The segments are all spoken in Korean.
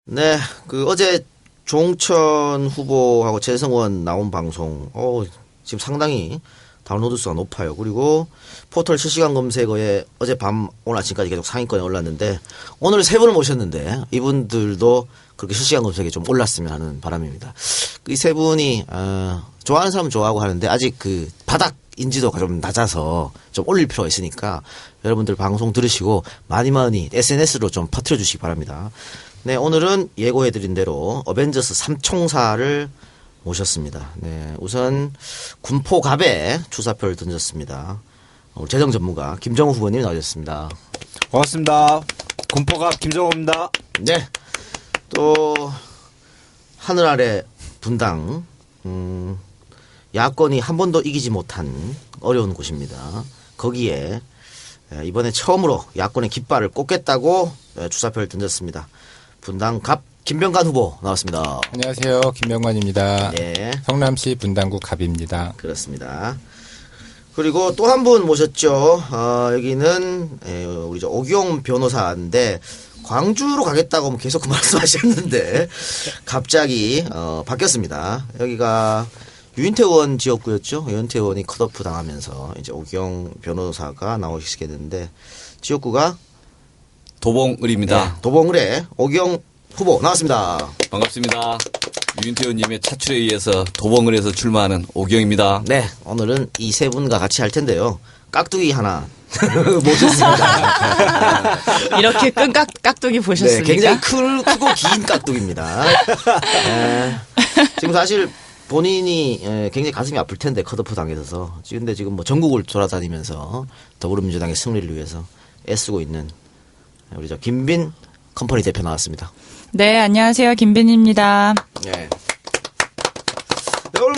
네, 어제 조홍천 후보하고 재성원 나온 방송, 지금 상당히 다운로드 수가 높아요. 그리고 포털 실시간 검색어에 어젯밤 오늘 아침까지 계속 상위권에 올랐는데, 오늘 세 분을 모셨는데 이분들도 그렇게 실시간 검색에 좀 올랐으면 하는 바람입니다. 이 세 분이 좋아하는 사람은 좋아하고 하는데 아직 바닥 인지도가 좀 낮아서 좀 올릴 필요가 있으니까 여러분들 방송 들으시고 많이 SNS로 좀 퍼뜨려 주시기 바랍니다. 네, 오늘은 예고해드린 대로 어벤져스 3총사를 모셨습니다. 네, 우선 군포갑에 주사표를 던졌습니다. 재정 전문가 김정우 후보님 나오셨습니다. 반갑습니다. 군포갑 김정우입니다. 네, 또 하늘 아래 분당, 야권이 한 번도 이기지 못한 어려운 곳입니다. 거기에 이번에 처음으로 야권의 깃발을 꽂겠다고 주사표를 던졌습니다. 분당갑 김병관 후보 나왔습니다. 안녕하세요. 김병관입니다. 네. 성남시 분당구 갑입니다. 그렇습니다. 그리고 또 한 분 모셨죠. 여기는 우리 오기용 변호사인데 광주로 가겠다고 계속 말씀하셨는데 갑자기 바뀌었습니다. 여기가 유인태원 지역구였죠. 유인태 의원이 컷오프 당하면서 이제 오기용 변호사가 나오시게 됐는데 지역구가 도봉을입니다. 네, 도봉을에 오기용 후보 나왔습니다. 반갑습니다. 유인태 의원님의 차출에 의해서 도봉을에서 출마하는 오기영입니다. 네, 오늘은 이 세 분과 같이 할 텐데요. 깍두기 하나 모셨습니다. 이렇게 끈 깍두기 보셨습니까? 네, 굉장히 크고 긴 깍두기입니다. 지금 사실 본인이 굉장히 가슴이 아플 텐데 컷오프 당해서 근데 지금 뭐 전국을 돌아다니면서 더불어민주당의 승리를 위해서 애쓰고 있는 우리 김빈 컴퍼니 대표 나왔습니다. 네, 안녕하세요. 김빈입니다. 네. 오늘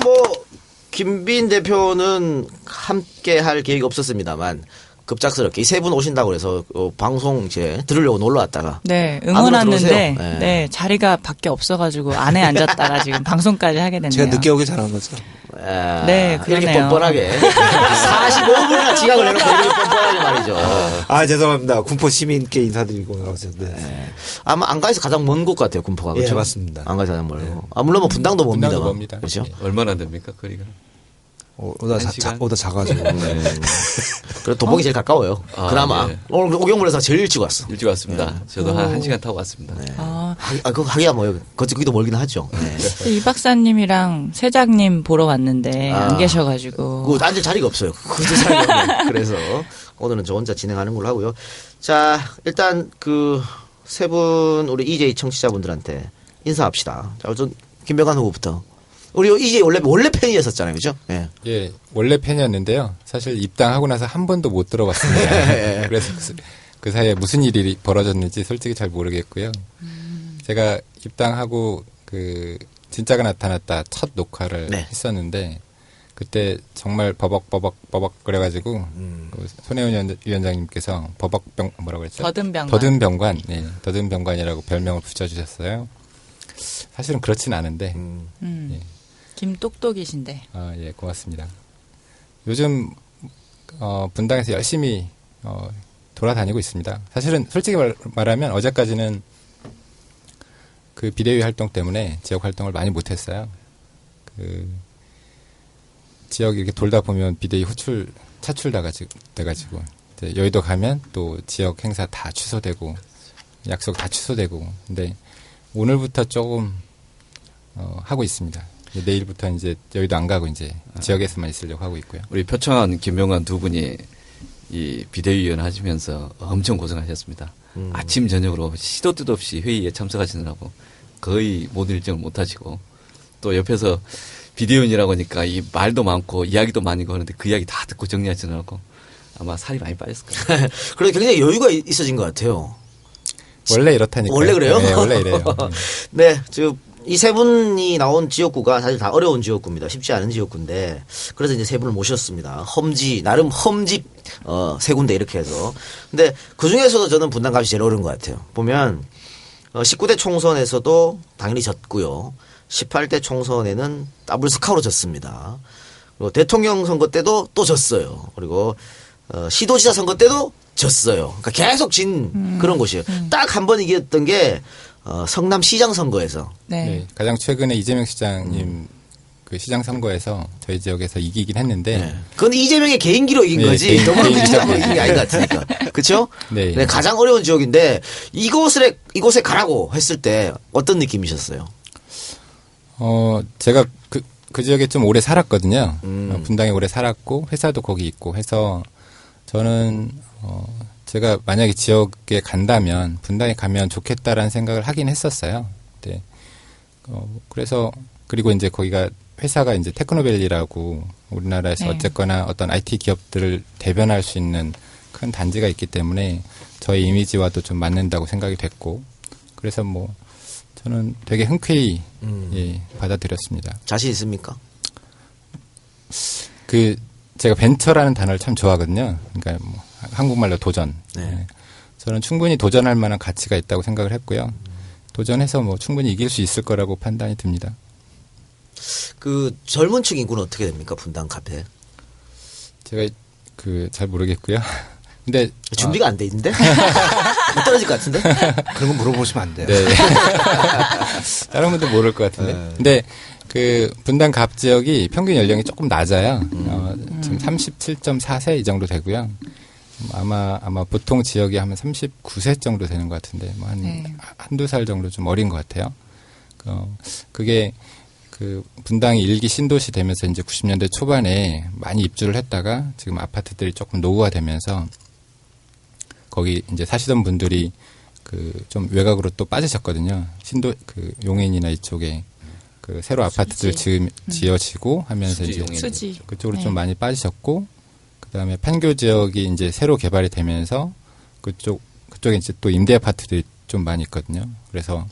김빈 대표는 함께 할 계획이 없었습니다만 급작스럽게 이 세 분 오신다고 그래서 방송 이제 들으려고 놀러 왔다가 네, 응원 왔는데 네. 네, 자리가 밖에 없어가지고 안에 앉았다가 지금 방송까지 하게 됐네요. 제가 늦게 오길 잘한 거죠. 네, 이렇게 그러네요. 뻔뻔하게 45분이나 지각을 해놓고 이렇게 뻔뻔하게 말이죠. 죄송합니다. 군포 시민께 인사드리고 나오셨는데. 네. 아마 안가에서 가장 먼 곳 같아요, 군포가. 그렇죠? 예, 맞습니다. 안가에서 가장 멀고. 물론 뭐 분당도 멉니다. 분당도 멉니다. 그렇죠? 네. 얼마나 됩니까, 거리가? 오다 작아가지고. 그래도 도봉이 제일 가까워요. 그나마. 네. 오늘 오경물에서 제일 일찍 왔어. 일찍 왔습니다. 저도 한 1시간 타고 왔습니다. 하기야 거기도 멀긴 하죠. 네. 이 박사님이랑 세장님 보러 왔는데 안 계셔가지고. 앉을 자리가 없어요. 자리가 없네. 그래서 오늘은 저 혼자 진행하는 걸로 하고요. 자, 일단 세 분 우리 EJ 청취자분들한테 인사합시다. 자, 우선 김병관 후보부터. 우리 EJ 원래 팬이었었잖아요, 그죠? 예. 예, 원래 팬이었는데요. 사실 입당하고 나서 한 번도 못 들어봤습니다. 그래서 그 사이에 무슨 일이 벌어졌는지 솔직히 잘 모르겠고요. 제가 입당하고 진짜가 나타났다 첫 녹화를 네. 했었는데 그때 정말 버벅 그래가지고 손혜원 위원장님께서 뭐라고 그랬죠? 더듬병관, 네, 더듬병관이라고 별명을 붙여주셨어요. 사실은 그렇진 않은데. 예. 김똑똑이신데. 예, 고맙습니다. 요즘 분당에서 열심히 돌아다니고 있습니다. 사실은 솔직히 말하면 어제까지는 비대위 활동 때문에 지역 활동을 많이 못했어요. 지역 이렇게 돌다 보면 비대위 차출 돼가지고 이제 여의도 가면 또 지역 행사 다 취소되고 약속 다 취소되고 근데 오늘부터 조금 하고 있습니다. 내일부터 이제 여의도 안 가고 이제 지역에서만 있으려고 하고 있고요. 우리 표창원, 김병관 두 분이 이 비대위원 하시면서 엄청 고생하셨습니다. 아침 저녁으로 시도 뜻 없이 회의에 참석하시느라고 거의 모든 일정을 못 하시고 또 옆에서 비대위원이라고 하니까 이 말도 많고 이야기도 많이 하는데 그 이야기 다 듣고 정리하시느라고 아마 살이 많이 빠졌을 거예요. 그래도 굉장히 여유가 있어진 것 같아요. 원래 이렇다니까요. 원래 그래요? 네, 원래 이래요. 네, 이 세 분이 나온 지역구가 사실 다 어려운 지역구입니다. 쉽지 않은 지역구인데 그래서 이제 세 분을 모셨습니다. 나름 험지 세 군데 이렇게 해서. 근데 그 중에서도 저는 분당갑이 제일 어려운 것 같아요. 보면 19대 총선에서도 당연히 졌고요. 18대 총선에는 더블 스카우로 졌습니다. 그리고 대통령 선거 때도 또 졌어요. 그리고 시도지사 선거 때도 졌어요. 그러니까 계속 진 그런 곳이에요. 딱 한 번 이겼던 게 성남시장 선거에서 네. 네, 가장 최근에 이재명 시장님 그 시장 선거에서 저희 지역에서 이기긴 했는데 네. 그건 이재명의 개인기로 이긴 네, 거지 더불어민주당으로 개인기로 이긴 게 아닌 것 같으니까 그렇죠? 네. 네, 가장 어려운 지역인데 이곳에 가라고 했을 때 어떤 느낌이셨어요? 제가 그 지역에 좀 오래 살았거든요. 분당에 오래 살았고 회사도 거기 있고 해서 저는 제가 만약에 지역에 간다면 분당에 가면 좋겠다라는 생각을 하긴 했었어요. 네. 그래서 그리고 이제 거기가 회사가 이제 테크노밸리라고 우리나라에서 네. 어쨌거나 어떤 IT 기업들을 대변할 수 있는 큰 단지가 있기 때문에 저희 이미지와도 좀 맞는다고 생각이 됐고 그래서 뭐 저는 되게 흔쾌히 예, 받아들였습니다. 자신 있습니까? 제가 벤처라는 단어를 참 좋아하거든요. 그러니까 뭐 한국말로 도전. 네. 예. 저는 충분히 도전할 만한 가치가 있다고 생각을 했고요. 도전해서 뭐 충분히 이길 수 있을 거라고 판단이 듭니다. 그 젊은 층 인구는 어떻게 됩니까? 분당 카페. 제가 잘 모르겠고요. 근데 준비가 안 돼 있는데? 못 떨어질 것 같은데? 그런 거 물어보시면 안 돼요. 네. 다른 분들 모를 것 같은데. 근데 그 분당 갑 지역이 평균 연령이 조금 낮아요. 지금 37.4세 이 정도 되고요. 아마 보통 지역이 하면 39세 정도 되는 것 같은데 뭐 한두 살 정도 좀 어린 것 같아요. 그게 그 분당이 일기 신도시 되면서 이제 90년대 초반에 많이 입주를 했다가 지금 아파트들이 조금 노후화되면서 거기 이제 사시던 분들이 그 좀 외곽으로 또 빠지셨거든요. 용인이나 이쪽에 그 새로 아파트들 지어지고 하면서 수지, 이제 용인. 수지. 그쪽으로 네. 좀 많이 빠지셨고 그다음에 판교 지역이 이제 새로 개발이 되면서 그쪽에 이제 또 임대 아파트들이 좀 많이 있거든요. 그래서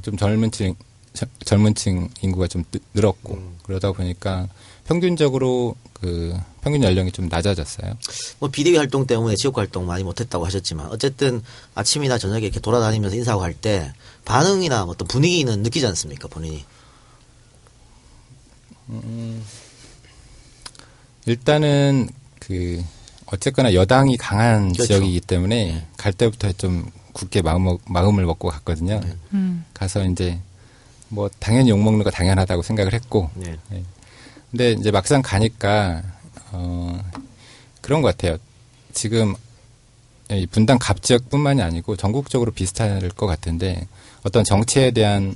좀 젊은 층 인구가 좀 늘었고 그러다 보니까 평균적으로 그 평균 연령이 좀 낮아졌어요. 뭐 비대위 활동 때문에 지역 활동 많이 못했다고 하셨지만 어쨌든 아침이나 저녁에 이렇게 돌아다니면서 인사하고 할 때 반응이나 어떤 분위기는 느끼지 않습니까, 본인이? 일단은 어쨌거나 여당이 강한 그렇죠. 지역이기 때문에 갈 때부터 좀 굳게 마음을 먹고 갔거든요. 가서 이제 뭐 당연히 욕 먹는 거 당연하다고 생각을 했고, 네. 네. 근데 이제 막상 가니까 그런 것 같아요. 지금 이 분당 갑 지역뿐만이 아니고 전국적으로 비슷할 것 같은데 어떤 정치에 대한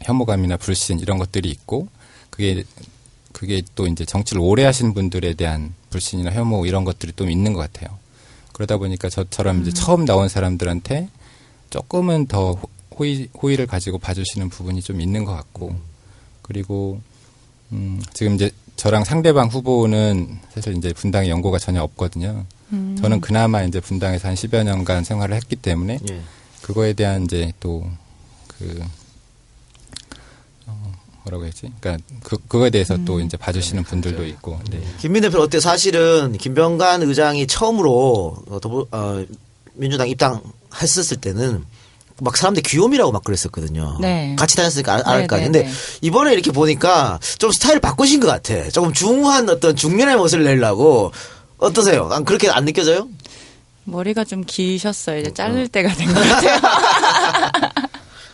혐오감이나 불신 이런 것들이 있고 그게 또 이제 정치를 오래 하신 분들에 대한 불신이나 혐오 이런 것들이 또 있는 것 같아요. 그러다 보니까 저처럼 이제 처음 나온 사람들한테 조금은 더 호의를 가지고 봐주시는 부분이 좀 있는 것 같고 그리고 지금 이제 저랑 상대방 후보는 사실 이제 분당에 연고가 전혀 없거든요. 저는 그나마 이제 분당에서 한 10여 년간 생활을 했기 때문에 예. 그거에 대한 이제 또 뭐라고 했지? 그러니까 그거에 대해서 또 이제 봐주시는 분들도 있고. 네. 김민 대표 어때? 사실은 김병관 의장이 처음으로 민주당 입당했었을 때는 막 사람들이 귀요미라고 막 그랬었거든요. 네. 같이 다녔으니까 알 거 네, 아니에요. 네, 근데 네. 이번에 이렇게 보니까 좀 스타일 바꾸신 것 같아. 조금 중후한 어떤 중년의 모습을 내려고. 어떠세요? 그렇게 안 느껴져요? 머리가 좀 기셨어요. 이제 자를 때가 된 것 같아요.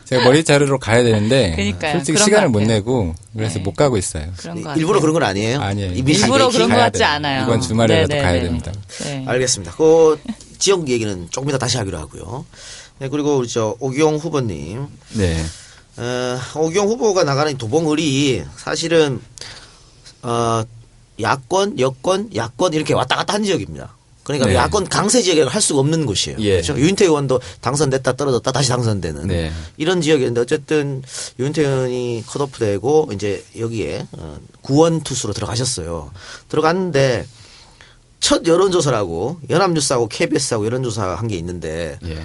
제가 머리 자르러 가야 되는데 그러니까요. 솔직히 그런 시간을 것 못 같아요. 내고 그래서 네. 못 가고 있어요. 그런 거 일부러 그런 건 아니에요? 아니에요. 일부러 그런 것 가야 같지 돼요. 않아요. 이번 주말에라도 네, 가야 네, 됩니다. 네. 알겠습니다. 그 지역 얘기는 조금 이따 다시 하기로 하고요. 네, 그리고 우리 오기영 후보님. 네. 오기영 후보가 나가는 도봉을이 사실은 야권, 여권, 야권 이렇게 왔다 갔다 한 지역입니다. 그러니까 네. 야권 강세 지역이라고 할 수가 없는 곳이에요. 예. 그렇죠? 유인태 의원도 당선됐다 떨어졌다 다시 당선되는 네. 이런 지역인데 어쨌든 유인태 의원이 컷오프되고 이제 여기에 구원 투수로 들어가셨어요. 들어갔는데 첫 여론조사라고 연합뉴스하고 KBS하고 여론조사 한 게 있는데 예.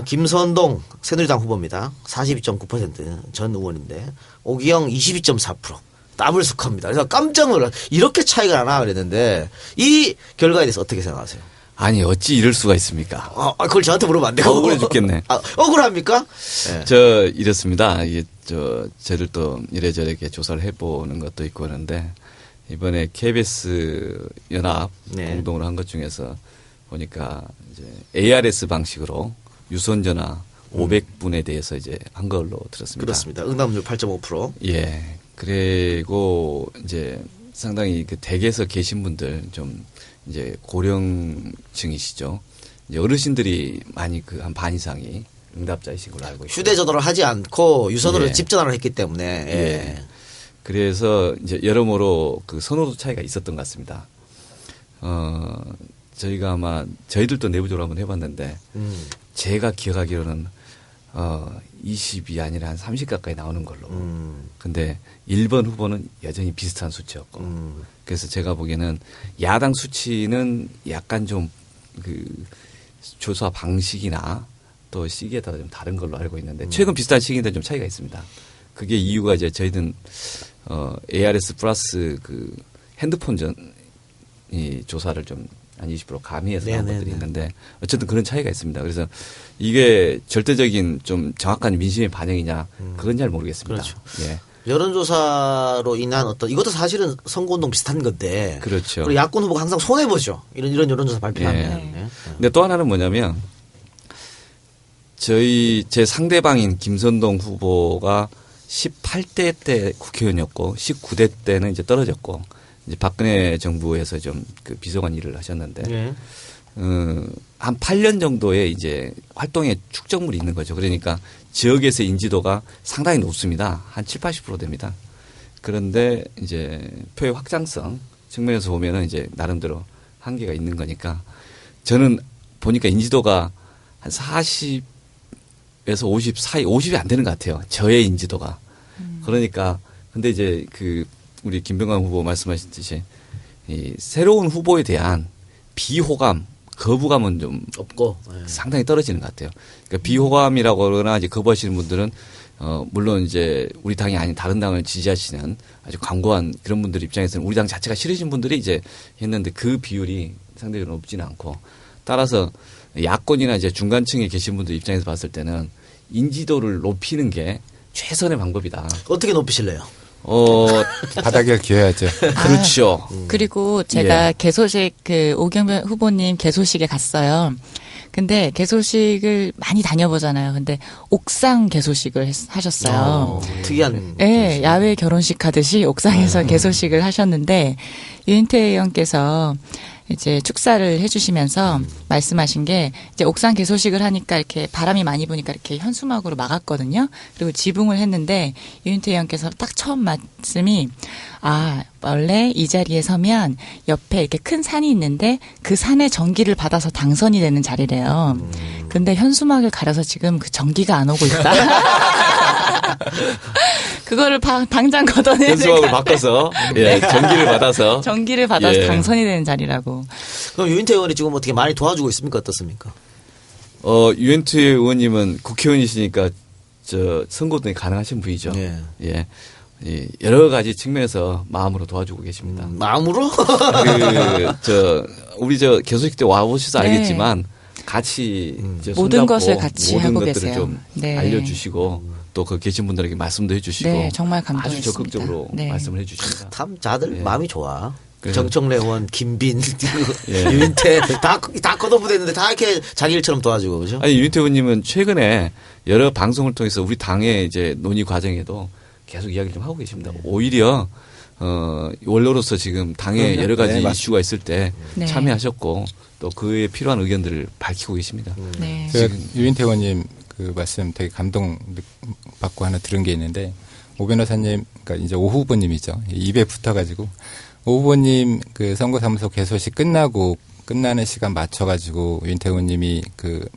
김선동 새누리당 후보입니다. 42.9% 전 의원인데 오기영 22.4% 더블 스코어입니다. 그래서 깜짝 놀라 이렇게 차이가 나나 그랬는데 이 결과에 대해서 어떻게 생각하세요? 아니 어찌 이럴 수가 있습니까? 그걸 저한테 물으면 안 되고 억울해 죽겠네. 억울합니까? 네. 저 이렇습니다. 이게 저를 또 이래저래 이렇게 조사를 해보는 것도 있고 그런데 이번에 KBS 연합 네. 공동으로 한 것 중에서 보니까 이제 ARS 방식으로 유선 전화 500분에 대해서 이제 한 걸로 들었습니다. 그렇습니다. 응답률 8.5%. 예. 그리고 이제 상당히 그 댁에서 계신 분들 좀 이제 고령층이시죠. 이제 어르신들이 많이 그 한 반 이상이 응답자이신 걸로 알고 있습니다. 휴대전화를 하지 않고 유선으로 예. 집 전화를 했기 때문에. 예. 예. 그래서 이제 여러모로 그 선호도 차이가 있었던 것 같습니다. 저희가 아마 저희들도 내부적으로 한번 해봤는데 제가 기억하기로는 20이 아니라 한 30 가까이 나오는 걸로. 근데 1번 후보는 여전히 비슷한 수치였고. 그래서 제가 보기에는 야당 수치는 약간 좀 그 조사 방식이나 또 시기에 따라 좀 다른 걸로 알고 있는데 최근 비슷한 시기인데 좀 차이가 있습니다. 그게 이유가 이제 저희는 ARS 플러스 그 핸드폰 이 조사를 좀 한 20% 가미해서 나온 것들이 있는데 어쨌든 그런 차이가 있습니다. 그래서 이게 절대적인 좀 정확한 민심의 반영이냐 그건 잘 모르겠습니다. 그렇죠. 예. 여론조사로 인한 이것도 사실은 선거운동 비슷한 건데. 그렇죠. 그리고 야권 후보가 항상 손해보죠. 이런 여론조사 발표하면. 예. 예. 근데 또 하나는 뭐냐면 제 상대방인 김선동 후보가 18대 때 국회의원이었고 19대 때는 이제 떨어졌고 이제 박근혜 정부에서 좀 그 비서관 일을 하셨는데 예. 한 8년 정도의 이제 활동의 축적물이 있는 거죠. 그러니까 지역에서의 인지도가 상당히 높습니다. 한 7, 80% 됩니다. 그런데 이제 표의 확장성 측면에서 보면은 이제 나름대로 한계가 있는 거니까 저는 보니까 인지도가 한 40에서 50 사이, 50이 안 되는 것 같아요. 저의 인지도가. 그러니까 근데 이제 그 우리 김병관 후보 말씀하셨듯이 이 새로운 후보에 대한 비호감, 거부감은 좀 없고. 예. 상당히 떨어지는 것 같아요. 그러니까 비호감이라고 그러나 이제 거부하시는 분들은 물론 이제 우리 당이 아닌 다른 당을 지지하시는 아주 광고한 그런 분들 입장에서는 우리 당 자체가 싫으신 분들이 이제 했는데 그 비율이 상대적으로 높지는 않고 따라서 야권이나 이제 중간층에 계신 분들 입장에서 봤을 때는 인지도를 높이는 게 최선의 방법이다. 어떻게 높이실래요? 바닥을 기어야죠. 그렇죠. 그리고 제가 개소식 오경변 후보님 개소식에 갔어요. 근데 개소식을 많이 다녀보잖아요. 근데 옥상 개소식을 하셨어요. 특이한. 네, 야외 결혼식 하듯이 옥상에서 개소식을 하셨는데 유인태 의원께서 이제 축사를 해주시면서 말씀하신 게 이제 옥상 개소식을 하니까 이렇게 바람이 많이 부니까 이렇게 현수막으로 막았거든요. 그리고 지붕을 했는데 유인태 의원께서 딱 처음 말씀이 원래 이 자리에 서면 옆에 이렇게 큰 산이 있는데 그 산에 전기를 받아서 당선이 되는 자리래요. 근데 현수막을 가려서 지금 그 전기가 안 오고 있다. 그거를 당장 걷어내는 현수막을 바꿔서 전기를 받아서 예. 당선이 되는 자리라고. 그럼 유인태 의원이 지금 어떻게 많이 도와주고 있습니까? 어떻습니까? 유엔투 의원님은 국회의원이시니까 선거운동이 가능하신 분이죠. 예. 예. 여러 가지 측면에서 마음으로 도와주고 계십니다. 마음으로? 우리 개소식 때 와보셔서 네. 알겠지만 같이 모든 것을 같이 모든 하고 것들을 계세요. 좀 네. 알려주시고 또 그 계신 분들에게 말씀도 해주시고 네, 정말 아주 감동했습니다. 적극적으로 네. 말씀을 해주십니다. 참 다들 예. 마음이 좋아. 그래서- 정청래 의원, 김빈, 예. 유인태 다 걷어부대는데 다 이렇게 자기 일처럼 도와주고 그죠? 아니 유인태 의원님은 최근에 여러 방송을 통해서 우리 당의 이제 논의 과정에도 계속 이야기를 좀 하고 계십니다. 오히려 원로로서 지금 당에 여러 가지 네, 이슈가 있을 때 네. 참여하셨고 또 그에 필요한 의견들을 밝히고 계십니다. 네. 유인태 의원님 그 말씀 되게 감동 받고 하나 들은 게 있는데 오 변호사님, 그러니까 이제 오 후보님이죠. 입에 붙어가지고 오 후보님 그 선거사무소 개소식 끝나는 시간 맞춰가지고 유인태 의원님이 그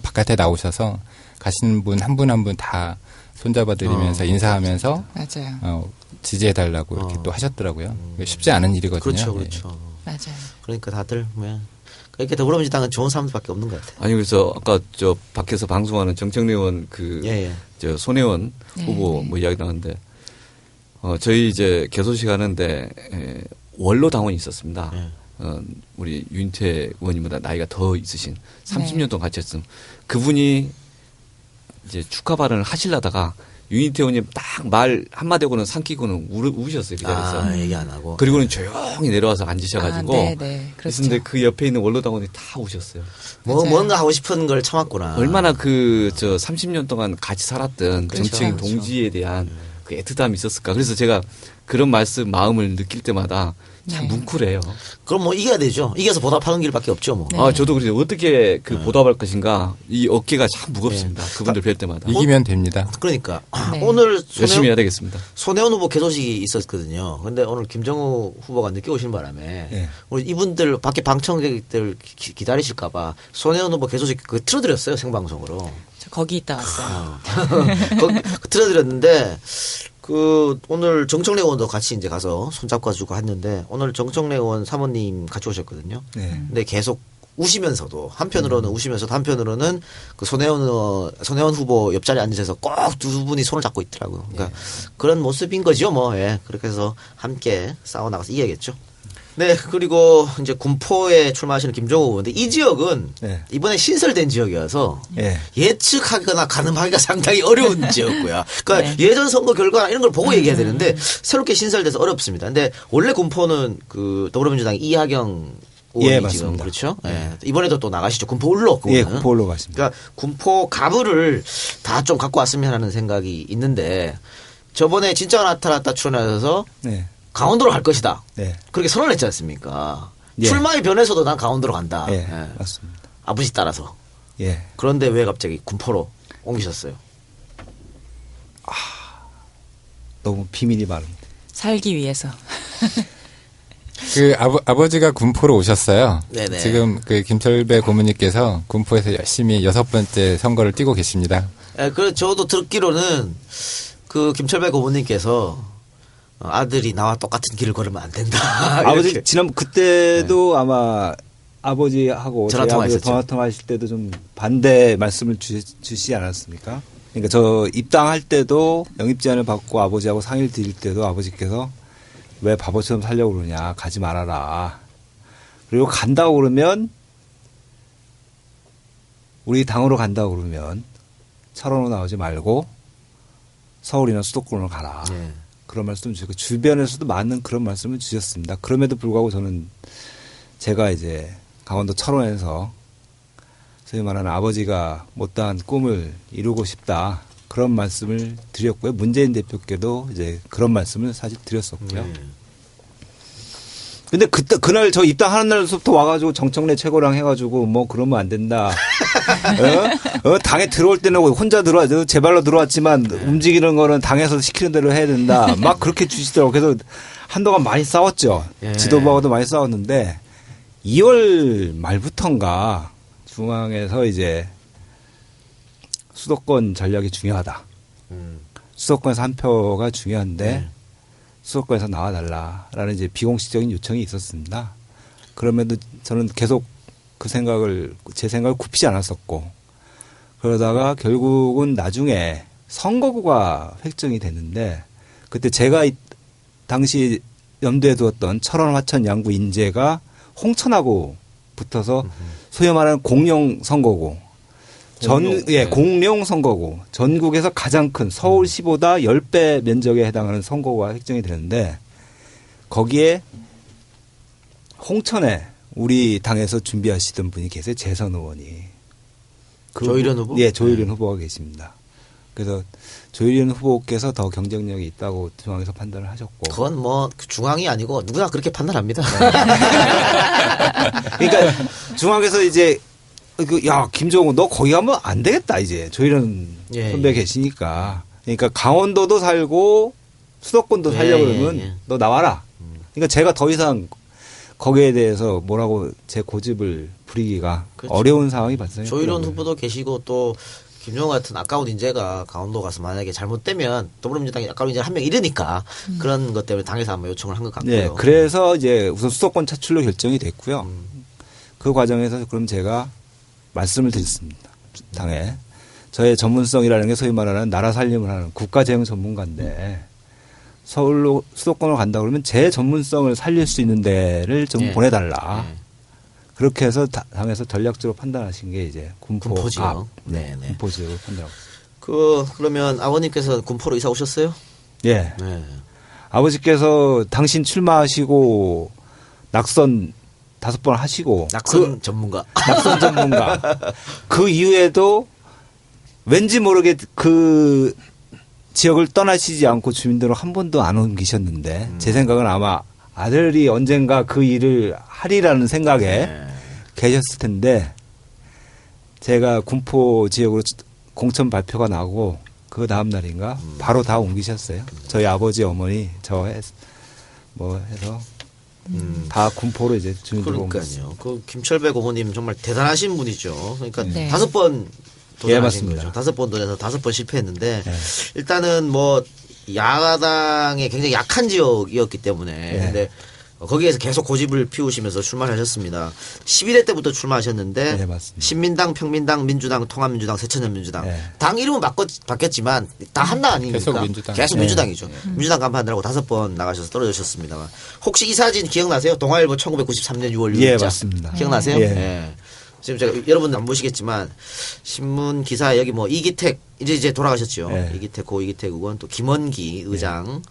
바깥에 나오셔서 가시는 분 한 분 한 분 다 손잡아드리면서 인사하면서 맞아요. 지지해달라고 이렇게 또 하셨더라고요. 쉽지 않은 일이거든요. 그렇죠, 예. 그렇죠. 맞아요. 그러니까 다들 이렇게 더불어민주당은 좋은 사람들밖에 없는 것 같아요. 아니 그래서 아까 밖에서 방송하는 정청래 의원 예. 손혜원 네, 후보 네. 뭐 이야기 나왔는데 저희 이제 개소식 하는데 원로 당원이 있었습니다. 예. 우리 유인태 의원님보다 나이가 더 있으신 30년 네. 동안 같이 했음. 그분이 이제 축하 발언을 하시려다가 유인태 의원님 딱 말 한마디 하고는 삼키고는 우셨어요. 그 자리에서. 아, 얘기 안 하고. 그리고는 조용히 내려와서 앉으셔가지고. 네, 그렇죠. 있는데 그 옆에 있는 원로당원이 다 우셨어요. 맞아요. 뭔가 하고 싶은 걸 참았구나. 얼마나 30년 동안 같이 살았던 그렇죠. 정치인 그렇죠. 동지에 대한 그 애틋함이 있었을까. 그래서 제가 그런 마음을 느낄 때마다 참 네. 뭉클해요. 그럼 뭐 이겨야 되죠. 이겨서 보답하는 길밖에 없죠, 뭐. 네. 아, 저도 그래서 어떻게 그 보답할 것인가. 이 어깨가 참 무겁습니다. 그분들 뵐 때마다. 이기면 됩니다. 그러니까 네. 오늘 열심히 해야 되겠습니다. 손혜원 후보 개소식이 있었거든요. 근데 오늘 김정우 후보가 늦게 오신 바람에 네. 우리 이분들 밖에 방청객들 기다리실까봐 손혜원 후보 개소식 틀어드렸어요, 생방송으로. 저 거기 있다 왔어요. 거기 틀어드렸는데 오늘 정청래 의원도 같이 이제 가서 손잡고 가지고 했는데 오늘 정청래 의원 사모님 같이 오셨거든요. 네. 근데 계속 우시면서도 한편으로는 우시면서도 한편으로는 그 손혜원 후보 옆자리에 앉으셔서 꼭 두 분이 손을 잡고 있더라고요. 그러니까 그런 모습인 거죠, 뭐. 예. 그렇게 해서 함께 싸워 나가서 이겨야겠죠. 네, 그리고 이제 군포에 출마하시는 김종우 의원인데 이 지역은 네. 이번에 신설된 지역이어서 예. 예측하거나 가늠하기가 상당히 어려운 지역고요. 그러니까 네. 예전 선거 결과나 이런 걸 보고 얘기해야 되는데 새롭게 신설돼서 어렵습니다. 근데 원래 군포는 그 더불어민주당 이하경 의원이 예, 지금 맞습니다. 그렇죠. 예. 이번에도 또 나가시죠. 군포 울로. 예, 그거는. 군포로 갔습니다. 그러니까 군포 가부를 다 좀 갖고 왔으면 하는 생각이 있는데 저번에 진짜가 나타났다 출연하셔서 네. 강원도로 갈 것이다. 네. 그렇게 선언했지 않습니까? 예. 출마의 변에서도 난 강원도로 간다. 예. 예. 맞습니다. 아버지 따라서. 예. 그런데 왜 갑자기 군포로 옮기셨어요? 너무 비밀이 많습니다. 살기 위해서. 그 아버지가 군포로 오셨어요. 네네. 지금 그 김철배 고문님께서 군포에서 열심히 6번째 선거를 뛰고 계십니다. 예, 저도 듣기로는 그 김철배 고모님께서 아들이 나와 똑같은 길을 걸으면 안 된다. 아버지 이렇게. 그때도 아마 아버지하고 전화 저희 아버지 통화했었죠. 전화 통화하실 때도 좀 반대 말씀을 주시지 않았습니까? 그러니까 저 입당할 때도 영입 제안을 받고 아버지하고 상의를 드릴 때도 아버지께서 왜 바보처럼 살려고 그러냐, 가지 말아라. 그리고 간다고 그러면 우리 당으로 간다고 그러면 철원으로 나오지 말고 서울이나 수도권으로 가라. 예. 그런 말씀 주시고 주변에서도 많은 그런 말씀을 주셨습니다. 그럼에도 불구하고 저는 제가 이제 강원도 철원에서 소위 말하는 아버지가 못다한 꿈을 이루고 싶다. 그런 말씀을 드렸고요. 문재인 대표께도 이제 그런 말씀을 사실 드렸었고요. 근데 그날 저 입당하는 날부터 와가지고 정청래 최고랑 해가지고 뭐 그러면 안 된다. 당에 들어올 때는 혼자 들어와, 제 발로 들어왔지만 움직이는 거는 당에서 시키는 대로 해야 된다. 막 그렇게 주시더라고요. 그래서 한동안 많이 싸웠죠. 예. 지도부하고도 많이 싸웠는데 2월 말부터인가 중앙에서 이제 수도권 전략이 중요하다. 수도권에서 한 표가 중요한데 수도권에서 나와달라라는 이제 비공식적인 요청이 있었습니다. 그럼에도 저는 계속 제 생각을 굽히지 않았었고 그러다가 결국은 나중에 선거구가 획정이 됐는데 그때 제가 당시 염두에 두었던 철원, 화천, 양구, 인제가 홍천하고 붙어서 소위 말하는 공룡 선거구. 공룡 선거구. 전국에서 가장 큰 서울시보다 10배 면적에 해당하는 선거구가 획정이 되는데 거기에 홍천에 우리 당에서 준비하시던 분이 계세요. 재선 의원이. 조일현 후보? 예, 조일현 후보가 계십니다. 그래서 조일현 후보께서 더 경쟁력이 있다고 중앙에서 판단을 하셨고. 그건 뭐 중앙이 아니고 누구나 그렇게 판단합니다. 그러니까 중앙에서 이제 야 김종우 너 거기 가면 안 되겠다 이제 조일현 선배 계시니까. 그러니까 강원도도 살고 수도권도 살려고 그러면 너 나와라. 그러니까 제가 더 이상 거기에 대해서 뭐라고 제 고집을 부리기가 그렇죠. 어려운 상황이 발생했어요. 조일현 후보도 계시고 또 김종우 같은 아까운 인재가 강원도 가서 만약에 잘못되면 더불어민주당이 아까운 인재 한 명 잃으니까 그런 것 때문에 당에서 한번 요청을 한 것 같고요. 네, 그래서 이제 우선 수도권 차출로 결정이 됐고요. 그 과정에서 그럼 제가 말씀을 드렸습니다. 당에 저의 전문성이라는 게 소위 말하는 나라 살림을 하는 국가재형 전문가인데 서울로 수도권으로 간다 그러면 제 전문성을 살릴 수 있는 데를 좀 보내달라. 그렇게 해서 당에서 전략적으로 판단하신 게 이제 군포 지역. 군포 지역을 판단하고 있습니다. 그러면 아버님께서 군포로 이사 오셨어요? 예. 네. 아버지께서 당신 출마하시고 낙선 5번 하시고 낙선 전문가. 낙선 전문가. 그 이후에도 왠지 모르게 그 지역을 떠나시지 않고 주민들을 한 번도 안 옮기셨는데 제 생각은 아마 아들이 언젠가 그 일을 하리라는 생각에 계셨을 텐데 제가 군포 지역으로 공천 발표가 나고 그 다음 날인가 바로 다 옮기셨어요. 저희 아버지 어머니 저 해서 다 군포로 이제 주민들 옮겼어요. 그러니까요. 그 김철배 고모님 정말 대단하신 분이죠. 그러니까 네. 5번 도전하신 맞습니다. 거죠. 5번 도전해서 5번 실패했는데 네. 일단은 뭐 야당에 굉장히 약한 지역이었기 때문에 근데 거기에서 계속 고집을 피우시면서 출마를 하셨습니다. 11대 때부터 출마하셨는데 네, 맞습니다. 신민당, 평민당, 민주당, 통합민주당, 새천년민주당 네. 당 이름은 바뀌었지만 다 한당 아닙니까? 계속 민주당. 계속 네. 민주당이죠. 민주당 간판들하고 5번 나가셔서 떨어지셨습니다만 혹시 이 사진 기억나세요? 동아일보 1993년 6월 6일자 예, 맞습니다. 기억나세요? 예. 예. 지금 제가 여러분들 안 보시겠지만 신문 기사에 여기 뭐 이기택 이제 돌아가셨죠. 예. 이기택 의원 또 김원기 의장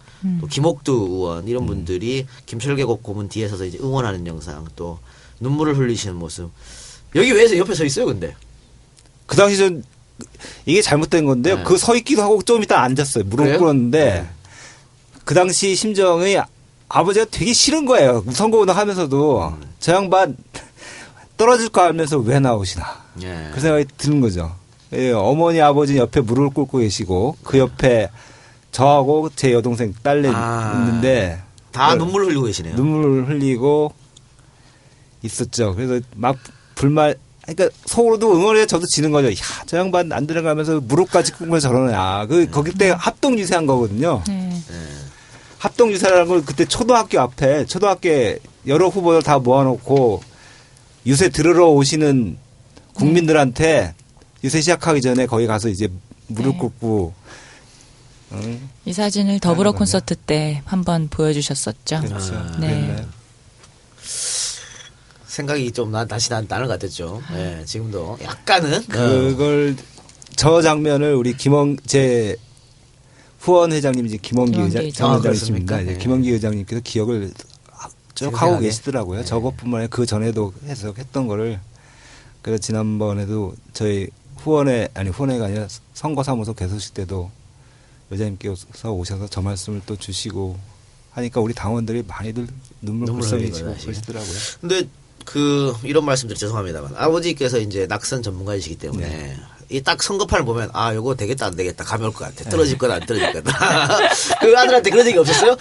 또 김옥두 의원 이런 분들이 김철계 고문 뒤에 서서 이제 응원하는 영상 또 눈물을 흘리시는 모습 여기 왜서 옆에 서 있어요 근데 그 당시 전 이게 잘못된 건데요. 네. 그 서 있기도 하고 좀 이따 앉았어요. 무릎 그래요? 꿇었는데 그 당시 심정이 아버지가 되게 싫은 거예요. 선거운동 하면서도 저 양반 떨어질 거 알면서 왜 나오시나. 예. 그 생각이 드는 거죠. 예, 어머니 아버지 옆에 무릎을 꿇고 계시고 그 옆에 저하고 제 여동생 딸내 있는데 다 눈물 흘리고 계시네요. 눈물을 흘리고 있었죠. 그래서 막 불만, 그러니까 속으로도 응원해 저도 지는 거죠. 야, 저 양반 안 들어가면서 무릎까지 꿇으면서 저러냐. 거기 때 합동 유세한 거거든요. 합동 유세라는 걸 그때 초등학교 앞에 초등학교에 여러 후보들 다 모아놓고 유세 들으러 오시는 국민들한테 유세 시작하기 전에 거기 가서 이제 무릎 네. 꿇고 이 사진을 더불어 하는 콘서트 때 한번 보여주셨었죠. 그렇죠. 네. 그랬나요? 생각이 좀 다시 나는 것 같았죠. 예, 지금도 약간은 그걸 저 장면을 우리 제 후원 회장님 이제 김원기 김원기 의장 의장. 아, 장회장이십니다. 그렇습니까? 이제 네. 김원기 의장님께서 기억을 쭉 하고 생생하게. 계시더라고요. 네. 저것뿐만 아니라 그 전에도 해석했던 거를 그래서 지난번에도 저희 후원회가 아니라 선거사무소 개소식 때도 의장님께서 오셔서 저 말씀을 또 주시고 하니까 우리 당원들이 많이들 눈물 눈물 글썽이시고 흘리고 그러시더라고요. 근데 이런 말씀드려 죄송합니다만 아버지께서 이제 낙선 전문가이시기 때문에 이 딱 선거판을 보면 요거 되겠다 안 되겠다 감이 올 것 같아 떨어질 거다 안 떨어질 거다 그 아들한테 그런 얘기 없었어요?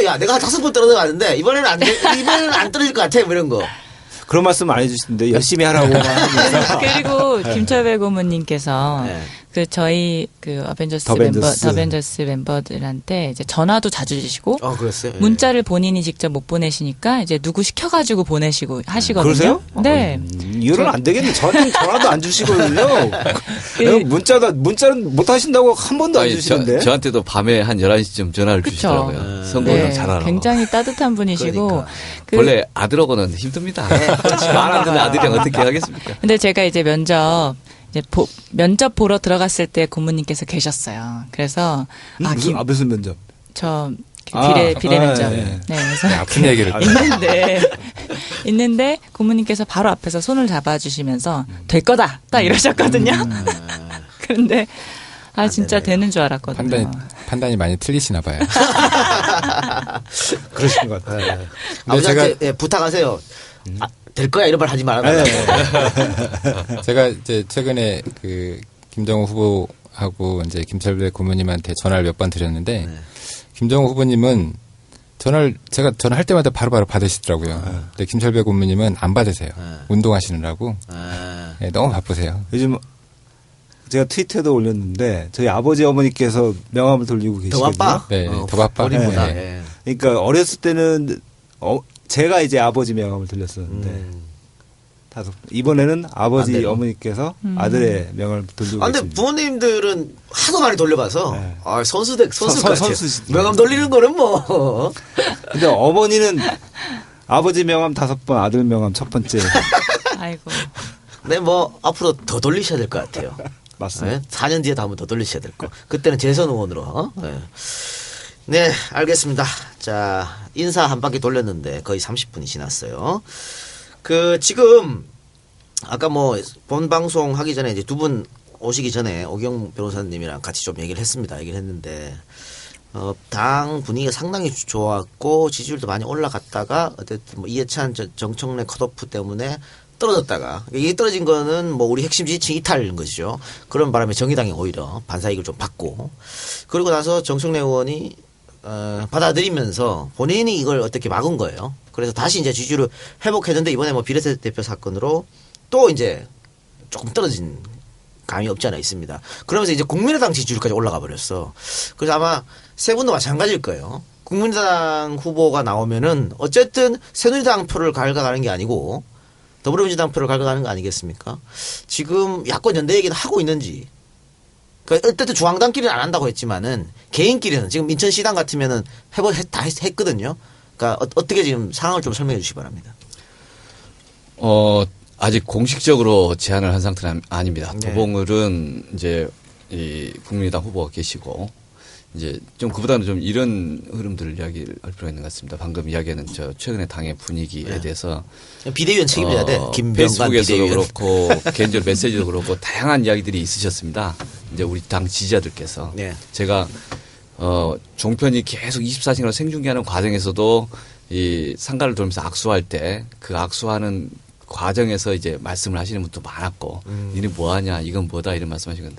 야 내가 한 5번 떨어져가는데 이번에는 안 떨어질 것 같아 뭐 이런 거 그런 말씀 안 해주시는데 열심히 하라고만 하면서 그리고 김철배 고모님께서 네. 그 저희 그 더벤져스 멤버들한테 이제 전화도 자주 주시고 그랬어요? 예. 문자를 본인이 직접 못 보내시니까 이제 누구 시켜가지고 보내시고 하시거든요. 그러세요? 네. 이거는 안 되겠네. 저한테 전화도 안 주시거든요. 문자는 못 하신다고 한 번도 안 아니, 주시는데. 저한테도 밤에 한 11시쯤 전화를 그쵸. 주시더라고요. 선거운동 네, 잘 알아. 굉장히 따뜻한 분이시고. 그러니까. 원래 아들하고는 힘듭니다. 말 안 듣는 아들이랑 어떻게 하겠습니까? 근데 제가 이제 면접 보러 들어갔을 때 고모님께서 계셨어요. 그래서 무슨 면접? 저 비례 면접. 네. 네, 그래서 아픈 얘기를. 있는데 고모님께서 바로 앞에서 손을 잡아주시면서 될 거다 딱 이러셨거든요. 그런데 진짜 되는 줄 알았거든요. 판단이 많이 틀리시나 봐요. 그러신 것 같아요. 아버지한테 부탁하세요. 될 거야 이런 말 하지 말아라. 제가 이제 최근에 그 김정우 후보하고 이제 김철배 고모님한테 전화를 몇 번 드렸는데 김정우 후보님은 제가 전화할 때마다 바로바로 받으시더라고요. 근데 김철배 고모님은 안 받으세요. 운동하시느라고. 네, 너무 바쁘세요. 요즘 제가 트위터에도 올렸는데 저희 아버지 어머니께서 명함을 돌리고 더 계시거든요. 바빠? 네, 더 바빠. 어린보다. 네. 그러니까 어렸을 때는 제가 이제 아버지 명함을 돌렸었는데 이번에는 아버지 반대로. 어머니께서 아들의 명함을 돌리고 근데 계십니다. 부모님들은 하도 많이 돌려봐서 네. 선수 같아요. 선수시죠. 명함 돌리는 거는 뭐 근데 어머니는 아버지 명함 5번, 아들 명함 첫 번째. 아이고. 네, 뭐 앞으로 더 돌리셔야 될 것 같아요. 맞습니다. 4년 뒤에도 한 번 더 돌리셔야 될 거. 그때는 재선 의원으로. 네. 네, 알겠습니다. 자, 인사 한 바퀴 돌렸는데 거의 30분이 지났어요. 지금 아까 뭐 본 방송 하기 전에 이제 두 분 오시기 전에 오경 변호사님이랑 같이 좀 얘기를 했는데 당 분위기가 상당히 좋았고 지지율도 많이 올라갔다가 어쨌든 뭐 이해찬 정청래 컷오프 때문에 떨어졌다가 이게 떨어진 거는 뭐 우리 핵심 지지층 이탈인 것이죠. 그런 바람에 정의당이 오히려 반사이익을 좀 받고 그러고 나서 정청래 의원이 받아들이면서 본인이 이걸 어떻게 막은 거예요. 그래서 다시 이제 지지율을 회복했는데 이번에 뭐 비례대표 사건으로 또 이제 조금 떨어진 감이 없지 않아 있습니다. 그러면서 이제 국민의당 지지율까지 올라가 버렸어. 그래서 아마 세 분도 마찬가지일 거예요. 국민의당 후보가 나오면은 어쨌든 새누리당 표를 갉아가는 게 아니고 더불어민주당 표를 갉아가는 거 아니겠습니까? 지금 야권 연대 얘기는 하고 있는지. 그러니까 어쨌든 중앙당끼리는 안 한다고 했지만은 개인끼리는 지금 인천시당 같으면은 다 했거든요. 그러니까 어떻게 지금 상황을 좀 설명해 주시기 바랍니다. 아직 공식적으로 제안을 한 상태는 아닙니다. 네. 도봉을은 이제 이 국민의당 후보가 계시고 이제 좀 그보다는 좀 이런 흐름들을 이야기할 필요가 있는 것 같습니다. 방금 이야기하는 최근의 당의 분위기에 대해서 비대위원 책임져야 돼. 김병관 페이스북에서도 비대위원. 그렇고 개인적으로 메시지도 그렇고 다양한 이야기들이 있으셨습니다. 이제 우리 당 지지자들께서 네. 제가 종편이 계속 24시간 생중계하는 과정에서도 이 상가를 돌면서 악수할 때 그 악수하는 과정에서 이제 말씀을 하시는 분도 많았고 니네 뭐하냐 이건 뭐다 이런 말씀하시는데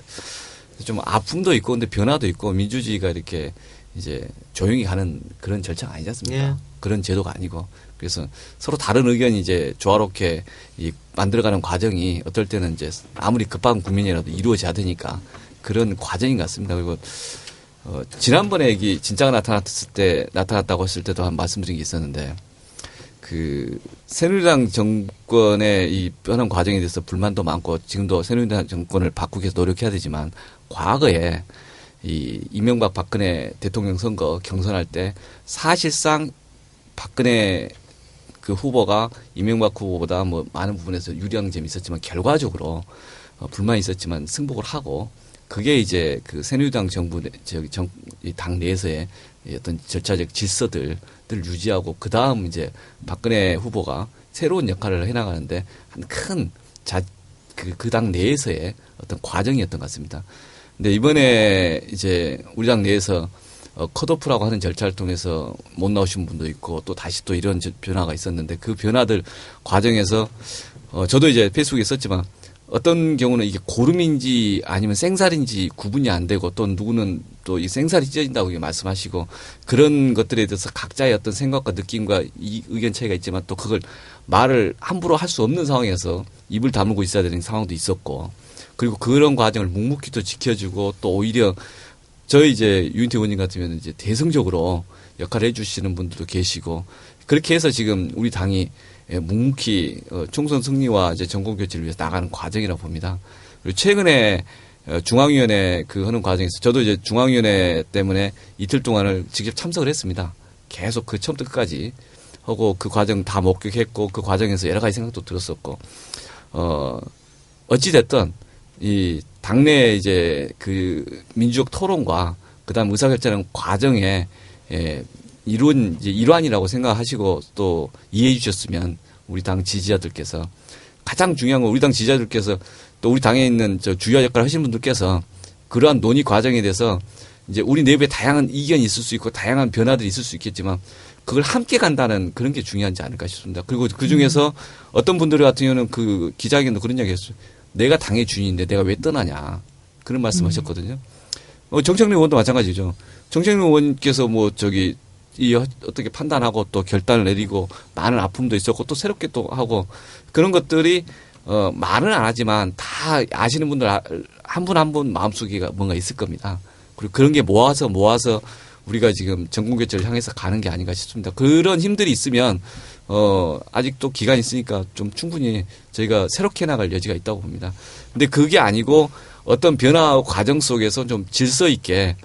좀 아픔도 있고 근데 변화도 있고 민주주의가 이렇게 이제 조용히 가는 그런 절차가 아니지 않습니까? 예. 그런 제도가 아니고 그래서 서로 다른 의견이 이제 조화롭게 만들어가는 과정이 어떨 때는 이제 아무리 급한 국민이라도 이루어져야 되니까 그런 과정인 것 같습니다. 그리고 지난번에 진짜가 나타났다고 했을 때도 한 말씀드린 게 있었는데 새누리당 정권의 이 변환 과정에 대해서 불만도 많고 지금도 새누리당 정권을 바꾸기 위해서 노력해야 되지만 과거에 이명박 박근혜 대통령 선거 경선할 때 사실상 박근혜 그 후보가 이명박 후보보다 뭐 많은 부분에서 유리한 점이 있었지만 결과적으로 불만이 있었지만 승복을 하고 그게 이제 새누리당 정부 당 내에서의 어떤 절차적 질서들을 유지하고 그 다음 이제 박근혜 후보가 새로운 역할을 해나가는데 한 큰 그 당 내에서의 어떤 과정이었던 것 같습니다. 근데 이번에 이제 우리 당 내에서 컷오프라고 하는 절차를 통해서 못 나오신 분도 있고 또 다시 또 이런 변화가 있었는데 그 변화들 과정에서 저도 이제 페이스북에 썼지만 어떤 경우는 이게 고름인지 아니면 생살인지 구분이 안 되고 또 누구는 또 이 생살이 찢어진다고 말씀하시고 그런 것들에 대해서 각자의 어떤 생각과 느낌과 이 의견 차이가 있지만 또 그걸 말을 함부로 할 수 없는 상황에서 입을 다물고 있어야 되는 상황도 있었고 그리고 그런 과정을 묵묵히 또 지켜주고 또 오히려 저희 이제 유인태 의원님 같으면 이제 대승적으로 역할을 해주시는 분들도 계시고 그렇게 해서 지금 우리 당이 묵묵히 총선 승리와 이제 정권 교체를 위해서 나가는 과정이라고 봅니다. 그리고 최근에 중앙위원회 하는 과정에서 저도 이제 중앙위원회 때문에 이틀 동안을 직접 참석을 했습니다. 계속 처음부터 끝까지 하고 그 과정 다 목격했고 그 과정에서 여러 가지 생각도 들었었고 어찌됐든 이 당내 이제 민주적 토론과 그다음 의사결정하는 과정에 일환이라고 생각하시고 또 이해해 주셨으면 우리 당 지지자들께서 가장 중요한 건 우리 당 지지자들께서 또 우리 당에 있는 주요 역할을 하시는 분들께서 그러한 논의 과정에 대해서 이제 우리 내부에 다양한 이견이 있을 수 있고 다양한 변화들이 있을 수 있겠지만 그걸 함께 간다는 그런 게 중요하지 않을까 싶습니다. 그리고 그 중에서 어떤 분들 같은 경우는 기자회견도 그런 이야기 했어요. 내가 당의 주인인데 내가 왜 떠나냐. 그런 말씀 하셨거든요. 정청래 의원도 마찬가지죠. 정청래 의원께서 어떻게 판단하고 또 결단을 내리고 많은 아픔도 있었고 또 새롭게 또 하고 그런 것들이 말은 안 하지만 다 아시는 분들 한 분 한 분 마음속에 뭔가 있을 겁니다. 그리고 그런 게 모아서 우리가 지금 정권교체를 향해서 가는 게 아닌가 싶습니다. 그런 힘들이 있으면 아직도 기간이 있으니까 좀 충분히 저희가 새롭게 나갈 여지가 있다고 봅니다. 근데 그게 아니고 어떤 변화 과정 속에서 좀 질서 있게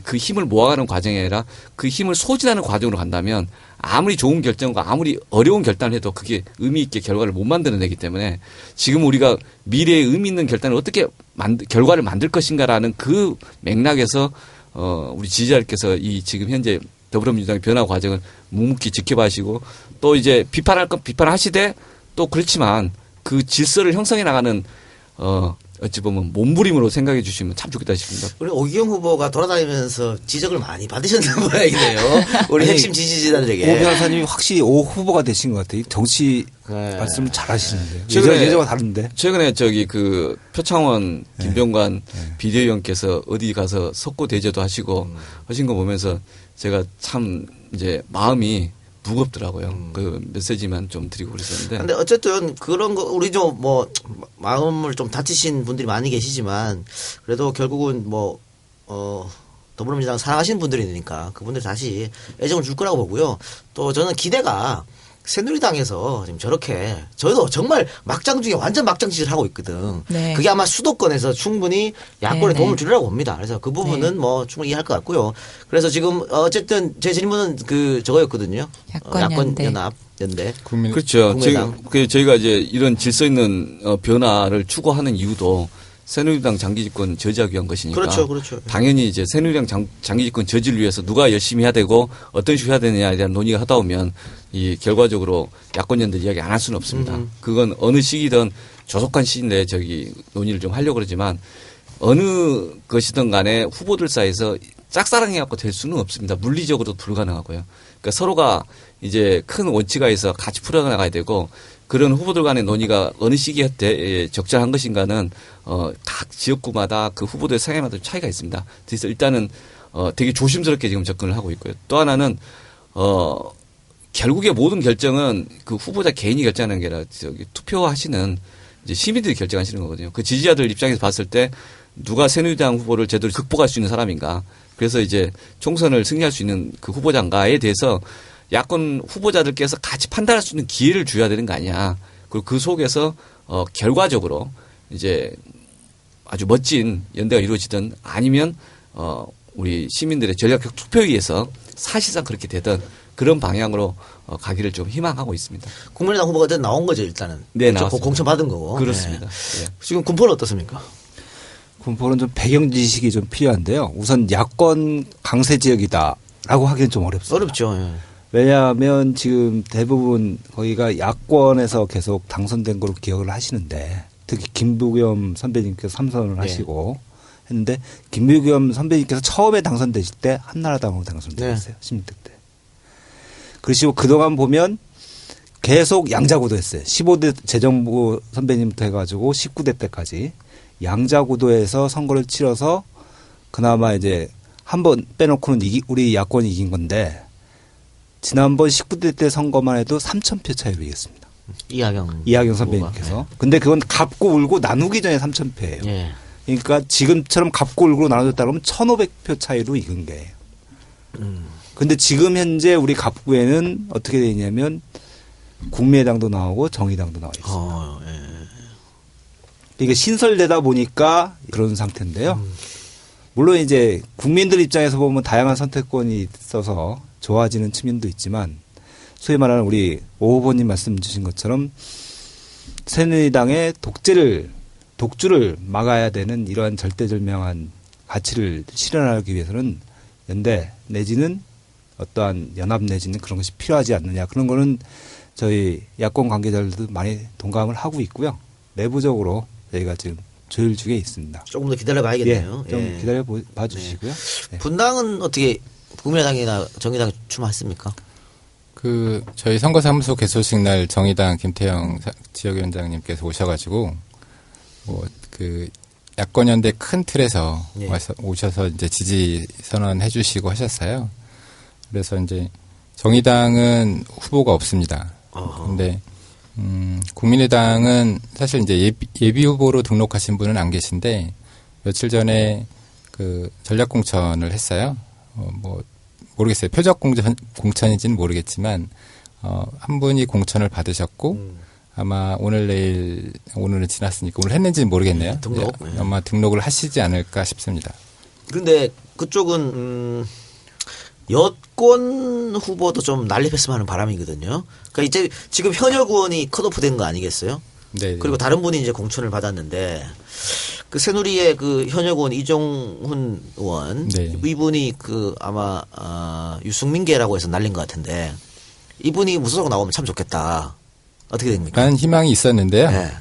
그 힘을 모아가는 과정이 아니라 그 힘을 소진하는 과정으로 간다면 아무리 좋은 결정과 아무리 어려운 결단을 해도 그게 의미 있게 결과를 못 만들어내기 때문에 지금 우리가 미래에 의미 있는 결단을 어떻게 결과를 만들 것인가라는 그 맥락에서 우리 지지자들께서 이 지금 현재 더불어민주당의 변화 과정을 묵묵히 지켜봐시고 또 이제 비판할 건 비판하시되 또 그렇지만 그 질서를 형성해 나가는 어찌 보면 몸부림으로 생각해 주시면 참 좋겠다 싶습니다. 우리 오기영 후보가 돌아다니면서 지적을 많이 받으셨는 모양이네요. 우리 핵심 지지자들에게. 오 변호사님이 확실히 오 후보가 되신 것 같아요. 정치 네. 말씀을 잘 하시는데요. 최근에- 예전과 다른데. 최근에 그 표창원 김병관 비대위원께서 어디 가서 석고 대제도 하시고 하신 거 보면서 제가 참 이제 마음이 무겁더라고요. 그 메시지만 좀 드리고 그랬었는데. 근데 어쨌든 그런 거 우리 좀 뭐 마음을 좀 다치신 분들이 많이 계시지만 그래도 결국은 더불어민주당 사랑하시는 분들이니까 그분들 다시 애정을 줄 거라고 보고요. 또 저는 기대가 새누리당에서 지금 저렇게 저도 정말 막장 중에 완전 막장 짓을 하고 있거든. 네. 그게 아마 수도권에서 충분히 야권에 네, 도움을 네. 주려고 봅니다. 그래서 그 부분은 뭐 충분히 이해할 것 같고요. 그래서 지금 어쨌든 제 질문은 저거였거든요. 야권 연합 연대. 그렇죠. 국민의당. 저희가 이제 이런 질서 있는 변화를 추구하는 이유도 새누리당 장기 집권 저지하기 위한 것이니까. 그렇죠, 그렇죠. 당연히 이제 새누리당 장기 집권 저지를 위해서 누가 열심히 해야 되고 어떤 식으로 해야 되느냐에 대한 논의가 하다 보면 이 결과적으로 야권 연대 이야기 안 할 수는 없습니다. 그건 어느 시기든 조속한 시일 내에 논의를 좀 하려고 그러지만 어느 것이든 간에 후보들 사이에서 짝사랑해갖고 될 수는 없습니다. 물리적으로도 불가능하고요. 그러니까 서로가 이제 큰 원칙에 있어 같이 풀어나가야 되고 그런 후보들 간의 논의가 어느 시기에 적절한 것인가는 각 지역구마다 그 후보들의 성향마다 차이가 있습니다. 그래서 일단은 되게 조심스럽게 지금 접근을 하고 있고요. 또 하나는 결국에 모든 결정은 그 후보자 개인이 결정하는 게 아니라 투표하시는 이제 시민들이 결정하시는 거거든요. 그 지지자들 입장에서 봤을 때 누가 새누리당 후보를 제대로 극복할 수 있는 사람인가. 그래서 이제 총선을 승리할 수 있는 그 후보자인가에 대해서 야권 후보자들께서 같이 판단할 수 있는 기회를 줘야 되는 거 아니야. 그리고 그 속에서 결과적으로 이제 아주 멋진 연대가 이루어지든 아니면 우리 시민들의 전략적 투표에서 사실상 그렇게 되든 그런 방향으로 가기를 좀 희망하고 있습니다. 국민의당 후보가 어쨌든 나온 거죠, 일단은. 네, 나왔습니다. 공천 받은 거고. 그렇습니다. 네. 예. 지금 군포는 어떻습니까? 군포는 좀 배경 지식이 좀 필요한데요. 우선 야권 강세 지역이다라고 하기는 좀 어렵습니다. 어렵죠. 예. 왜냐하면 지금 대부분 거기가 야권에서 계속 당선된 걸로 기억을 하시는데 특히 김부겸 선배님께서 3선을 하시고 했는데 김부겸 선배님께서 처음에 당선되실 때 한나라당으로 당선되셨어요. 16대 때. 그러시고 그동안 보면 계속 양자구도했어요. 15대 재정부 선배님부터 해가지고 19대 때까지 양자구도에서 선거를 치러서 그나마 이제 한 번 빼놓고는 우리 야권이 이긴 건데 지난번 19대 때 선거만 해도 3,000표 차이로 이겼습니다. 이하경 선배님께서. 근데 그건 갚고 울고 나누기 전에 3,000표예요. 예. 그러니까 지금처럼 갚고 울고 나눠줬다 그러면 1,500표 차이로 이긴 거예요. 근데 지금 현재 우리 갑구에는 어떻게 되냐면 국민의당도 나오고 정의당도 나와 있습니다. 이게 신설되다 보니까 그런 상태인데요. 물론 이제 국민들 입장에서 보면 다양한 선택권이 있어서 좋아지는 측면도 있지만 소위 말하는 우리 오 후보님 말씀 주신 것처럼 새누리당의 독주를 막아야 되는 이러한 절대절명한 가치를 실현하기 위해서는 연대 내지는 어떠한 연합 내지는 그런 것이 필요하지 않느냐. 그런 거는 저희 야권 관계자들도 많이 동감을 하고 있고요. 내부적으로 저희가 지금 조율 중에 있습니다. 조금 더 기다려봐야겠네요. 예, 좀 기다려 주시고요. 네. 분당은 어떻게 국민의당이나 정의당 출마했습니까? 저희 선거사무소 개소식 날 정의당 김태형 지역위원장님께서 오셔가지고 야권연대 큰 틀에서 오셔서 이제 지지 선언해 주시고 하셨어요. 그래서 이제 정의당은 후보가 없습니다. 근데 국민의당은 사실 이제 예비 후보로 등록하신 분은 안 계신데 며칠 전에 전략 공천을 했어요. 모르겠어요. 표적 공천인지는 모르겠지만 한 분이 공천을 받으셨고 아마 오늘은 지났으니까 오늘 했는지는 모르겠네요. 등록. 아마 등록을 하시지 않을까 싶습니다. 근데 그쪽은 여권 후보도 좀 난립했으면 하는 바람이거든요. 그러니까 이제 지금 현역 의원이 컷오프된 거 아니겠어요? 네. 그리고 다른 분이 이제 공천을 받았는데 그 새누리의 그 현역 의원 이종훈 의원 네. 이분이 그 아마 유승민계라고 해서 날린 것 같은데 이분이 무소속 나오면 참 좋겠다. 어떻게 됩니까? 라는 희망이 있었는데요. 네.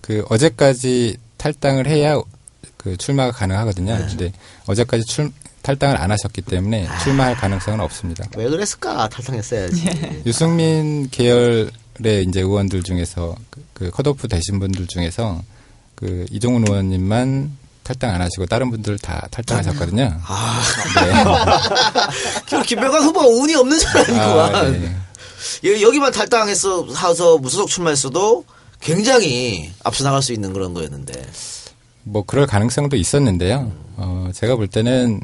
그 어제까지 탈당을 해야 그 출마가 가능하거든요. 네. 근데 어제까지 탈당을 안 하셨기 때문에 출마할 가능성은 없습니다. 왜 그랬을까? 탈당했어야지. 유승민 계열의 이제 의원들 중에서 그 컷오프 되신 분들 중에서 그 이종훈 의원님만 탈당 안 하시고 다른 분들 다 탈당하셨거든요. 네. 김병관 후보가 운이 없는 사람이구만. 네. 여기만 탈당해서 하서 무소속 출마했어도 굉장히 앞서 나갈 수 있는 그런 거였는데. 뭐 그럴 가능성도 있었는데요. 제가 볼 때는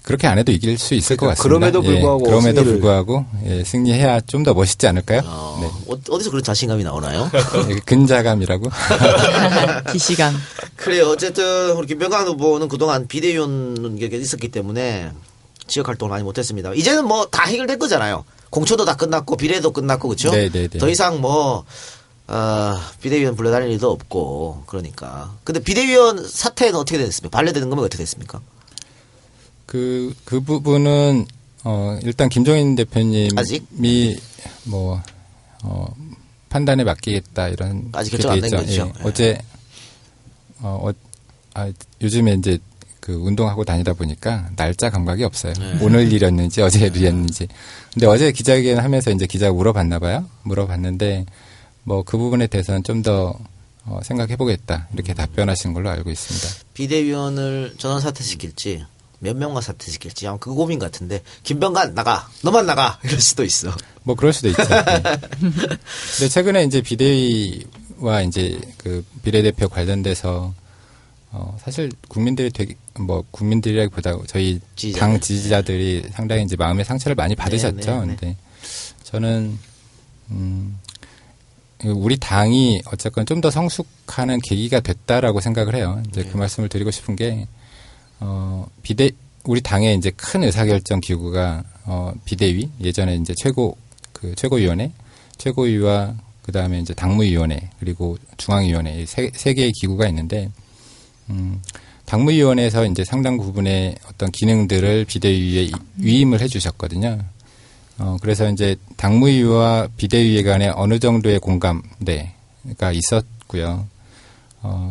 그렇게 안 해도 이길 수 있을 것 같습니다. 그럼에도 불구하고 그럼에도 승리를. 불구하고 승리해야 좀 더 멋있지 않을까요? 네. 어디서 그런 자신감이 나오나요? 근자감이라고. 기시감. 그래요. 어쨌든 우리 김병관 후보는 그동안 비대위원 게 있었기 때문에 지역 활동을 많이 못했습니다. 이제는 뭐 다 해결된 거잖아요. 공천도 다 끝났고 비례도 끝났고 그렇죠? 네네네. 더 이상 뭐 비대위원 불러다닐 일도 없고 그러니까. 근데 비대위원 사태는 어떻게 됐습니까? 반려되는 거면 어떻게 됐습니까? 그 부분은 일단 김종인 대표님이 아직? 뭐 판단에 맡기겠다 이런 아직 게 결정 안 돼 된 있죠. 거죠. 예. 어제 요즘에 이제 그 운동하고 다니다 보니까 날짜 감각이 없어요. 오늘 일이었는지 어제 일이었는지. 근데 어제 기자회견 하면서 이제 기자가 물어봤나 봐요. 물어봤는데 뭐 그 부분에 대해서는 좀 더 생각해 보겠다 이렇게 답변하신 걸로 알고 있습니다. 비대위원을 전원 사퇴시킬지 몇 명만 사퇴시킬지 아마 그 고민 같은데 김병관 나가 너만 나가 이럴 수도 있어. 뭐 그럴 수도 있죠. 네. 근데 최근에 이제 비대위와 이제 그 비례대표 관련돼서 사실 국민들이 되게 뭐 국민들이라기보다 저희 지지자들. 당 지지자들이 상당히 이제 마음의 상처를 많이 받으셨죠. 네, 네, 네. 근데 저는 우리 당이 어쨌건 좀 더 성숙하는 계기가 됐다라고 생각을 해요. 이제 그 말씀을 드리고 싶은 게 우리 당의 이제 큰 의사결정 기구가 비대위 예전에 이제 최고위원회, 최고위와 그 다음에 이제 당무위원회 그리고 중앙위원회 세 개의 기구가 있는데 당무위원회에서 이제 상당 부분의 어떤 기능들을 비대위에 위임을 해주셨거든요. 그래서 이제 당무위와 비대위 간에 어느 정도의 공감대가 있었고요.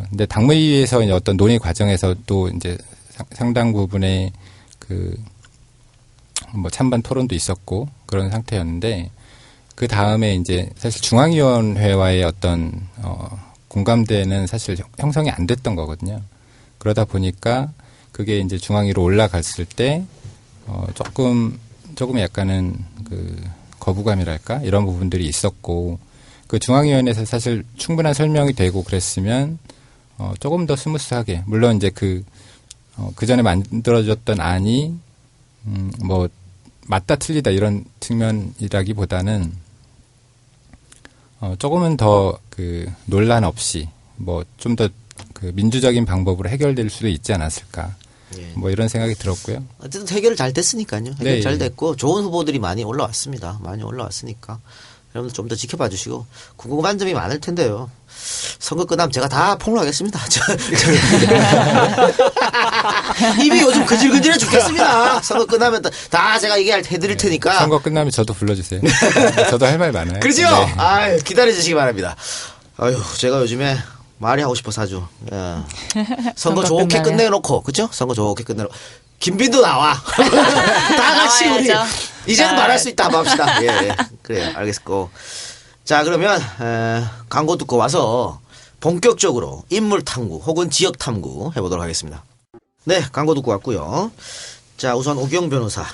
근데 당무위에서 이제 어떤 논의 과정에서 또 이제 상당 부분의 뭐 찬반 토론도 있었고 그런 상태였는데 그 다음에 이제 사실 중앙위원회와의 어떤 공감대는 사실 형성이 안 됐던 거거든요. 그러다 보니까 그게 이제 중앙위로 올라갔을 때 조금 약간은 그 거부감이랄까 이런 부분들이 있었고 그 중앙위원회에서 사실 충분한 설명이 되고 그랬으면 조금 더 스무스하게 물론 이제 그 전에 만들어졌던 안이 뭐 맞다 틀리다 이런 측면이라기보다는 조금은 더 그 논란 없이 뭐 좀 더 그 민주적인 방법으로 해결될 수도 있지 않았을까. 예. 뭐 이런 생각이 들었고요. 어쨌든 해결 잘 됐으니까요. 해결 네, 잘 예. 됐고 좋은 후보들이 많이 올라왔습니다. 많이 올라왔으니까 여러분들 좀 더 지켜봐 주시고 궁금한 점이 많을 텐데요. 선거 끝나면 제가 다 폭로하겠습니다. 입이 요즘 그질그질해 죽겠습니다. 선거 끝나면 다 제가 해드릴 테니까. 선거 끝나면 저도 불러주세요. 저도 할 말 많아요. 그러죠? 네. 아유, 기다려주시기 바랍니다. 아유, 제가 요즘에 말이 하고 싶어서 아주. 선거 좋게 끝나면. 끝내놓고, 그죠? 선거 좋게 끝내놓고. 김빈도 나와. 다 같이 우리. 나와야죠. 이제는 말할 수 있다 한번 합시다. 예, 그래요. 알겠고. 자, 그러면, 광고 듣고 와서 본격적으로 인물 탐구 혹은 지역 탐구 해보도록 하겠습니다. 네, 광고 듣고 왔고요. 자, 우선 오기영 변호사.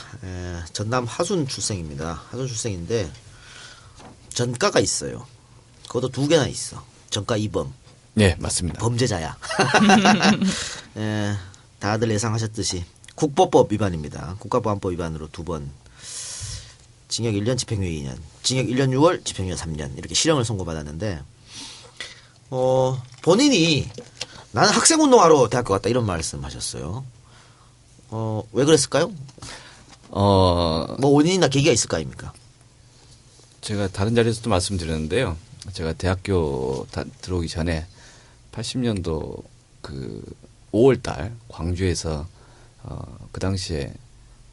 전남 하순 출생입니다. 하순 출생인데, 전과가 있어요. 그것도 2개나 있어. 전과 2범. 네, 맞습니다. 범죄자야. 다들 예상하셨듯이 국보법 위반입니다. 국가보안법 위반으로 2번 징역 1년 집행유예 2년 징역 1년 6월 집행유예 3년 이렇게 실형을 선고받았는데 본인이 나는 학생 운동하러 대학교 갔다 이런 말씀하셨어요. 왜 그랬을까요? 뭐 원인이나 계기가 있을 거 아닙니까? 제가 다른 자리에서도 말씀드렸는데요. 제가 대학교 들어오기 전에 80년도 그 5월 달 광주에서 그 당시에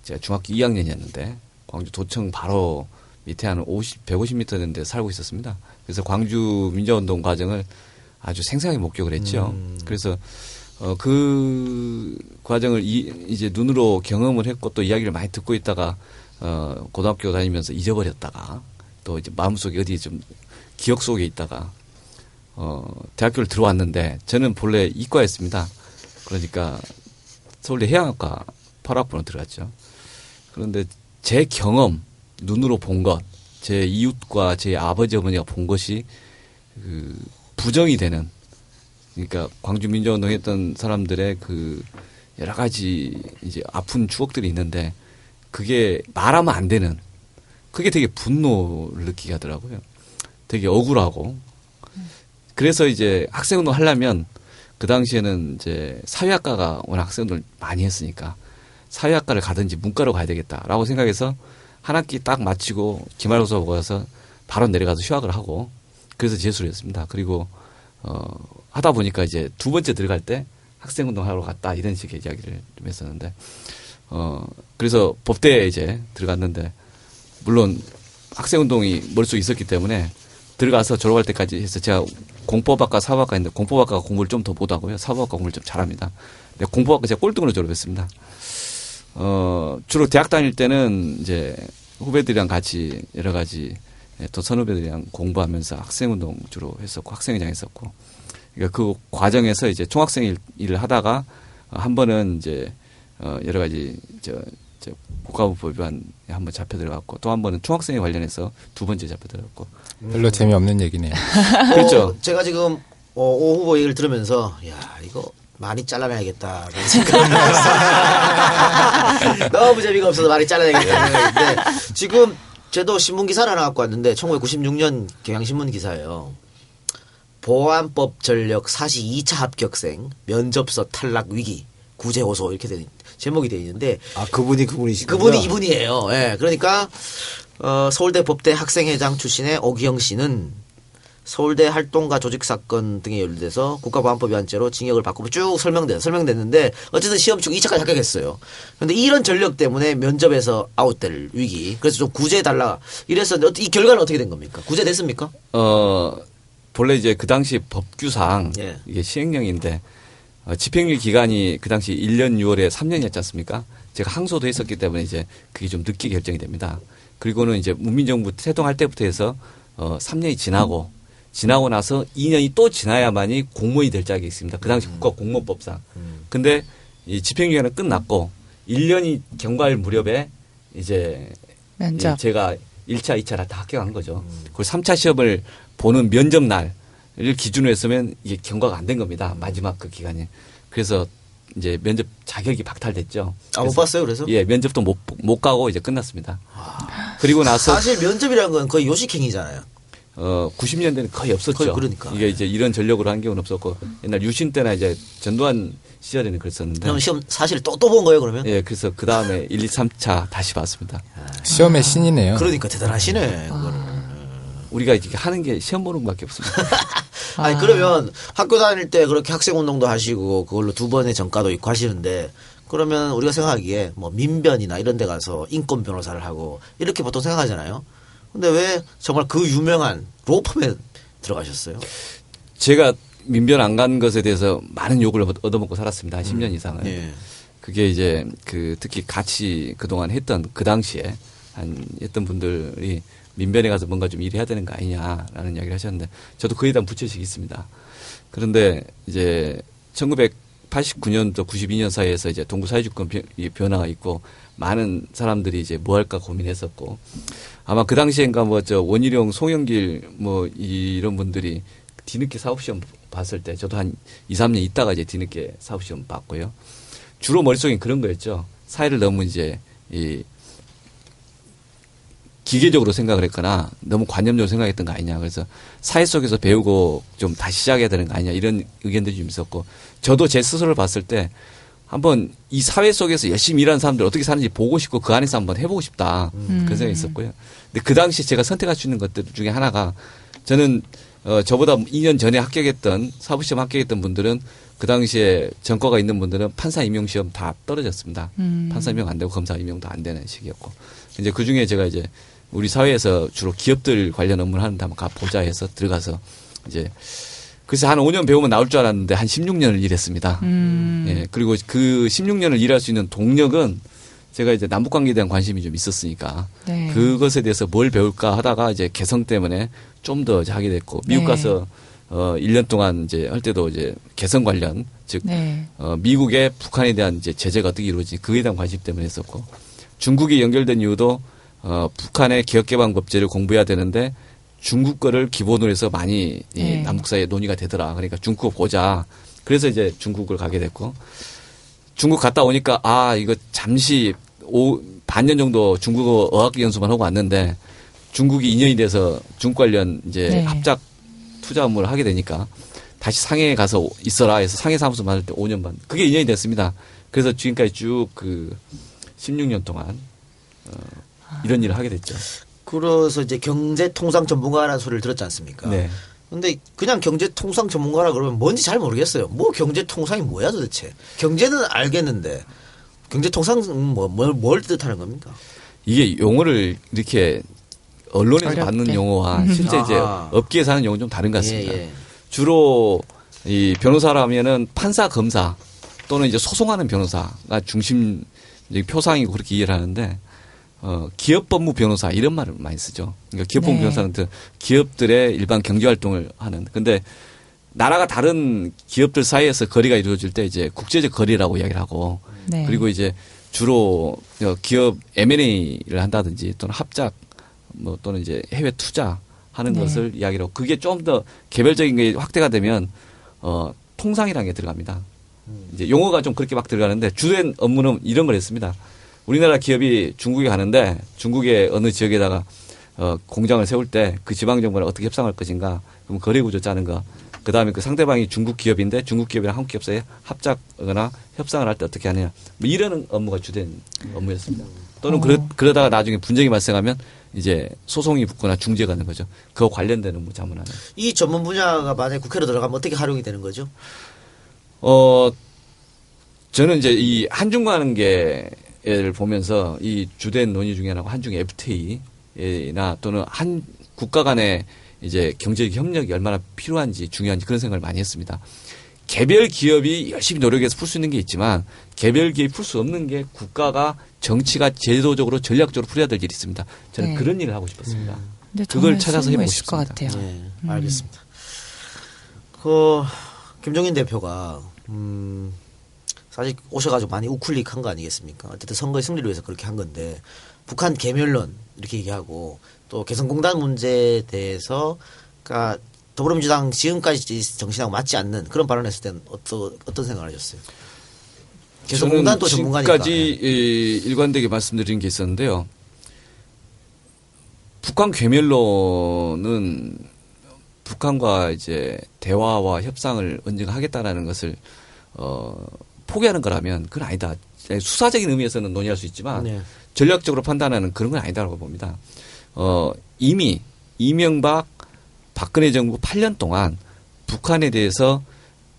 제가 중학교 2학년이었는데 광주 도청 바로 밑에 한 150m 되는데 살고 있었습니다. 그래서 광주 민주화운동 과정을 아주 생생하게 목격을 했죠. 그래서 그 과정을 이제 눈으로 경험을 했고 또 이야기를 많이 듣고 있다가 고등학교 다니면서 잊어버렸다가 또 이제 마음속에 어디 좀 기억 속에 있다가 대학교를 들어왔는데 저는 본래 이과였습니다. 그러니까 서울대 해양학과 8학번으로 들어갔죠. 그런데 제 경험, 눈으로 본 것, 제 이웃과 제 아버지 어머니가 본 것이 그 부정이 되는, 그러니까 광주 민주화운동 했던 사람들의 그 여러 가지 이제 아픈 추억들이 있는데 그게 말하면 안 되는, 그게 되게 분노를 느끼게 하더라고요. 되게 억울하고. 그래서 이제 학생운동 하려면 그 당시에는 이제 사회학과가 워낙 학생운동을 많이 했으니까 사회학과를 가든지 문과로 가야 되겠다라고 생각해서 한 학기 딱 마치고 기말고사 보고 와서 바로 내려가서 휴학을 하고 그래서 재수를 했습니다. 그리고 하다 보니까 이제 두 번째 들어갈 때 학생운동 하러 갔다 이런 식의 이야기를 좀 했었는데 그래서 법대에 이제 들어갔는데 물론 학생운동이 머릿속에 있었기 때문에 들어가서 졸업할 때까지 해서 제가 공법학과 사법학과 있는데 공법학과 공부를 좀 더 못하고요. 사법학과 공부를 좀 잘합니다. 근데 공법학과 제가 꼴등으로 졸업했습니다. 주로 대학 다닐 때는 이제 후배들이랑 같이 여러 가지 또 선후배들이랑 공부하면서 학생운동 주로 했었고 학생회장 했었고 그러니까 그 과정에서 이제 총학생 일을 하다가 한 번은 이제 여러 가지 국가법 위반에 한번 잡혀 들어갔고 또 한 번은 총학생회 관련해서 두 번째 잡혀 들어갔고 별로 재미없는 얘기네요. 그렇죠. 제가 지금 오 후보 얘기를 들으면서 야 이거 많이 잘라내야겠다 그런 생각을 했어요. 너무 재미가 없어서 많이 잘라내야겠다 생각인데 지금 저도 신문기사를 하나 갖고 왔는데 1996년 경향신문 기사예요. 보안법 전력 사시 2차 합격생 면접서 탈락 위기 구제 호소 이렇게 된 제목이 되어 있는데 그분이시군요. 그분이 이분이에요. 예. 그러니까 서울대 법대 학생회장 출신의 오기영 씨는 서울대 활동가 조직 사건 등에 연루돼서 국가보안법 위반죄로 징역을 받고 쭉 설명됐는데 어쨌든 시험 중 2차까지 합격했어요. 그런데 이런 전력 때문에 면접에서 아웃될 위기. 그래서 좀 구제해달라 이랬었는데 이 결과는 어떻게 된 겁니까? 구제됐습니까? 본래 이제 그 당시 법규상 예. 이게 시행령인데 집행유예 기간이 그 당시 1년 6월에 3년이었지 않습니까? 제가 항소도 했었기 때문에 이제 그게 좀 늦게 결정이 됩니다. 그리고는 이제 문민정부 태동할 때부터 해서 3년이 지나고 나서 2년이 또 지나야만이 공무원이 될 자격이 있습니다. 그 당시 국가공무원법상. 근데 이 집행유예는 끝났고 1년이 경과할 무렵에 이제 면접. 제가 1차, 2차 다 합격한 거죠. 그리고 3차 시험을 보는 면접 날을 기준으로 했으면 이게 경과가 안 된 겁니다. 마지막 그 기간이. 그래서 이제 면접 자격이 박탈됐죠. 못 봤어요, 그래서? 예, 면접도 못 가고 이제 끝났습니다. 그리고 나서 사실 면접이라는 건 거의 요식행위잖아요. 90년대는 거의 없었죠. 거의 그러니까. 이게 이제 이런 전력으로 한 경우는 없었고 옛날 유신 때나 이제 전두환 시절에는 그랬었는데. 그럼 시험 사실 또 본 거예요, 그러면? 예, 그래서 그 다음에 1, 2, 3차 다시 봤습니다. 시험의 신이네요. 그러니까 대단하시네, 그거는. 우리가 이렇게 하는 게 시험 보는 것밖에 없습니다. 아니 그러면 학교 다닐 때 그렇게 학생 운동도 하시고 그걸로 두 번의 전과도 있고 하시는데 그러면 우리가 생각하기에 뭐 민변이나 이런 데 가서 인권 변호사를 하고 이렇게 보통 생각하잖아요. 근데 왜 정말 그 유명한 로펌에 들어가셨어요? 제가 민변 안 간 것에 대해서 많은 욕을 얻어먹고 살았습니다. 한 10년 이상을. 예. 그게 이제 특히 같이 그동안 했던 그 당시에 했던 분들이 민변에 가서 뭔가 좀 일해야 되는 거 아니냐라는 이야기를 하셨는데 저도 그에 대한 부채식이 있습니다. 그런데 이제 1989년부터 92년 사이에서 이제 동구 사회주권 변화가 있고 많은 사람들이 이제 뭐 할까 고민했었고 아마 그 당시엔가 원희룡, 송영길 이런 분들이 뒤늦게 사법시험 봤을 때 저도 한 2, 3년 있다가 이제 뒤늦게 사법시험 봤고요. 주로 머릿속엔 그런 거였죠. 사회를 너무 이제 기계적으로 생각을 했거나 너무 관념적으로 생각했던 거 아니냐. 그래서 사회 속에서 배우고 좀 다시 시작해야 되는 거 아니냐 이런 의견들이 좀 있었고 저도 제 스스로를 봤을 때 한번 이 사회 속에서 열심히 일하는 사람들 어떻게 사는지 보고 싶고 그 안에서 한번 해보고 싶다. 그런 생각이 있었고요. 근데 그 당시 제가 선택할 수 있는 것들 중에 하나가 저는 저보다 2년 전에 합격했던 사법시험 합격했던 분들은 그 당시에 전과가 있는 분들은 판사 임용 시험 다 떨어졌습니다. 판사 임용 안 되고 검사 임용도 안 되는 시기였고 이제 그 중에 제가 이제 우리 사회에서 주로 기업들 관련 업무를 하는데 한번 가보자 해서 들어가서 이제 그래서 한 5년 배우면 나올 줄 알았는데 한 16년을 일했습니다. 예, 그리고 그 16년을 일할 수 있는 동력은 제가 이제 남북 관계에 대한 관심이 좀 있었으니까 네. 그것에 대해서 뭘 배울까 하다가 이제 개성 때문에 좀 더 하게 됐고 미국 네. 가서 1년 동안 이제 할 때도 이제 개성 관련 즉 네. 미국의 북한에 대한 이제 제재가 어떻게 이루어지는지 그에 대한 관심 때문에 했었고 중국이 연결된 이유도 북한의 기업개방법제를 공부해야 되는데 중국 거를 기본으로 해서 많이 네. 남북 사이에 논의가 되더라. 그러니까 중국어 보자. 그래서 이제 중국을 가게 됐고 중국 갔다 오니까 아 이거 잠시 반년 정도 중국어 어학 연수만 하고 왔는데 중국이 2년이 돼서 중국 관련 이제 네. 합작 투자 업무를 하게 되니까 다시 상해에 가서 있어라 해서 상해 사무소 만들 때 5년 반. 그게 2년이 됐습니다. 그래서 지금까지 쭉 그 16년 동안 이런 일을 하게 됐죠. 그래서 이제 경제통상 전문가라는 소리를 들었지 않습니까? 네. 근데 그냥 경제통상 전문가라 그러면 뭔지 잘 모르겠어요. 뭐 경제통상이 뭐야 도대체? 경제는 알겠는데 경제통상은 뭘 뜻하는 겁니까? 이게 용어를 이렇게 언론에서 어렵게. 받는 용어와 실제 이제 아하. 업계에서 하는 용어는 좀 다른 것 같습니다. 예, 예. 주로 이 변호사라면은 판사, 검사 또는 이제 소송하는 변호사가 중심 이제 표상이고 그렇게 이해를 하는데 기업법무 변호사 이런 말을 많이 쓰죠. 그러니까 기업법무 네. 변호사는 기업들의 일반 경제 활동을 하는. 근데 나라가 다른 기업들 사이에서 거래가 이루어질 때 이제 국제적 거래라고 이야기를 하고 네. 그리고 이제 주로 기업 M&A를 한다든지 또는 합작 뭐 또는 이제 해외 투자하는 네. 것을 이야기를 하고 그게 좀 더 개별적인 게 확대가 되면 통상이라는 게 들어갑니다. 이제 용어가 좀 그렇게 막 들어가는데 주된 업무는 이런 걸 했습니다. 우리나라 기업이 중국에 가는데 중국의 어느 지역에다가 공장을 세울 때 그 지방 정부랑 어떻게 협상할 것인가, 그럼 거래 구조 짜는 거, 그 다음에 그 상대방이 중국 기업인데 중국 기업이랑 한국 기업 사이에 합작하거나 협상을 할 때 어떻게 하느냐, 뭐 이런 업무가 주된 업무였습니다. 또는 그러다가 나중에 분쟁이 발생하면 이제 소송이 붙거나 중재가 되는 거죠. 그거 관련된 업무 자문하는. 이 전문 분야가 만약에 국회로 들어가면 어떻게 활용이 되는 거죠? 저는 이제 이 한중 관계를 보면서 이 주된 논의 중에 하나가 한중 FTA나 또는 한 국가 간의 이제 경제적 협력이 얼마나 필요한지 중요한지 그런 생각을 많이 했습니다. 개별 기업이 열심히 노력해서 풀 수 있는 게 있지만 개별 기업이 풀 수 없는 게 국가가 정치가 제도적으로 전략적으로 풀어야 될 일이 있습니다. 저는 네. 그런 일을 하고 싶었습니다. 근데 그걸 정말 찾아서 쓸모 해보고 있을 것 싶습니다. 같아요. 네, 알겠습니다. 김종인 대표가 사실 오셔가지고 많이 우클릭한 거 아니겠습니까? 어쨌든 선거의 승리를 위해서 그렇게 한 건데 북한 개멸론 이렇게 얘기하고 또 개성공단 문제에 대해서 그러니까 더불어민주당 지금까지 정신하고 맞지 않는 그런 발언했을 때는 어떤 생각을 하셨어요? 개성공단도 전문가니까. 지금까지 일관되게 말씀드린 게 있었는데요. 북한 괴멸론은 북한과 이제 대화와 협상을 언젠가 하겠다라는 것을 포기하는 거라면 그건 아니다. 수사적인 의미에서는 논의할 수 있지만 네. 전략적으로 판단하는 그런 건 아니다라고 봅니다. 이미 이명박 박근혜 정부 8년 동안 북한에 대해서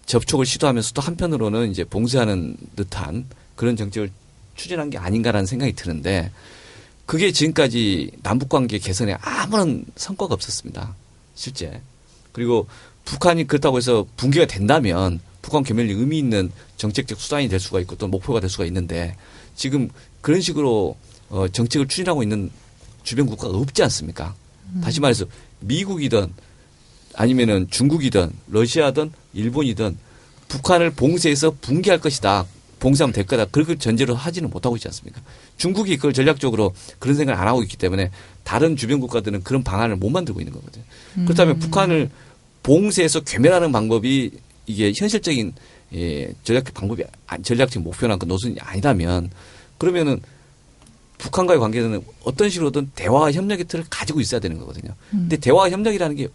접촉을 시도하면서도 한편으로는 이제 봉쇄하는 듯한 그런 정책을 추진한 게 아닌가라는 생각이 드는데 그게 지금까지 남북관계 개선에 아무런 성과가 없었습니다. 실제. 그리고 북한이 그렇다고 해서 붕괴가 된다면 북한 괴멸이 의미 있는 정책적 수단이 될 수가 있고 또 목표가 될 수가 있는데 지금 그런 식으로 정책을 추진하고 있는 주변 국가가 없지 않습니까? 다시 말해서 미국이든 아니면은 중국이든 러시아든 일본이든 북한을 봉쇄해서 붕괴할 것이다. 봉쇄하면 될 거다. 그렇게 전제로 하지는 못하고 있지 않습니까? 중국이 그걸 전략적으로 그런 생각을 안 하고 있기 때문에 다른 주변 국가들은 그런 방안을 못 만들고 있는 거거든요. 그렇다면 북한을 봉쇄해서 괴멸하는 방법이 이게 현실적인 전략적 방법이 전략적 목표나 그 노선이 아니라면 그러면은 북한과의 관계는 어떤 식으로든 대화와 협력의 틀을 가지고 있어야 되는 거거든요. 근데 대화와 협력이라는 게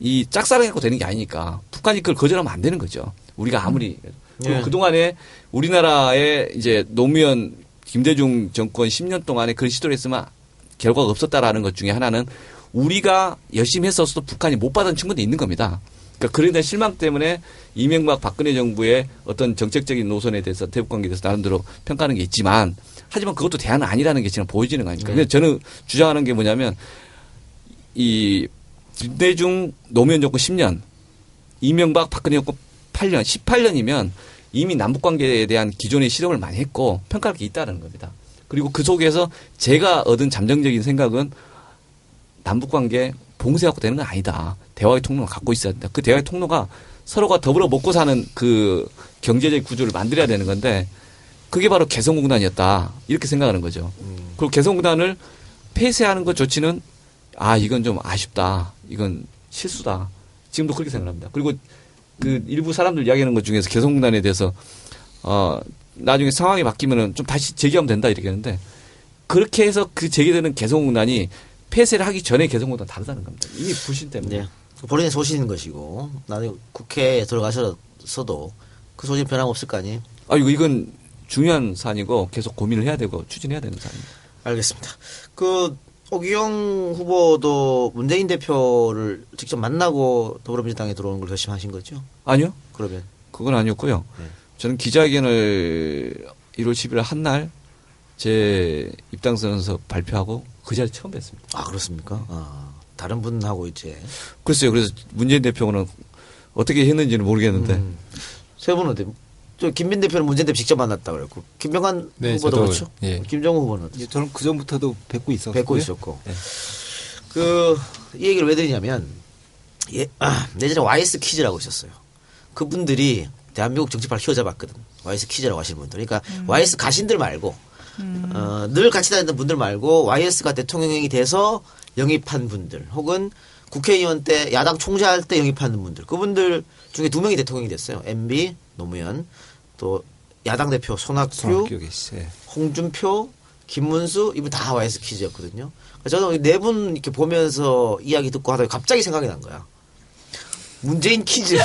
이 짝사랑이 갖고 되는 게 아니니까 북한이 그걸 거절하면 안 되는 거죠. 우리가 아무리 그리고 그동안에 우리나라의 이제 노무현 김대중 정권 10년 동안에 그런 시도를 했으면 결과가 없었다라는 것 중에 하나는 우리가 열심히 했었어도 북한이 못 받은 친구도 있는 겁니다. 그러니까 그런 데 실망 때문에 이명박 박근혜 정부의 어떤 정책적인 노선에 대해서 대북 관계에 대해서 나름대로 평가하는 게 있지만 하지만 그것도 대안은 아니라는 게 지금 보여지는 거 아닙니까? 그래서 저는 주장하는 게 뭐냐면 이 김대중 노무현 정권 10년 이명박 박근혜 정권 8년 18년이면 이미 남북 관계에 대한 기존의 실험을 많이 했고 평가할 게 있다는 겁니다. 그리고 그 속에서 제가 얻은 잠정적인 생각은 남북 관계 봉쇄하고 되는 건 아니다. 대화의 통로를 갖고 있어야 된다. 그 대화의 통로가 서로가 더불어 먹고 사는 그 경제적 구조를 만들어야 되는 건데 그게 바로 개성공단이었다. 이렇게 생각하는 거죠. 그리고 개성공단을 폐쇄하는 것 조치는 이건 좀 아쉽다. 이건 실수다. 지금도 그렇게 생각합니다. 그리고 그 일부 사람들 이야기하는 것 중에서 개성공단에 대해서 나중에 상황이 바뀌면은 좀 다시 재개하면 된다 이렇게 하는데 그렇게 해서 그 재개되는 개성공단이 폐쇄를 하기 전에 개성공단 다르다는 겁니다. 이미 불신 때문에. 네. 본인의 소신인 것이고 나중에 국회에 들어가셔서도 그 소신 변함없을 거 아니에요? 이건 중요한 사안이고 계속 고민을 해야 되고 추진해야 되는 사안입니다. 알겠습니다. 그 오기영 후보도 문재인 대표를 직접 만나고 더불어민주당에 들어오는 걸 결심하신 거죠? 아니요. 그러면 그건 아니었고요. 네. 저는 기자회견을 1월 10일 한 날 제 입당 선언서 발표하고 그 자리 처음 뵀습니다. 그렇습니까? 다른 분하고 이제 글쎄요. 그래서 문재인 대표는 어떻게 했는지는 모르겠는데 세 분은 어때? 저 김민 대표는 문재인 대표 직접 만났다 그랬고 김병관 네, 후보도 저도, 그렇죠? 예. 김정우 후보는 저는 그 전부터도 뵙고 있었고. 뵙고 있었고. 네. 이 얘기를 왜 드리냐면 예전에 YS 퀴즈라고 있었어요. 그분들이 대한민국 정치판을 휘어잡았거든. YS 퀴즈라고 하시는 분들. 그러니까 YS 가신들 말고 늘 같이 다니던 분들 말고 YS가 대통령이 돼서 영입한 분들 혹은 국회의원 때 야당 총재할 때 영입하는 분들 그분들 중에 2명이 대통령이 됐어요. MB 노무현 또 야당 대표 손학규 계시죠. 홍준표 김문수 이분 다 YS 퀴즈였거든요. 저는 4분 이렇게 보면서 이야기 듣고 하다가 갑자기 생각이 난 거야. 문재인 퀴즈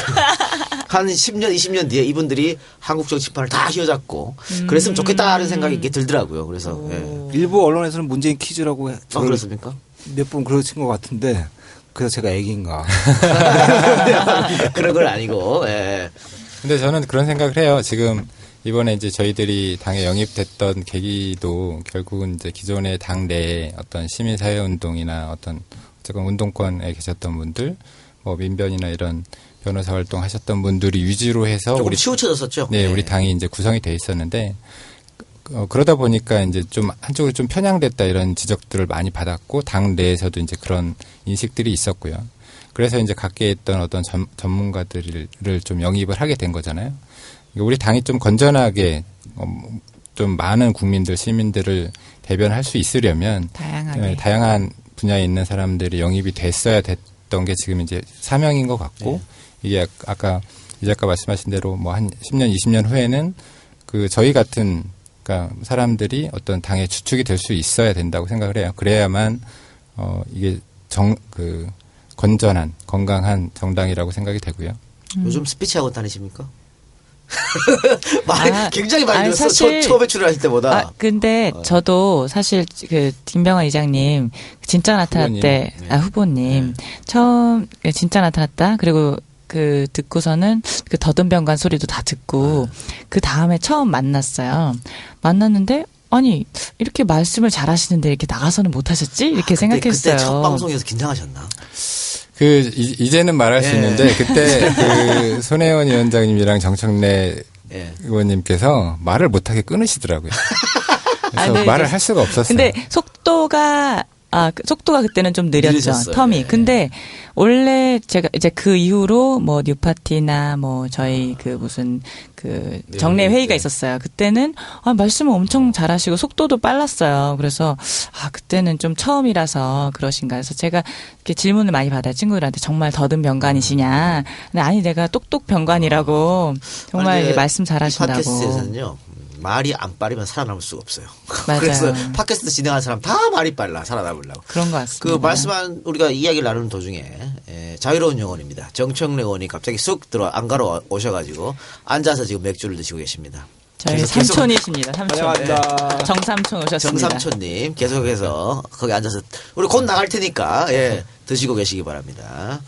한 10년 20년 뒤에 이분들이 한국 정치판을 다 휘어잡고 그랬으면 좋겠다는 생각이 이렇게 들더라고요. 그래서 일부 언론에서는 문재인 퀴즈라고 그렇습니까? 몇 번 그러신 것 같은데 그래서 제가 애기인가. 그런 건 아니고. 예. 근데 저는 그런 생각을 해요. 지금 이번에 이제 저희들이 당에 영입됐던 계기도 결국은 이제 기존의 당 내에 어떤 시민사회 운동이나 어떤 운동권에 계셨던 분들, 뭐 민변이나 이런 변호사 활동 하셨던 분들이 위주로 해서 조금 치우쳐졌었죠. 네, 우리 당이 이제 구성이 돼 있었는데 그러다 보니까 이제 좀 한쪽으로 좀 편향됐다 이런 지적들을 많이 받았고 당 내에서도 이제 그런 인식들이 있었고요. 그래서 이제 각계에 있던 어떤 전문가들을 좀 영입을 하게 된 거잖아요. 우리 당이 좀 건전하게 좀 많은 국민들, 시민들을 대변할 수 있으려면 다양하게. 다양한 분야에 있는 사람들이 영입이 됐어야 됐던 게 지금 이제 사명인 것 같고 이게 아까 이 작가 말씀하신 대로 뭐 한 10년, 20년 후에는 그 저희 같은 그러니까 사람들이 어떤 당의 주축이 될 수 있어야 된다고 생각을 해요. 그래야만 이게 건전한 건강한 정당이라고 생각이 되고요. 요즘 스피치하고 다니십니까? 말이 굉장히 많이 아니, 늘었어. 사실- 처음에 출연하실 때보다. 근데 저도 사실 그 김병환 이장님 진짜 나타났대. 후보님. 처음 진짜 나타났다. 그리고 그 듣고서는 그 더듬병관 소리도 다 듣고 그 다음에 처음 만났어요. 만났는데 아니 이렇게 말씀을 잘하시는데 이렇게 나가서는 못하셨지? 이렇게 생각했어요. 그때 첫 방송에서 긴장하셨나? 이제는 말할 수 있는데 그때 그 손혜원 위원장님이랑 정청래 예. 의원님께서 말을 못하게 끊으시더라고요. 그래서 네, 말을 할 수가 없었어요. 근데 속도가 그때는 좀 느렸죠. 느리셨어요. 텀이. 예. 근데 원래 제가 이제 그 이후로 뭐 뉴파티나 뭐 저희 그 무슨 그 정례 회의가 있었어요. 그때는 말씀을 엄청 잘하시고 속도도 빨랐어요. 그래서 그때는 좀 처음이라서 그러신가 해서 제가 이렇게 질문을 많이 받아요. 친구들한테 정말 더듬 병관이시냐. 근데 아니 내가 똑똑 병관이라고 정말 아니, 이제 말씀 이 잘하신다고. 팟캐스트에서는요. 말이 안 빠르면 살아남을 수가 없어요. 맞아요. 그래서 팟캐스트 진행하는 사람 다 말이 빨라 살아남으려고. 그런 것 같습니다. 그 말씀한 우리가 이야기를 나누는 도중에 자유로운 영혼입니다. 정청래 의원이 갑자기 쑥 들어 안가로 오셔가지고 앉아서 지금 맥주를 드시고 계십니다. 저희 그래서 계속- 삼촌이십니다. 삼촌. 환영합니다. 정삼촌 오셨습니다. 정삼촌님 계속해서 거기 앉아서 우리 곧 나갈 테니까 드시고 계시기 바랍니다.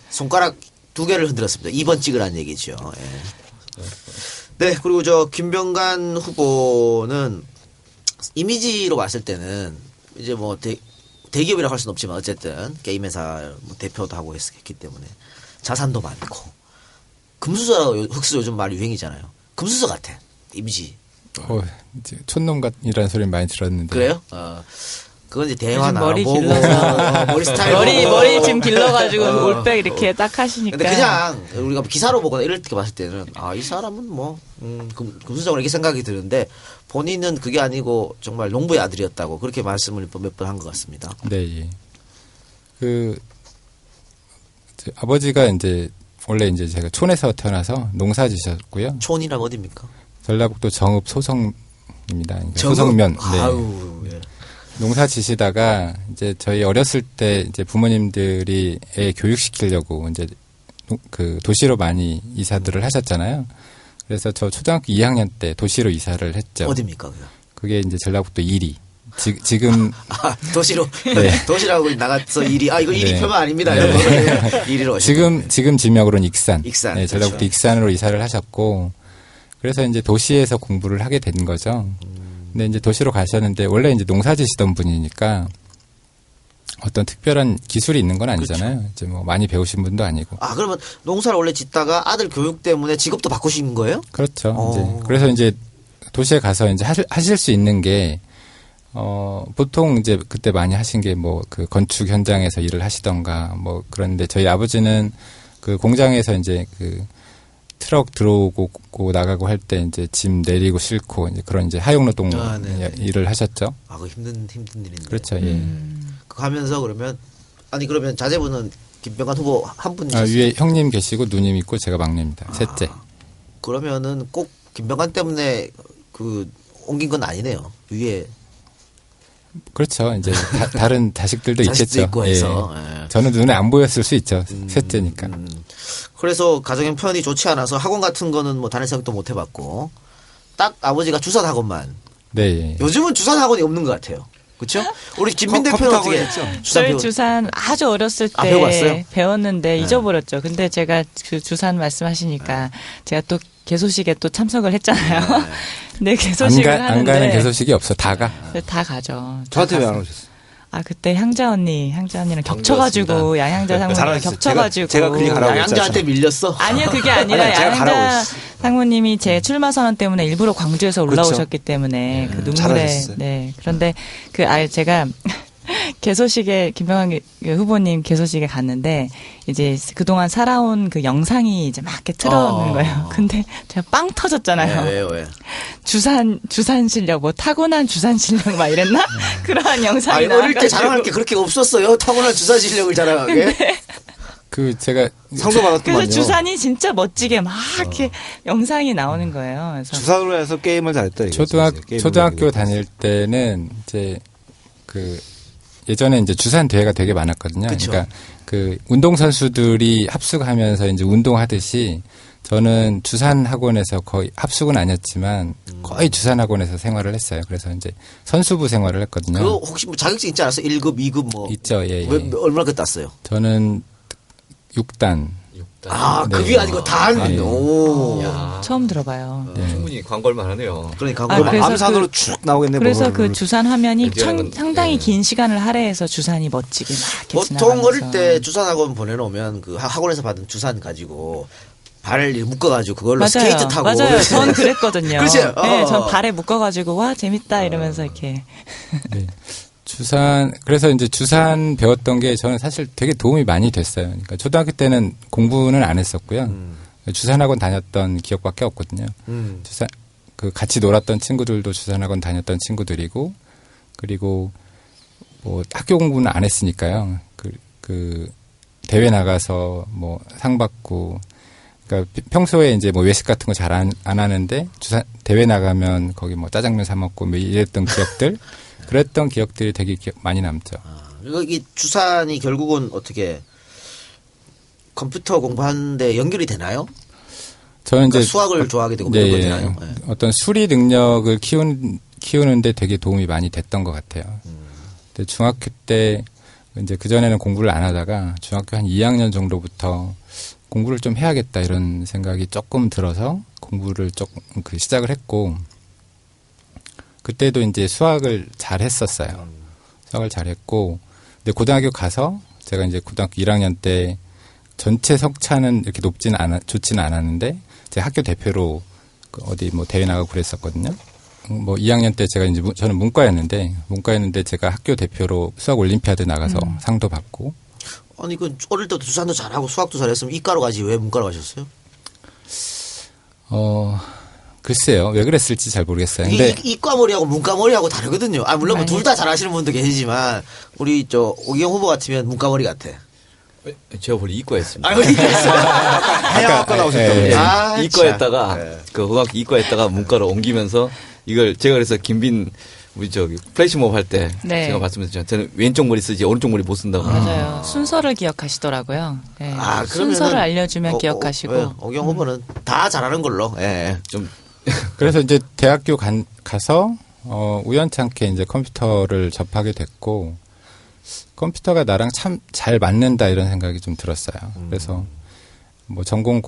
손가락 2개를 흔들었습니다. 2번 찍으라는 얘기죠. 예. 네, 그리고 저 김병관 후보는 이미지로 봤을 때는 이제 뭐 대기업이라고 할 수는 없지만 어쨌든 게임 회사 뭐 대표도 하고 했기 때문에 자산도 많고 금수저 흑수 요즘 말이 유행이잖아요. 금수저 같아 이미지. 이제 촌놈이라는 소리 많이 들었는데. 그래요? 그건 이제 대화나 머리 뭐고, 길러서. 머리 스타일 머리 지금 길러가지고 어. 올백 이렇게 딱 하시니까. 근데 그냥 우리가 기사로 보거나 이럴 때 봤을 때는 이 사람은 뭐 금수저로 이렇게 생각이 드는데 본인은 그게 아니고 정말 농부의 아들이었다고 그렇게 말씀을 몇 번 한 것 같습니다. 네, 예. 제 아버지가 이제 원래 이제 제가 촌에서 태어나서 농사 지셨고요. 촌이란 어디입니까? 전라북도 정읍 소성입니다. 그러니까 정읍? 소성면. 네. 아우, 예. 농사 지시다가 이제 저희 어렸을 때 이제 부모님들이 애 교육시키려고 이제 그 도시로 많이 이사들을 하셨잖아요. 그래서 저 초등학교 2학년 때 도시로 이사를 했죠. 어디입니까? 그거? 그게 이제 전라북도 이리. 지금 도시로 네. 도시라고 나가서 이리 이거 이리 네. 표면 아닙니다. 네. 여러분. 이리로 오시고. 지금 지명으로는 익산. 익산, 네, 전라북도 그렇죠. 익산으로 이사를 하셨고 그래서 이제 도시에서 공부를 하게 된 거죠. 근데 이제 도시로 가셨는데 원래 이제 농사 지시던 분이니까 어떤 특별한 기술이 있는 건 아니잖아요. 이제 뭐 많이 배우신 분도 아니고. 그러면 농사를 원래 짓다가 아들 교육 때문에 직업도 바꾸신 거예요? 그렇죠. 어. 이제 그래서 이제 도시에 가서 이제 하실 수 있는 게 보통 이제 그때 많이 하신 게 뭐 그 건축 현장에서 일을 하시던가 뭐 그런데 저희 아버지는 그 공장에서 이제 그 트럭 들어오고 나가고 할 때 이제 짐 내리고 싣고 이제 그런 이제 하용노동 네. 일을 하셨죠. 그거 힘든 일인데. 그렇죠. 예. 그거 하면서 그러면 그러면 자제분은 김병관 후보 한 분. 위에 형님 계시고 누님 있고 제가 막내입니다. 셋째. 그러면은 꼭 김병관 때문에 그 옮긴 건 아니네요. 위에 그렇죠. 이제 다른 자식들도 자식도 있겠죠. 있고 해서. 예. 저는 눈에 안 보였을 수 있죠. 셋째니까. 그래서 가정 형편이 좋지 않아서 학원 같은 거는 뭐 다닐 생각도 못 해봤고 딱 아버지가 주산 학원만. 네. 예. 요즘은 주산 학원이 없는 것 같아요. 그렇죠? 우리 김민 대표는 컴퓨터 어떻게 학원이 있죠? 저희 주산 아주 어렸을 때 배워봤어요? 배웠는데 잊어버렸죠. 근데 제가 그 주산 말씀하시니까 제가 또 개소식에 또 참석을 했잖아요. 근데 개소식을 안 하는데 가는 개소식이 없어. 다 가. 다 가죠. 다 저한테 왜 안 가서. 오셨어요? 그때 향자 언니랑 겹쳐가지고 양향자 상무님 잘하셨어요. 겹쳐가지고 제가 그리 가라고 양자한테 밀렸어. 아니요 그게 아니라 아니, 제가 가라고 양향자 했어요. 상무님이 제 출마 선언 때문에 일부러 광주에서 올라오셨기 때문에 그 눈물에 잘하셨어요. 네 그런데 제가 개소식에 김병관 후보님 개소식에 갔는데 이제 그동안 살아온 그 영상이 이제 막 이렇게 틀어오는 거예요. 근데 제가 빵 터졌잖아요. 왜? 주산 실력 뭐 타고난 주산 실력 막 이랬나? 그러한 영상이 어릴 때 나와가지고. 자랑할 게 그렇게 없었어요. 타고난 주산 실력을 자랑하게. 제가 상도 받았더만요. 그래서 주산이 진짜 멋지게 막 이렇게 영상이 나오는 거예요. 그래서 주산으로 해서 게임을 잘했다. 이거죠. 게임을 초등학교 잘했다. 다닐 때는 이제 예전에 이제 주산 대회가 되게 많았거든요. 그쵸. 그러니까 그 운동 선수들이 합숙하면서 이제 운동하듯이 저는 주산 학원에서 거의 합숙은 아니었지만 거의 주산 학원에서 생활을 했어요. 그래서 이제 선수부 생활을 했거든요. 그거 혹시 뭐 자격증 있지 않았어요? 1급, 2급 뭐. 있죠. 예. 얼마나 그 땄어요? 저는 6단. 그게 네. 아니고 단. 네. 오. 처음 들어봐요. 충분히 광고할만 하네요. 그러니까 아, 그래서 암산으로 쭉 나오겠네. 그래서 뭐. 그 주산 화면이 어디라는 상당히 예. 긴 시간을 할애해서 주산이 멋지게 막 이렇게 보통 지나가면서. 어릴 때 주산학원 보내놓으면 그 학원에서 받은 주산 가지고 발을 묶어가지고 그걸로 맞아요. 스케이트 타고. 맞아요. 전 그랬거든요. 그치? 네, 어. 전 발에 묶어가지고 와 재밌다 이러면서 이렇게. 네. 그래서 이제 주산 배웠던 게 저는 사실 되게 도움이 많이 됐어요. 그러니까 초등학교 때는 공부는 안 했었고요. 주산학원 다녔던 기억밖에 없거든요. 같이 놀았던 친구들도 주산학원 다녔던 친구들이고, 그리고 뭐 학교 공부는 안 했으니까요. 대회 나가서 뭐 상 받고, 그러니까 평소에 이제 뭐 외식 같은 거 잘 안 하는데 대회 나가면 거기 뭐 짜장면 사 먹고 뭐 이랬던 기억들, 그랬던 기억들이 되게 많이 남죠. 그리고 이 주산이 결국은 어떻게 컴퓨터 공부하는데 연결이 되나요? 저는 그러니까 이제 수학을 좋아하게 되고 네, 그런 거 되나요? 네. 어떤 수리 능력을 키우는데 되게 도움이 많이 됐던 것 같아요. 근데 중학교 때 이제 그전에는 공부를 안 하다가 중학교 한 2학년 정도부터 공부를 좀 해야겠다 이런 생각이 조금 들어서 공부를 조금 시작을 했고, 그때도 이제 수학을 잘 했었어요. 수학을 잘 했고, 근데 고등학교 가서 제가 이제 고등학교 1학년 때 전체 성차는 이렇게 좋지는 않았는데, 제 학교 대표로 어디 뭐 대회 나가고 그랬었거든요. 뭐 2학년 때 제가 이제 저는 문과였는데 제가 학교 대표로 수학 올림피아드 나가서 상도 받고. 아니 그 어릴 때부터 주산도 잘하고 수학도 잘했으면 이과로 가지 왜 문과로 가셨어요? 글쎄요. 왜 그랬을지 잘 모르겠어요. 이게 근데 이과머리하고 문과머리하고 다르거든요. 물론 둘 다 잘하시는 분도 계시지만 우리 저 오기영 후보 같으면 문과머리 같아. 제가 원래 이과였습니다. 해양학과 나오셨다고. 예, 이과했다가 그 고등학교 이과했다가 문과로 옮기면서 이걸 제가 그래서 김빈 우리 저기 플래시몹 할 때 네. 제가 말씀드렸죠. 저는 왼쪽 머리 쓰지 오른쪽 머리 못 쓴다고. 맞아요. 순서를 기억하시더라고요. 네. 그러면은 순서를 알려주면 기억하시고. 오기영 후보는 다 잘하는 걸로. 예. 좀 그래서 이제 대학교 가서 우연찮게 이제 컴퓨터를 접하게 됐고, 컴퓨터가 나랑 참 잘 맞는다 이런 생각이 좀 들었어요. 그래서 뭐 전공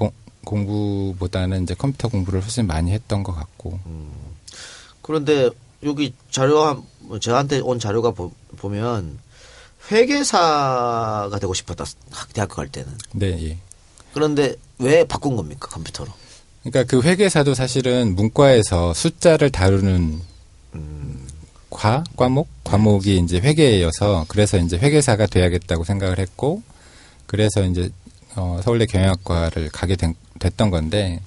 공부보다는 이제 컴퓨터 공부를 훨씬 많이 했던 것 같고. 그런데 여기 저한테 온 자료가 보면 회계사가 되고 싶었다. 대학교 갈 때는. 네, 예. 그런데 왜 바꾼 겁니까 컴퓨터로? 그러니까 그 회계사도 사실은 문과에서 숫자를 다루는 과목이 이제 회계여서, 그래서 이제 회계사가 돼야겠다고 생각을 했고, 그래서 이제 서울대 경영학과를 가게 됐던 건데,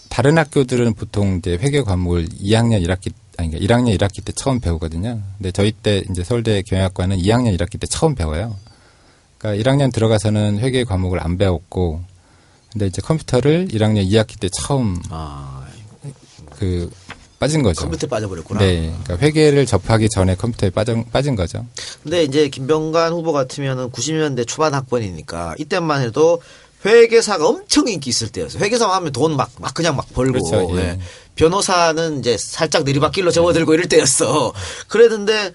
다른 학교들은 보통 이제 회계 과목을 1학년 1학기 때 처음 배우거든요. 근데 저희 때 이제 서울대 경영학과는 2학년 1학기 때 처음 배워요. 그러니까 1학년 들어가서는 회계 과목을 안 배웠고, 근데 이제 컴퓨터를 1학년 2학기 때 처음 빠진 거죠. 컴퓨터에 빠져버렸구나. 네, 그러니까 회계를 접하기 전에 컴퓨터에 빠진 거죠. 근데 이제 김병관 후보 같으면은 90년대 초반 학번이니까 이때만 해도 회계사가 엄청 인기 있을 때였어요. 회계사 하면 돈 막 그냥 막 벌고. 그렇죠, 예. 예. 변호사는 이제 살짝 내리막길로 접어들고 이럴 때였어. 그랬는데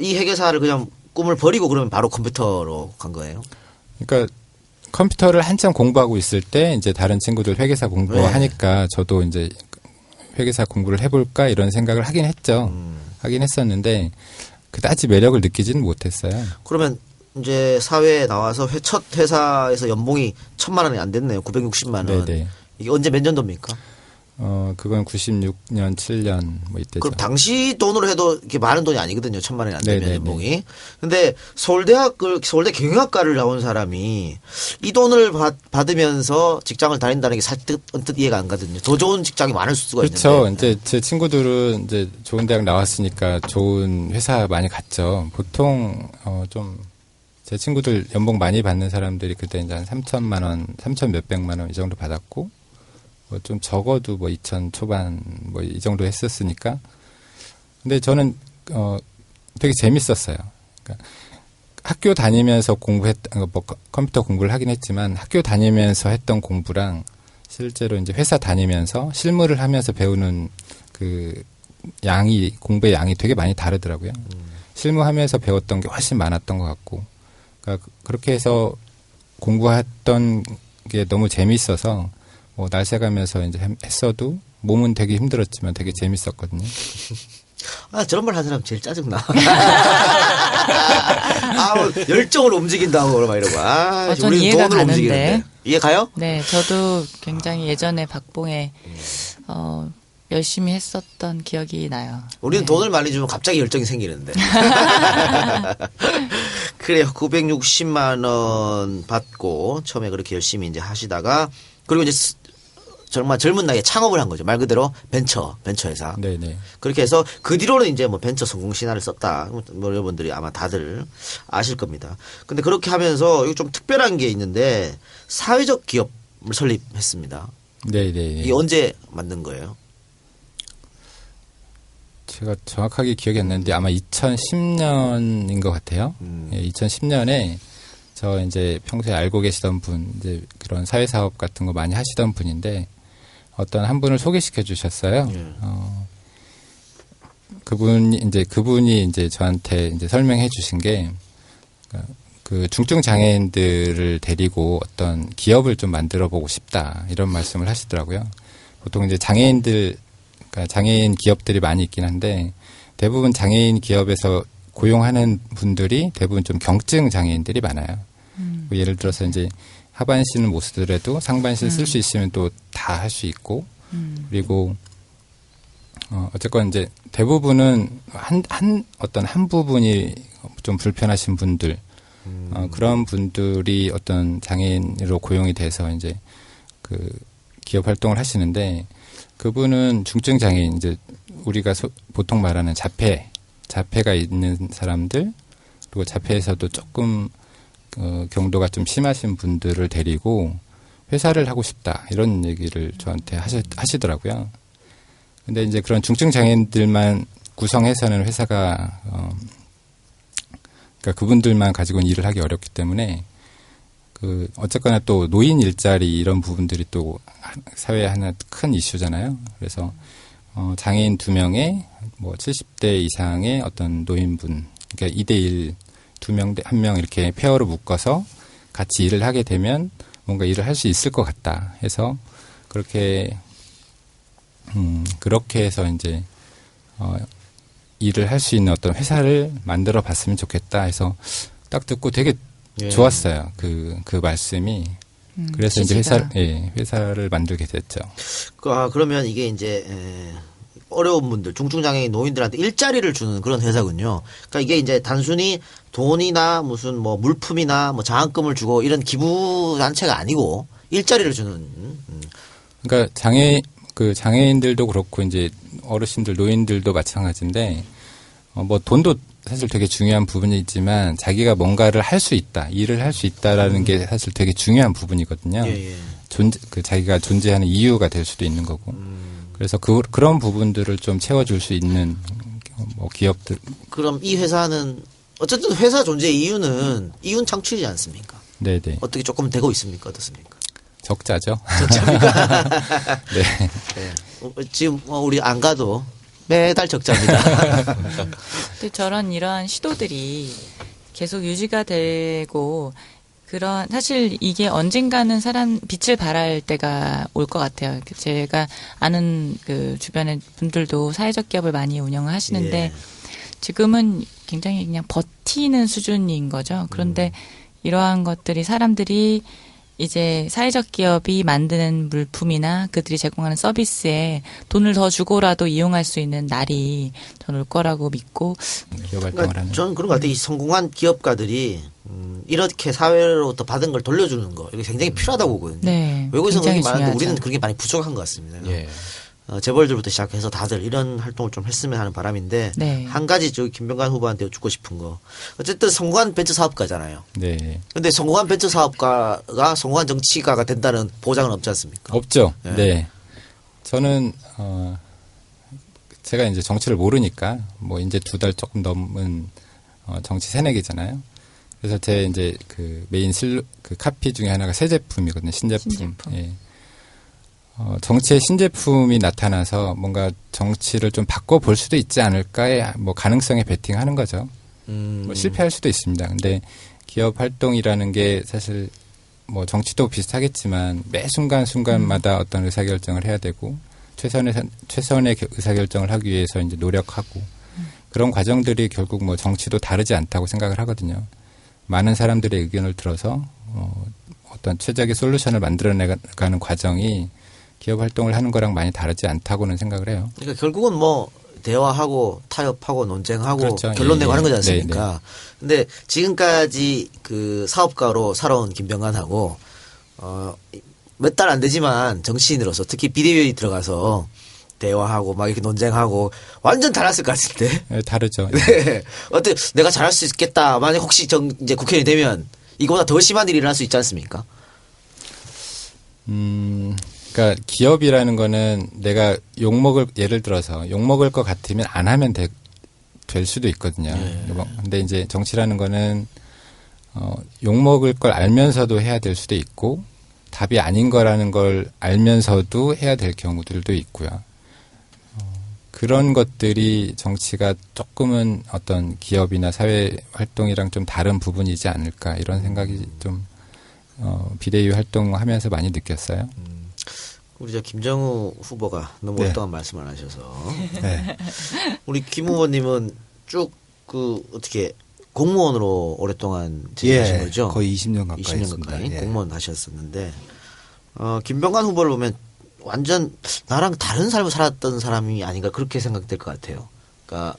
이 회계사를 그냥 꿈을 버리고 그러면 바로 컴퓨터로 간 거예요. 그러니까 컴퓨터를 한참 공부하고 있을 때 이제 다른 친구들 회계사 공부하니까 저도 이제 회계사 공부를 해볼까 이런 생각을 하긴 했죠. 하긴 했었는데 그다지 매력을 느끼지는 못했어요. 그러면 이제 사회에 나와서 첫 회사에서 연봉이 1,000만 원이 안 됐네요. 960만 원. 네네. 이게 언제 몇 년도입니까? 그건 96년, 7년 뭐 이때죠. 그럼 당시 돈으로 해도 이렇게 많은 돈이 아니거든요. 1,000만 원이 안 되면 네네네. 연봉이. 근데 서울대 경영학과를 나온 사람이 이 돈을 받으면서 직장을 다닌다는 게 언뜻 이해가 안 가거든요. 더 좋은 직장이 많을 수가 그렇죠. 있는데. 이제 제 친구들은 이제 좋은 대학 나왔으니까 좋은 회사 많이 갔죠. 보통 제 친구들 연봉 많이 받는 사람들이 그때 이제 한 3천만 원, 3천 몇백만 원 이 정도 받았고, 뭐 좀 적어도 뭐 2천 초반 뭐 이 정도 했었으니까. 근데 저는 되게 재밌었어요. 그러니까 학교 다니면서 뭐 컴퓨터 공부를 하긴 했지만 학교 다니면서 했던 공부랑 실제로 이제 회사 다니면서 실무를 하면서 배우는 그 공부의 양이 되게 많이 다르더라고요. 실무하면서 배웠던 게 훨씬 많았던 것 같고. 그러니까 그렇게 해서 공부했던 게 너무 재밌어서 뭐 날 새가면서 이제 했어도 몸은 되게 힘들었지만 되게 재밌었거든요. 저런 말 하는 사람 제일 짜증나. 열정으로 움직인다고 막 이러고. 전 우리는 이해가 돈으로 가는데. 움직이는데. 이해 가요? 네, 저도 굉장히 예전에 박봉에 열심히 했었던 기억이 나요. 우리는 네. 돈을 많이 주면 갑자기 열정이 생기는데. 그래요. 960만 원 받고 처음에 그렇게 열심히 이제 하시다가 그리고 이제 정말 젊은 나이에 창업을 한 거죠. 말 그대로 벤처 회사. 네네. 그렇게 해서 그 뒤로는 이제 뭐 벤처 성공 신화를 썼다. 뭐 여러분들이 아마 다들 아실 겁니다. 근데 그렇게 하면서 이거 좀 특별한 게 있는데 사회적 기업을 설립했습니다. 네네. 이게 언제 만든 거예요? 제가 정확하게 기억이 안 나는데 아마 2010년인 것 같아요. 예, 2010년에 저 이제 평소에 알고 계시던 분, 이제 그런 사회사업 같은 거 많이 하시던 분인데 어떤 한 분을 소개시켜 주셨어요. 예. 그분이 이제 저한테 이제 설명해 주신 게 그 중증 장애인들을 데리고 어떤 기업을 좀 만들어 보고 싶다 이런 말씀을 하시더라고요. 보통 이제 그러니까 장애인 기업들이 많이 있긴 한데 대부분 장애인 기업에서 고용하는 분들이 대부분 좀 경증 장애인들이 많아요. 뭐 예를 들어서 이제 하반신을 못 쓰더라도 상반신 쓸 수 있으면 또 다 할 수 있고 그리고 어쨌건 이제 대부분은 어떤 한 부분이 좀 불편하신 분들 그런 분들이 어떤 장애인으로 고용이 돼서 이제 그 기업 활동을 하시는데 그분은 중증 장애인 이제 우리가 보통 말하는 자폐가 있는 사람들 그리고 자폐에서도 조금 경도가 좀 심하신 분들을 데리고 회사를 하고 싶다 이런 얘기를 저한테 하시더라고요. 근데 이제 그런 중증 장애인들만 구성해서는 회사가 그러니까 그분들만 가지고는 일을 하기 어렵기 때문에 어쨌거나 또 노인 일자리 이런 부분들이 또 사회의 하나 큰 이슈잖아요. 그래서 장애인 2명에 뭐 70대 이상의 어떤 노인분, 그러니까 2대1 2명 대 1명 이렇게 페어로 묶어서 같이 일을 하게 되면 뭔가 일을 할 수 있을 것 같다 해서 그렇게 해서 이제 일을 할 수 있는 어떤 회사를 만들어 봤으면 좋겠다 해서 딱 듣고 되게 예. 좋았어요. 그 말씀이. 그래서 이제 회사를 만들게 됐죠. 그러면 이게 이제 어려운 분들, 중증장애인 노인들한테 일자리를 주는 그런 회사군요. 그러니까 이게 이제 단순히 돈이나 무슨 뭐 물품이나 뭐 장학금을 주고 이런 기부 단체가 아니고 일자리를 주는. 그러니까 장애인들도 그렇고 이제 어르신들, 노인들도 마찬가지인데 뭐 돈도 사실 되게 중요한 부분이지만 자기가 뭔가를 할 수 있다, 일을 할 수 있다라는 게 사실 되게 중요한 부분이거든요. 예. 자기가 존재하는 이유가 될 수도 있는 거고. 그래서 그런 부분들을 좀 채워줄 수 있는 뭐 기업들. 그럼 이 회사는 어쨌든 회사 존재 이유는 이윤 창출이지 않습니까? 네네. 어떻게 조금 되고 있습니까? 어떻습니까? 적자죠. 적자입니까? 네. 네. 지금 우리 안 가도 매달 적자입니다. 근데 이러한 시도들이 계속 유지가 되고 사실 이게 언젠가는 빛을 발할 때가 올 것 같아요. 제가 아는 그 주변의 분들도 사회적 기업을 많이 운영을 하시는데 예. 지금은 굉장히 그냥 버티는 수준인 거죠. 그런데 이러한 것들이 사람들이 이제 사회적 기업이 만드는 물품이나 그들이 제공하는 서비스에 돈을 더 주고라도 이용할 수 있는 날이 전 올 거라고 믿고. 기업 활동을 하는. 저는 그런 것 같아요. 이 성공한 기업가들이 이렇게 사회로부터 받은 걸 돌려주는 거 이게 굉장히 필요하다고 보거든요. 네, 외국에서는 그렇게 많은데 중요하죠. 우리는 그게 많이 부족한 것 같습니다. 예. 재벌들부터 시작해서 다들 이런 활동을 좀 했으면 하는 바람인데 네. 한 가지 김병관 후보한테 여쭙고 싶은 거 어쨌든 성공한 벤처 사업가잖아요. 네. 근데 성공한 벤처 사업가가 성공한 정치가가 된다는 보장은 없지 않습니까? 없죠. 네. 네. 저는 제가 이제 정치를 모르니까 뭐 이제 2달 조금 넘은 정치 새내기잖아요. 그래서 제 이제 그 메인 그 카피 중에 하나가 새 제품이거든요. 신제품. 예. 정치의 신제품이 나타나서 뭔가 정치를 좀 바꿔볼 수도 있지 않을까의 뭐 가능성에 베팅하는 거죠. 뭐 실패할 수도 있습니다. 근데 기업 활동이라는 게 사실 뭐 정치도 비슷하겠지만 매 순간마다 어떤 의사결정을 해야 되고 최선의 의사결정을 하기 위해서 이제 노력하고 그런 과정들이 결국 뭐 정치도 다르지 않다고 생각을 하거든요. 많은 사람들의 의견을 들어서 어떤 최적의 솔루션을 만들어내가는 과정이 기업 활동을 하는 거랑 많이 다르지 않다고는 생각을 해요. 그러니까 결국은 뭐 대화하고 타협하고 논쟁하고 그렇죠. 결론 내고 예, 하는 거지 예. 않습니까? 근데 지금까지 그 사업가로 살아온 김병관하고 몇 달 안 되지만 정치인으로서 특히 비대위원이 들어가서 대화하고 막 이렇게 논쟁하고 완전 달랐을 것 같은데. 네, 다르죠. 네. 어때 내가 잘할 수 있겠다. 만약 혹시 이제 국회의원이 되면 이거보다 더 심한 일이 일어날 수 있지 않습니까? 그러니까 기업이라는 거는 내가 예를 들어서 욕먹을 것 같으면 안 하면 될 수도 있거든요. 근데 이제 정치라는 거는 욕먹을 걸 알면서도 해야 될 수도 있고 답이 아닌 거라는 걸 알면서도 해야 될 경우들도 있고요. 그런 것들이 정치가 조금은 어떤 기업이나 사회 활동이랑 좀 다른 부분이지 않을까 이런 생각이 좀 비대위 활동하면서 많이 느꼈어요. 우리 저 김정우 후보가 너무 네. 오랫동안 말씀을 하셔서 네. 우리 김 후보님은 쭉 어떻게 공무원으로 오랫동안 지내신 거죠? 거의 20년 가까이 20년 했습니다. 가까이 예. 공무원 하셨었는데 김병관 후보를 보면 완전 나랑 다른 삶을 살았던 사람이 아닌가 그렇게 생각될 것 같아요. 그러니까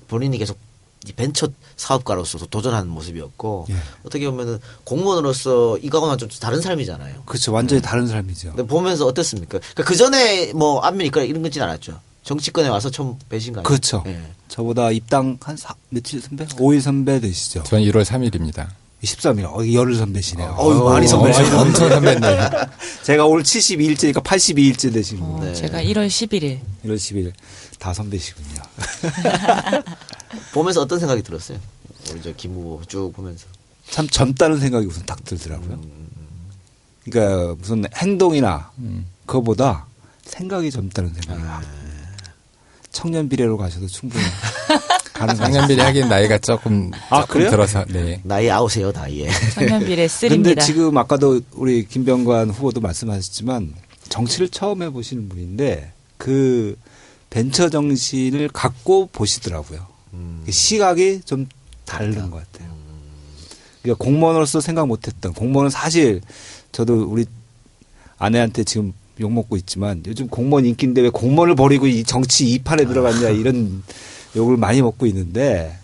본인이 계속 이 벤처 사업가로서 도전하는 모습이었고 예. 어떻게 보면은 공무원으로서 이거하고는 좀 다른 삶이잖아요. 그렇죠. 완전히 다른 삶이죠. 근데 보면서 어땠습니까? 그 전에 뭐 안면이니까 이런 건지는 알았죠. 정치권에 와서 처음 뵈신 거 아니에요? 그렇죠. 예. 저보다 입당 한 며칠 선배? 5일 선배 되시죠. 전 1월 3일입니다. 13일. 열흘 선배시네요. 많이 선배시네요. 엄청 선배님. 제가 올 72일째니까 82일째 되신 어, 거예요. 제가 1월 11일. 1월 10일 다 선배시군요. 보면서 어떤 생각이 들었어요? 우리 저 김 후보 쭉 보면서. 참 젊다는 생각이 우선 딱 들더라고요. 그러니까 무슨 행동이나 그거보다 생각이 젊다는 생각이 청년 비례로 가셔도 충분히 가능하죠. 상년비리 하긴 나이가 조금 그래요? 들어서 네. 나이 아우세요, 나이에. 청년비례 근데 3입니다. 지금 아까도 우리 김병관 후보도 말씀하셨지만 정치를 처음 해보시는 분인데 그 벤처 정신을 갖고 보시더라고요. 시각이 좀 다른 것 같아요. 그러니까 공무원으로서 생각 못했던 공무원은 사실 저도 우리 아내한테 지금 욕 먹고 있지만 요즘 공무원 인기인데 왜 공무원을 버리고 이 정치 이 판에 들어갔냐 이런 욕을 많이 먹고 있는데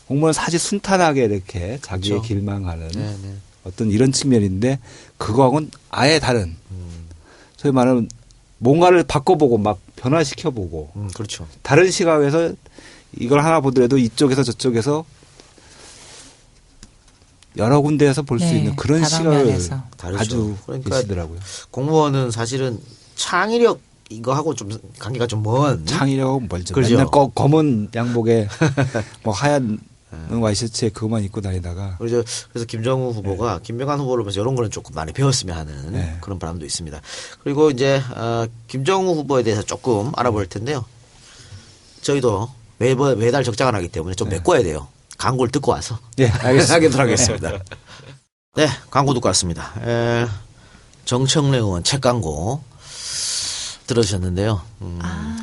공무원은 사실 순탄하게 이렇게 자기의 그렇죠. 길망하는 네. 어떤 이런 측면인데 그거하고는 아예 다른 소위 말하는 뭔가를 바꿔보고 막 변화시켜보고 그렇죠. 다른 시각에서 이걸 하나 보더라도 이쪽에서 저쪽에서 여러 군데에서 볼 수 네, 있는 그런 시각을 다방면에서. 다르죠. 가지고 그러니까 계시더라고요. 공무원은 사실은 창의력 이거하고 좀 관계가 좀 먼. 창의력은 멀죠. 그렇죠. 맨날 검은 양복에 뭐 하얀 와이셔츠에 그것만 입고 다니다가 그래서 김정우 후보가 김병관 후보를 보면서 이런 거는 조금 많이 배웠으면 하는 네. 그런 바람도 있습니다. 그리고 이제 김정우 후보에 대해서 조금 알아볼 텐데요. 저희도 매달 적장을 하기 때문에 좀 메꿔야 돼요. 광고를 듣고 와서. 예, 알겠습니다. 하도록 하겠습니다. 네, 광고 듣고 왔습니다. 정청래 의원 책 광고 들어주셨는데요.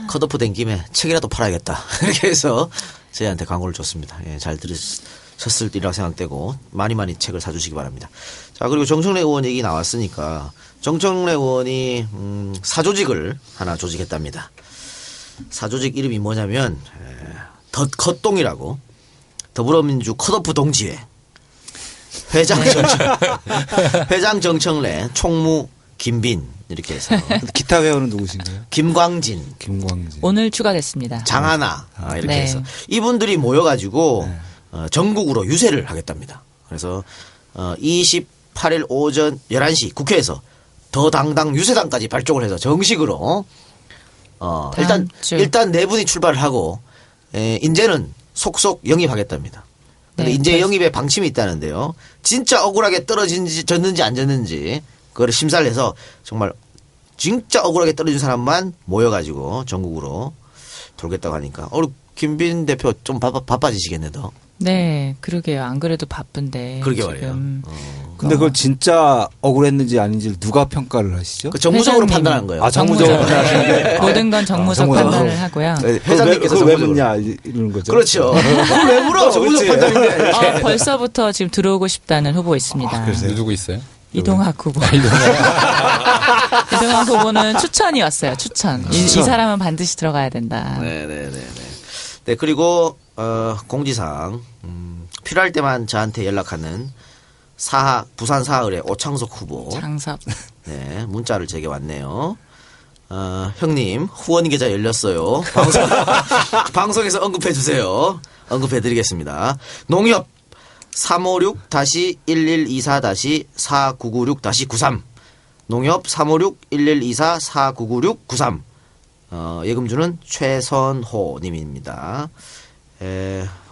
컷오프 된 김에 책이라도 팔아야겠다. 이렇게 해서 저희한테 광고를 줬습니다. 예, 잘 들으셨을 때라고 생각되고 많이 책을 사주시기 바랍니다. 자, 그리고 정청래 의원 얘기 나왔으니까 정청래 의원이 사조직을 하나 조직했답니다. 사조직 이름이 뭐냐면 덧컷동이라고 더불어민주 컷오프 동지회 회장 정청래 총무 김빈 이렇게 해서 기타 회원은 누구신가요? 김광진 김광진. 오늘 추가됐습니다. 장하나 이렇게 네. 해서 이분들이 모여가지고 전국으로 유세를 하겠답니다. 그래서 28일 오전 11시 국회에서 더 당당 유세단까지 발족을 해서 정식으로 다음 주. 일단 네 분이 출발을 하고 이제는 속속 영입하겠답니다. 근데 네, 이제 영입에 방침이 있다는데요. 진짜 억울하게 졌는지 안 졌는지 그거를 심사를 해서 정말 진짜 억울하게 떨어진 사람만 모여가지고 전국으로 돌겠다고 하니까 우리 김빈 대표 좀 바빠지시겠네 더. 네, 그러게요. 안 그래도 바쁜데. 그러게 지금 말이에요. 근데 그걸 진짜 억울했는지 아닌지 누가 평가를 하시죠? 그 정무적으로 회장님. 판단한 거예요. 아, 정무적으로 판단하시는 게? 모든 건 정무적 정무적으로. 판단을 하고요. 회장님께서 그걸 왜 정무적으로. 묻냐 이러는 거죠. 그렇죠. 그걸 왜 물어? 정무적 그렇지. 판단인데. 벌써부터 지금 들어오고 싶다는 후보 있습니다. 누구 있어요? 이동학 후보. 이동학 후보는 추천이 왔어요. 추천. 이 사람은 반드시 들어가야 된다. 네네네. 네 그리고 공지사항 필요할 때만 저한테 연락하는 부산 사흘의 오창석 후보. 장섭. 네, 문자를 제게 왔네요. 형님, 후원 계좌 열렸어요. 방송에서 언급해주세요. 언급해드리겠습니다. 농협 356-1124-4996-93. 농협 356-1124-4996-93. 예금주는 최선호 님입니다.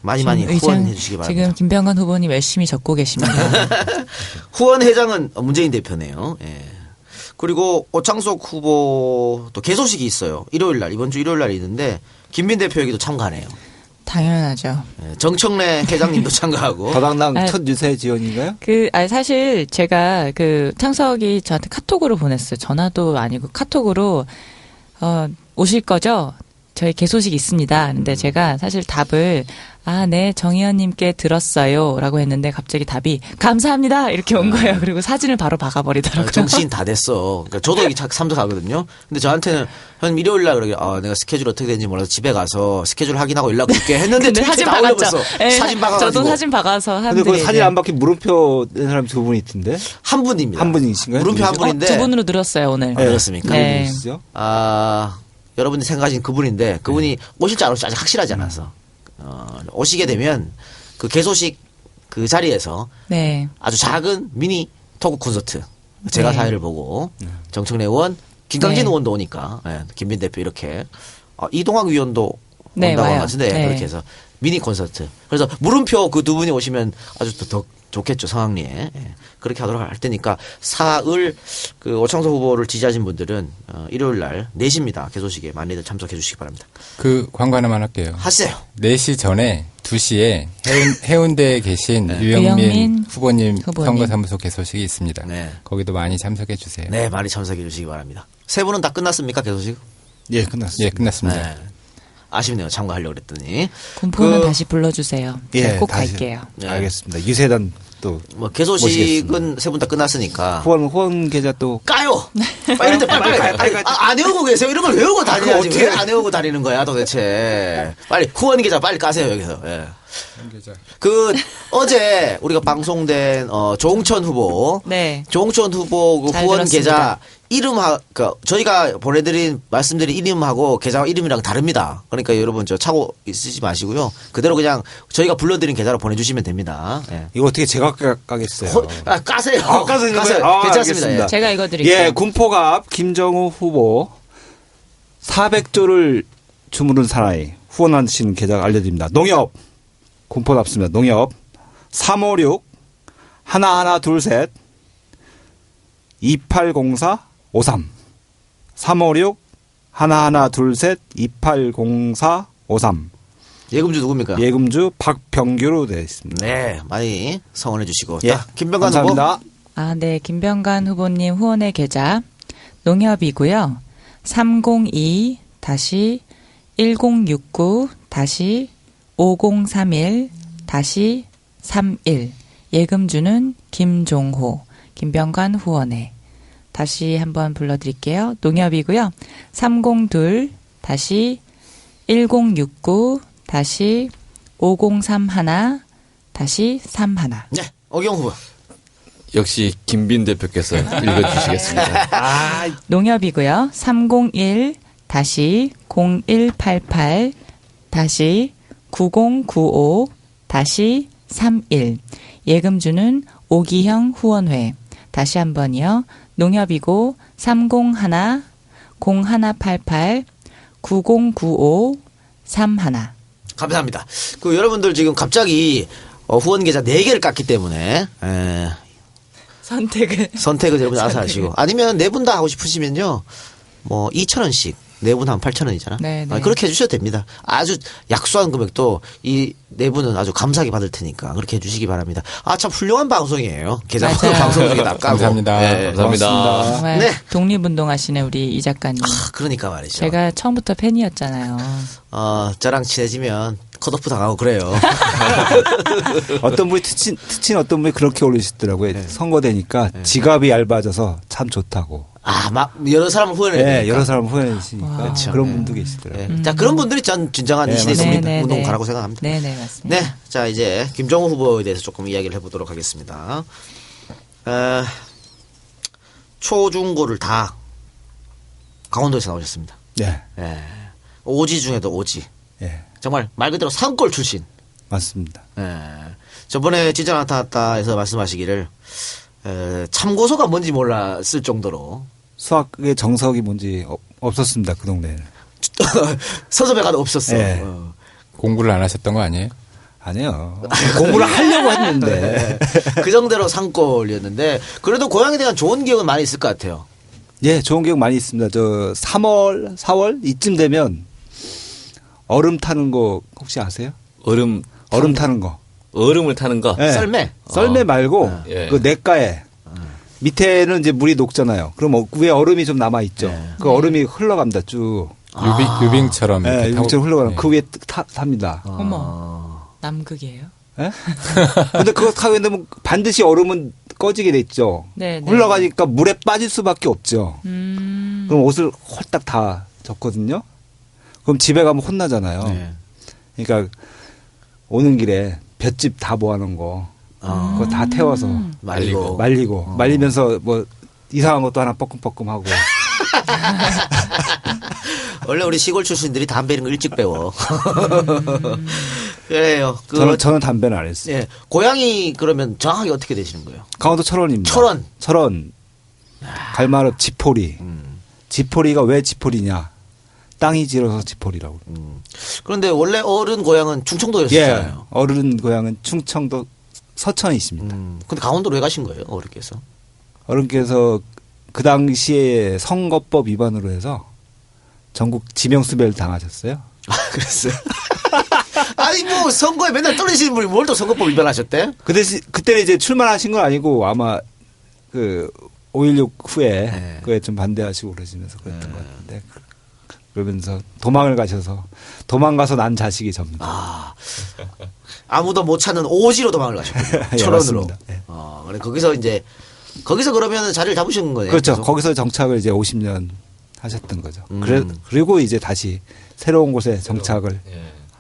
많이 후원해 주시기 바랍니다. 지금 김병관 후보님 열심히 적고 계십니다. 후원 회장은 문재인 대표네요. 예. 그리고 오창석 후보 또 개소식이 있어요. 이번 주 일요일 날 있는데 김민 대표 여기도 참가하네요. 당연하죠. 예. 정청래 회장님도 참가하고. 더당당 첫 유세 지원인가요? 사실 제가 창석이 저한테 카톡으로 보냈어요. 전화도 아니고 카톡으로 오실 거죠? 저희 개소식 있습니다. 근데 제가 사실 답을 네, 정 의원님께 들었어요. 라고 했는데 갑자기 답이 감사합니다. 이렇게 온 거예요. 그리고 사진을 바로 박아버리더라고요. 정신 다 됐어. 그러니까 저도 여기 참석하거든요. 근데 저한테는 한 일요일 날 그러게 내가 스케줄 어떻게 되는지 몰라서 집에 가서 스케줄 확인하고 연락 줄게 했는데 근데 사진 박았죠. 사진 박아가지고. 저도 사진 박아서 근데 사람들이 그 사진 안 박힌 물음표 낸 사람이 두 분 있던데? 한 분입니다. 한 분이신가요? 물음표 한 분인데. 두 분으로 늘었어요, 오늘. 그렇습니까? 네. 분이시죠? 여러분이 생각하신 그분인데 그분이 오실지 안 오실지 아직 확실하지 않아서 오시게 되면 그 개소식 그 자리에서 네. 아주 작은 미니 토크 콘서트 제가 네. 사회를 보고 정청래 의원, 김강진 네. 의원도 오니까 김민 대표 이렇게 이동학 위원도 네, 온다고 한 와요. 것 같은데 네. 그렇게 해서 미니 콘서트. 그래서 물음표 그 두 분이 오시면 아주 더 좋겠죠 상황리에. 그렇게 하도록 할 테니까 사흘 그 오창석 후보를 지지하신 분들은 일요일 날 4시입니다. 개소식에 많이들 참석해 주시기 바랍니다. 그 광고 하나만 할게요. 하세요. 4시 전에 2시에 해운대에 계신 유영민 유영민 후보님 후보님. 선거사무소 개소식이 있습니다. 네. 거기도 많이 참석해 주세요. 네, 많이 참석해 주시기 바랍니다. 세 분은 다 끝났습니까? 개소식? 예, 끝났습니다. 예, 끝났습니다. 네. 아쉽네요. 참가하려고 그랬더니. 군포는 다시 불러주세요. 예, 꼭 다시. 갈게요. 네. 알겠습니다. 유세단 또 뭐 개소식은 모시겠습니다. 세 분 다 끝났으니까. 후원 계좌 또 까요! 빨리 이럴 때 빨리. 안 외우고 계세요? 이런 걸 외우고 다녀야지. 왜 안 외우고 다니는 거야, 도대체. 빨리 후원 계좌 빨리 까세요, 여기서. 예. 어제 우리가 방송된 조홍천 후보. 네. 조홍천 후보 그 잘 후원 들었습니다. 계좌 저희가 말씀드린 이름하고 계좌 이름이랑 다릅니다. 그러니까 여러분 착오 쓰지 마시고요. 그대로 그냥 저희가 불러드린 계좌로 보내주시면 됩니다. 예. 이거 어떻게 제가 까겠어요? 까세요. 까세요. 괜찮습니다. 알겠습니다. 예. 제가 이거 드릴게요. 예, 군포갑 김정우 후보 400조를 주무른 사나이 후원하시는 계좌 알려드립니다. 농협 군포답습니다. 농협 356 1123 2804 53 356 1123 2804 53 예금주 누굽니까? 예금주 박병규로 되어 있습니다. 네, 많이 성원해 주시고. 예, 자, 김병관 후보. 감사합니다. 네. 김병관 후보님 후원의 계좌 농협이고요. 302-1069-5031-31 예금주는 김종호 김병관 후원회. 다시 한번 불러드릴게요. 농협이고요. 302-5031-5031 네, 어경 후보. 역시 김빈 대표께서 읽어주시겠습니다. 농협이고요. 301-0188-9095-31 예금주는 오기형 후원회. 다시 한번요. 농협이고 301-0188-9095-31 감사합니다. 여러분들 지금 갑자기 후원 계좌 4개를 깠기 때문에 선택을 여러분 알아서 하시고 아니면 4분 다 하고 싶으시면요. 뭐 2,000원씩 4분 하면 8,000원이잖아. 네, 네. 그렇게 해주셔도 됩니다. 아주 약소한 금액도 이 4분은 아주 감사하게 받을 테니까 그렇게 해주시기 바랍니다. 참 훌륭한 방송이에요. 계좌 맞아요. 방송 중에 다 까고. 감사합니다. 네, 감사합니다. 정말 네. 독립운동하시네 우리 이 작가님. 그러니까 말이죠. 제가 처음부터 팬이었잖아요. 저랑 친해지면 컷오프 당하고 그래요. 어떤 분이 특친 어떤 분이 그렇게 올리시더라고요. 선거 되니까 지갑이 얇아져서 참 좋다고. 막 여러 사람을 후원해야 되니까. 네, 여러 사람을 후원해주시니까 그렇죠. 그런 분들이 계시더라고요. 자, 그런 분들이 전 진정한 네, 이신의 맞습니다. 네, 운동가라고 생각합니다. 네, 맞습니다. 네, 자 이제 김정우 후보에 대해서 조금 이야기를 해보도록 하겠습니다. 초중고를 다 강원도에서 나오셨습니다. 네, 예. 오지 중에도 오지. 예, 정말 말 그대로 산골 출신. 맞습니다. 예. 저번에 진짜 나타났다 해서 말씀하시기를 참고서가 뭔지 몰랐을 정도로 수학의 정석이 뭔지 없었습니다. 그 동네에는. 서점에 가도 없었어. 네. 공부를 안 하셨던 거 아니에요? 아니요. 공부를 하려고 했는데. 그 정도로 산골이었는데 그래도 고향에 대한 좋은 기억은 많이 있을 것 같아요. 예, 좋은 기억 많이 있습니다. 저 3월, 4월 이쯤 되면 얼음 타는 거 혹시 아세요? 얼음 타는 거. 얼음을 타는 거. 네. 썰매. 썰매 말고 예. 그 냇가에 밑에는 이제 물이 녹잖아요. 그럼 위에 얼음이 좀 남아 있죠. 네. 그 얼음이 흘러갑니다. 쭉. 유빙처럼 예, 이렇게 육체로 흘러가는 네. 그 위에 탑니다. 어머, 남극이에요? 예? 근데 그거 타고 있는데 반드시 얼음은 꺼지게 돼 있죠. 네, 네. 흘러가니까 물에 빠질 수밖에 없죠. 그럼 옷을 홀딱 다 젖거든요. 그럼 집에 가면 혼나잖아요. 네. 그러니까 오는 길에 볏짚 다 모아놓은 거 그거 다 태워서 말리고. 말리면서 뭐 이상한 것도 하나 뻐끔뻐끔하고. 원래 우리 시골 출신들이 담배 이런 거 일찍 배워. 그래요. 저는 담배는 안 했어요. 예. 고향이 그러면 정확하게 어떻게 되시는 거예요? 강원도 철원입니다. 철원. 갈마읍 지포리. 지포리가 왜 지포리냐? 땅이 질어서 지포리라고. 그런데 원래 어른 고향은 예. 충청도였잖아요. 어른 고향은 충청도 서천에 있습니다. 근데 강원도로 왜 가신 거예요, 어른께서? 어른께서 그 당시에 선거법 위반으로 해서 전국 지명수배를 당하셨어요. 그랬어요. 아니 뭐 선거에 맨날 떨어지시는 분이 뭘 또 선거법 위반하셨대? 그때는 이제 출마하신 건 아니고 아마 그 5.16 후에 네. 그에 좀 반대하시고 그러시면서 그랬던 것 같은데 그러면서 도망을 가셔서 도망가서 난 자식이 접니다. 아무도 못 찾는 오지로 도망을 가셨군요. 예, 철원으로. 맞습니다. 예. 그래 거기서 그러면 자리를 잡으신 거예요. 그렇죠. 계속? 거기서 정착을 이제 50년 하셨던 거죠. 그리고 이제 다시 새로운 곳에 정착을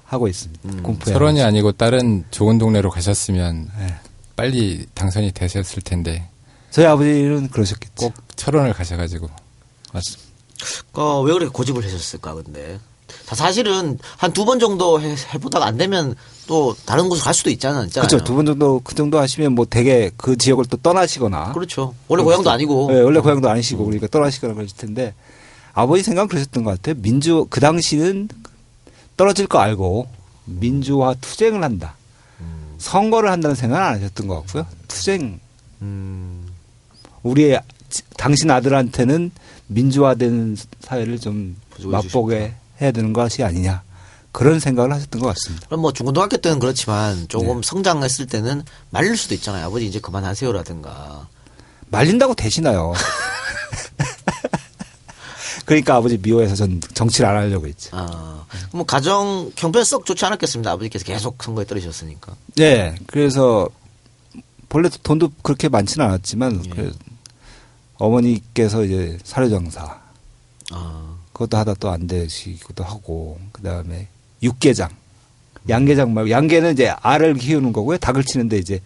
하고 있습니다. 군포에. 철원이 아니고 다른 좋은 동네로 가셨으면 네. 빨리 당선이 되셨을 텐데 저희 아버지는 그러셨겠죠. 꼭 철원을 가셔가지고. 맞습니다. 왜 그렇게 고집을 하셨을까 근데 다 사실은 한 2번 정도 해보다가 안 되면 또 다른 곳으로 갈 수도 있잖아요. 그렇죠. 2번 정도 그 정도 하시면 뭐 되게 그 지역을 또 떠나시거나. 그렇죠. 원래 고향도 아니고. 네, 원래 고향도 아니시고 그러니까 떠나시거나 그러실 텐데 아버지 생각은 그러셨던 것 같아요. 그 당시는 떨어질 거 알고 민주화 투쟁을 한다. 선거를 한다는 생각은 안 하셨던 것 같고요. 투쟁. 우리의 당신 아들한테는 민주화된 사회를 좀 맛보게 해야 되는 것이 아니냐. 그런 생각을 하셨던 것 같습니다. 그럼 뭐 중고등학교 때는 그렇지만 조금 성장했을 때는 말릴 수도 있잖아요. 아버지 이제 그만하세요라든가. 말린다고 되시나요? 그러니까 아버지 미워해서 전 정치를 안 하려고 했지. 뭐 가정 형편 썩 좋지 않았겠습니다. 아버지께서 계속 선거에 떨어지셨으니까. 네. 그래서 본래 돈도 그렇게 많지는 않았지만 그래서 어머니께서 이제 사료장사 그것도 하다 또 안 되시기도 하고 그다음에 육개장 양개장 말고 양개는 이제 알을 키우는 거고요. 닭을 치는데 이제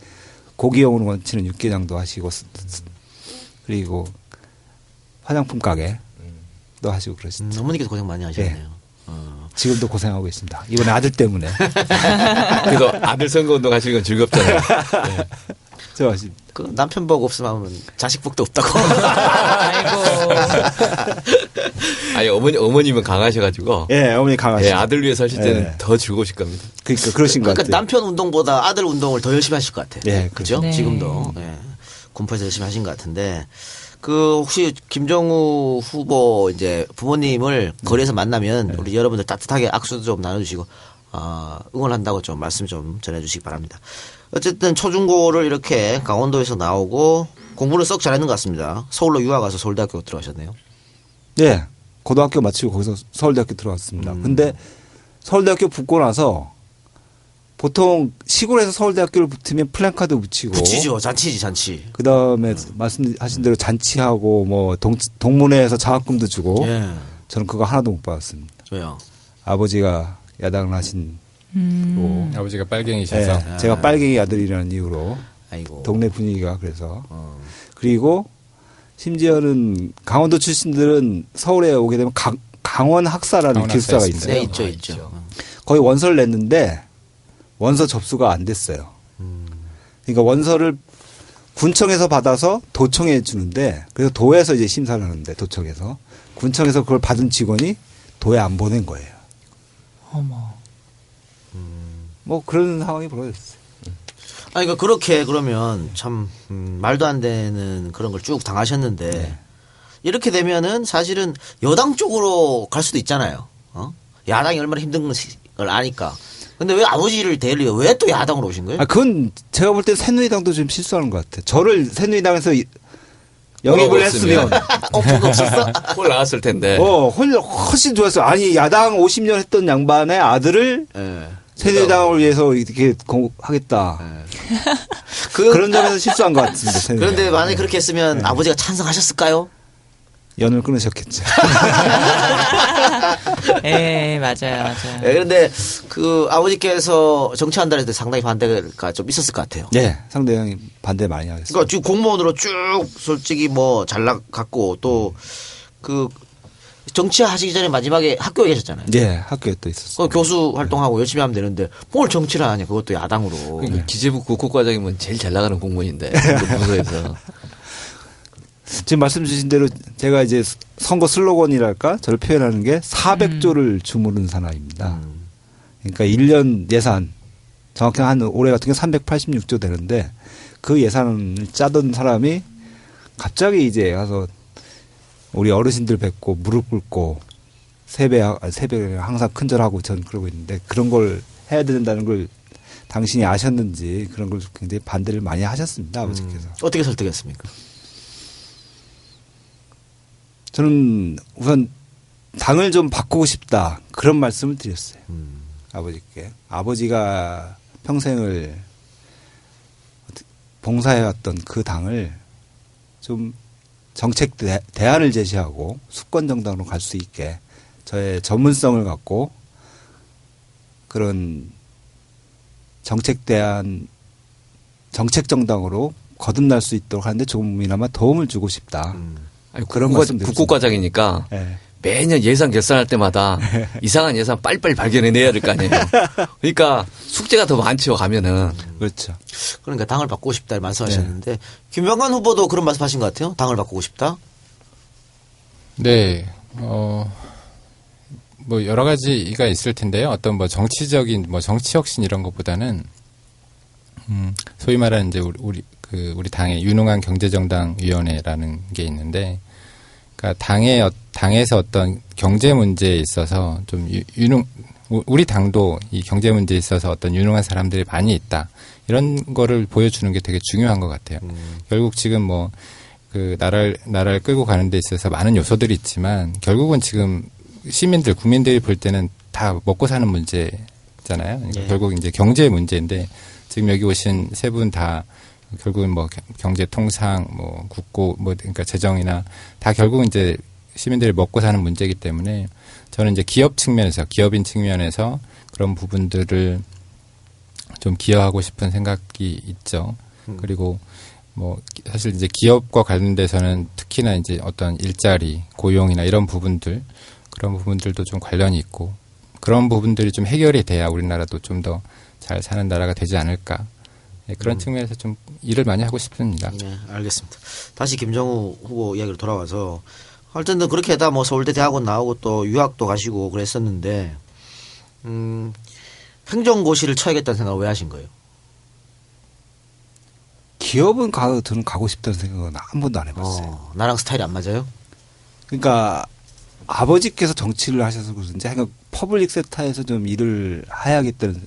고기용으로 치는 육개장도 하시고 그리고 화장품 가게도 하시고 그러시죠. 어머니께서 고생 많이 하셨네요. 지금도 고생하고 있습니다. 이번에 아들 때문에. 그래도 아들 선거운동 하시는 건 즐겁잖아요. 네. 좋아하십니다. 그 남편 복 없으면 자식 복도 없다고. 아이고. 아니 어머님은 강하셔가지고. 예, 어머니 강하시죠. 예, 아들 위해서 하실 때는 예. 더 즐거우실 겁니다. 그러니까 그러신 것 그러니까 같아요. 남편 운동보다 아들 운동을 더 열심히 하실 것 같아요. 예, 그죠? 네. 지금도 군포에서 열심히 하신 것 같은데 혹시 김정우 후보 이제 부모님을 거리에서 만나면 우리 여러분들 따뜻하게 악수도 좀 나눠주시고 응원한다고 좀 말씀 좀 전해주시기 바랍니다. 어쨌든 초중고를 이렇게 강원도에서 나오고 공부를 썩 잘했는 것 같습니다. 서울로 유학 가서 서울대학교 들어가셨네요. 네. 고등학교 마치고 거기서 서울대학교 들어갔습니다. 근데 서울대학교 붙고 나서 보통 시골에서 서울대학교를 붙으면 플랜카드 붙이고 붙이죠. 잔치지 잔치. 그다음에 말씀하신 대로 잔치하고 뭐 동문회에서 장학금도 주고 예. 저는 그거 하나도 못 받았습니다. 왜요? 아버지가 야당을 하신 로 아버지가 빨갱이셔서 네, 제가 빨갱이 아들이라는 이유로 아이고. 동네 분위기가 그래서 그리고 심지어는 강원도 출신들은 서울에 오게 되면 강원 학사라는 강원 기숙사가 학사 있어요. 네, 있죠, 있죠. 거기 원서를 냈는데 원서 접수가 안 됐어요. 그러니까 원서를 군청에서 받아서 도청에 주는데 그래서 도에서 이제 심사를 하는데 도청에서 군청에서 그걸 받은 직원이 도에 안 보낸 거예요. 어머. 뭐 그런 상황이 벌어졌어요. 아니, 그러니까 그렇게 그러면 참 말도 안 되는 그런 걸 쭉 당하셨는데 네. 이렇게 되면은 사실은 여당 쪽으로 갈 수도 있잖아요. 야당이 얼마나 힘든 걸 아니까. 근데 왜 아버지를 대리요? 왜 또 야당으로 오신 거예요? 아, 그건 제가 볼 때 새누리당도 좀 실수하는 것 같아요. 저를 새누리당에서 영입을 했으면 없어도 없었어? 홀 나왔을 텐데. 훨씬 좋았어요. 아니 야당 50년 했던 양반의 아들을 예. 새누리당을 위해서 이렇게 하겠다. 그런 점에서 실수한 것 같습니다. 새누리당. 그런데 만약에 그렇게 했으면 아버지가 찬성하셨을까요? 연을 끊으셨겠죠. 예, 맞아요. 예, 그런데 그 아버지께서 정치한다 했을 때 상당히 반대가 좀 있었을 것 같아요. 네, 상대방이 반대 많이 하겠어요. 그러니까 지금 공무원으로 쭉 솔직히 뭐 잘 나갔고 또 그 정치하시기 전에 마지막에 학교에 계셨잖아요. 네, 학교에 또 있었어요. 그 교수 활동하고 열심히 하면 되는데 뭘 정치를 하냐 그것도 야당으로. 그러니까 기재부 국고과장이면 제일 잘 나가는 공무원인데 그 부서에서. 지금 말씀 주신 대로 제가 이제 선거 슬로건이랄까 저를 표현하는 게 400조를 주무른 사나이입니다. 그러니까 1년 예산 정확히 한 올해 같은 게 386조 되는데 그 예산을 짜던 사람이 갑자기 이제 가서 우리 어르신들 뵙고 무릎 꿇고 새벽에 항상 큰절하고 전 그러고 있는데 그런 걸 해야 된다는 걸 당신이 아셨는지 그런 걸 굉장히 반대를 많이 하셨습니다. 아버지께서. 어떻게 설득했습니까? 저는 우선 당을 좀 바꾸고 싶다 그런 말씀을 드렸어요. 아버지께. 아버지가 평생을 봉사해왔던 그 당을 좀 정책 대안을 제시하고 수권 정당으로 갈 수 있게 저의 전문성을 갖고 그런 정책 대안 정책 정당으로 거듭날 수 있도록 하는데 조금이나마 도움을 주고 싶다. 아니, 그런 말씀 국고과장이니까 네. 매년 예산 결산할 때마다 이상한 예산 빨리빨리 발견해내야 될 거 아니에요. 그러니까 숙제가 더 많죠, 가면은. 그렇죠. 그러니까 당을 바꾸고 싶다 말씀하셨는데 김병관 후보도 그런 말씀하신 것 같아요. 당을 바꾸고 싶다. 네, 뭐 여러 가지가 있을 텐데요. 어떤 뭐 정치적인 뭐 정치 혁신 이런 것보다는 소위 말하는 이제 우리 당의 유능한 경제정당위원회라는 게 있는데, 그러니까 당에서 어떤 경제 문제에 있어서 좀 우리 당도 이 경제 문제에 있어서 어떤 유능한 사람들이 많이 있다. 이런 거를 보여주는 게 되게 중요한 것 같아요. 결국 지금 뭐 그 나라를 끌고 가는 데 있어서 많은 요소들이 있지만 결국은 지금 국민들이 볼 때는 다 먹고 사는 문제잖아요. 그러니까 결국 이제 경제 문제인데 지금 여기 오신 세 분 다 결국은 뭐 경제 통상 뭐 국고 뭐 그러니까 재정이나 다 결국은 이제 시민들이 먹고 사는 문제이기 때문에 저는 이제 기업인 측면에서 그런 부분들을 좀 기여하고 싶은 생각이 있죠. 그리고 뭐 사실 이제 기업과 관련돼서는 특히나 이제 어떤 일자리, 고용이나 이런 부분들 그런 부분들도 좀 관련이 있고 그런 부분들이 좀 해결이 돼야 우리나라도 좀 더 잘 사는 나라가 되지 않을까. 네, 그런 측면에서 좀 일을 많이 하고 싶습니다. 네, 알겠습니다. 다시 김정우 후보 이야기로 돌아와서 하여튼 그렇게 하다 뭐 서울대 대학원 나오고 또 유학도 가시고 그랬었는데 행정고시를 쳐야겠다는 생각을 왜 하신 거예요? 기업은 저는 가고 싶다는 생각은 한 번도 안 해봤어요. 나랑 스타일이 안 맞아요? 그러니까 아버지께서 정치를 하셔서 그런지 하여간 퍼블릭 섹터에서 좀 일을 해야겠다는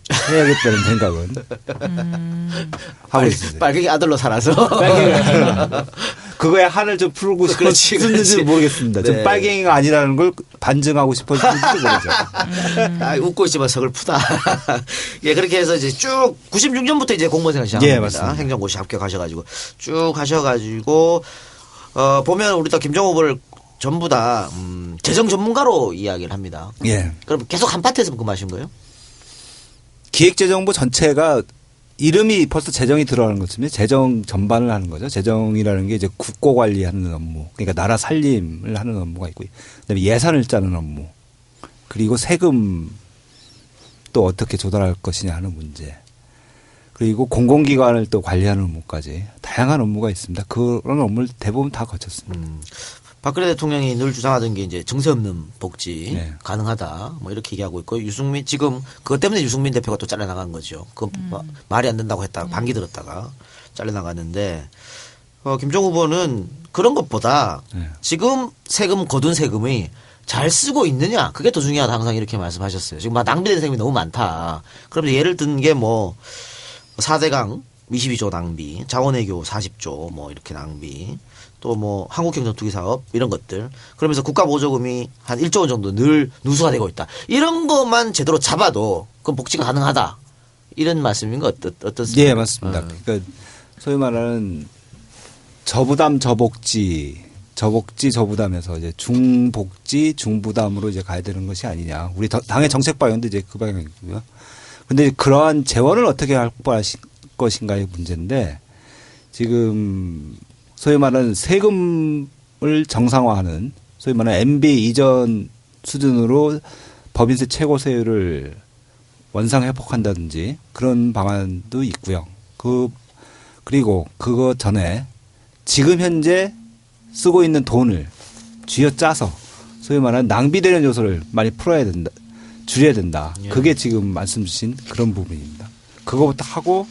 생각은 하고 있어요. 빨갱이 아들로 살아서. 그거에 한을 좀 풀고 그렇지, 싶었는지 그렇지. 모르겠습니다. 네. 좀 빨갱이가 아니라는 걸 반증하고 싶었는지 모르죠. 아, 웃고 있지만 서글프다. 예, 그렇게 해서 이제 쭉 96년부터 이제 공무원 생활 시작합니다. 예, 맞습니다. 행정고시 합격하셔가지고 쭉 하셔가지고 보면 우리 또 김정호 후보를 전부 다 재정 전문가로 이야기를 합니다. 예. 그럼 계속 한 파트에서 근무하신 거예요? 기획재정부 전체가 이름이 벌써 재정이 들어가는 것입니다. 재정 전반을 하는 거죠. 재정이라는 게 이제 국고 관리하는 업무, 그러니까 나라 살림을 하는 업무가 있고, 그다음에 예산을 짜는 업무, 그리고 세금 또 어떻게 조달할 것이냐 하는 문제, 그리고 공공기관을 또 관리하는 업무까지 다양한 업무가 있습니다. 그런 업무를 대부분 다 거쳤습니다. 박근혜 대통령이 늘 주장하던 게 이제 정세 없는 복지 네. 가능하다 뭐 이렇게 얘기하고 있고 유승민 지금 그것 때문에 유승민 대표가 또 잘려나간 거죠. 그 말이 안 된다고 했다가 반기 들었다가 잘려나갔는데 김정우 후보는 그런 것보다 네. 지금 세금 거둔 세금이 잘 쓰고 있느냐 그게 더 중요하다 항상 이렇게 말씀하셨어요. 지금 막 낭비된 세금이 너무 많다. 그럼 예를 든 게 뭐 4대강 22조 낭비, 자원외교 40조 뭐 이렇게 낭비, 또 뭐 한국형전투기 사업 이런 것들 그러면서 국가 보조금이 한 1조 원 정도 늘 누수가 되고 있다. 이런 것만 제대로 잡아도 그럼 복지가 가능하다. 이런 말씀인가 어떻습니까? 예, 맞습니다. 그러니까 소위 말하는 저부담 저복지 저부담에서 이제 중복지 중부담으로 이제 가야 되는 것이 아니냐. 우리 당의 정책 방향도 이제 그 방향이고요. 근데 그러한 재원을 어떻게 확보하실 것인가의 문제인데 지금 소위 말하는 세금을 정상화하는 소위 말하는 MB 이전 수준으로 법인세 최고세율을 원상 회복한다든지 그런 방안도 있고요. 그리고 그거 전에 지금 현재 쓰고 있는 돈을 쥐어짜서 소위 말하는 낭비되는 요소를 많이 풀어야 된다. 줄여야 된다. 예. 그게 지금 말씀 주신 그런 부분입니다. 그거부터 하고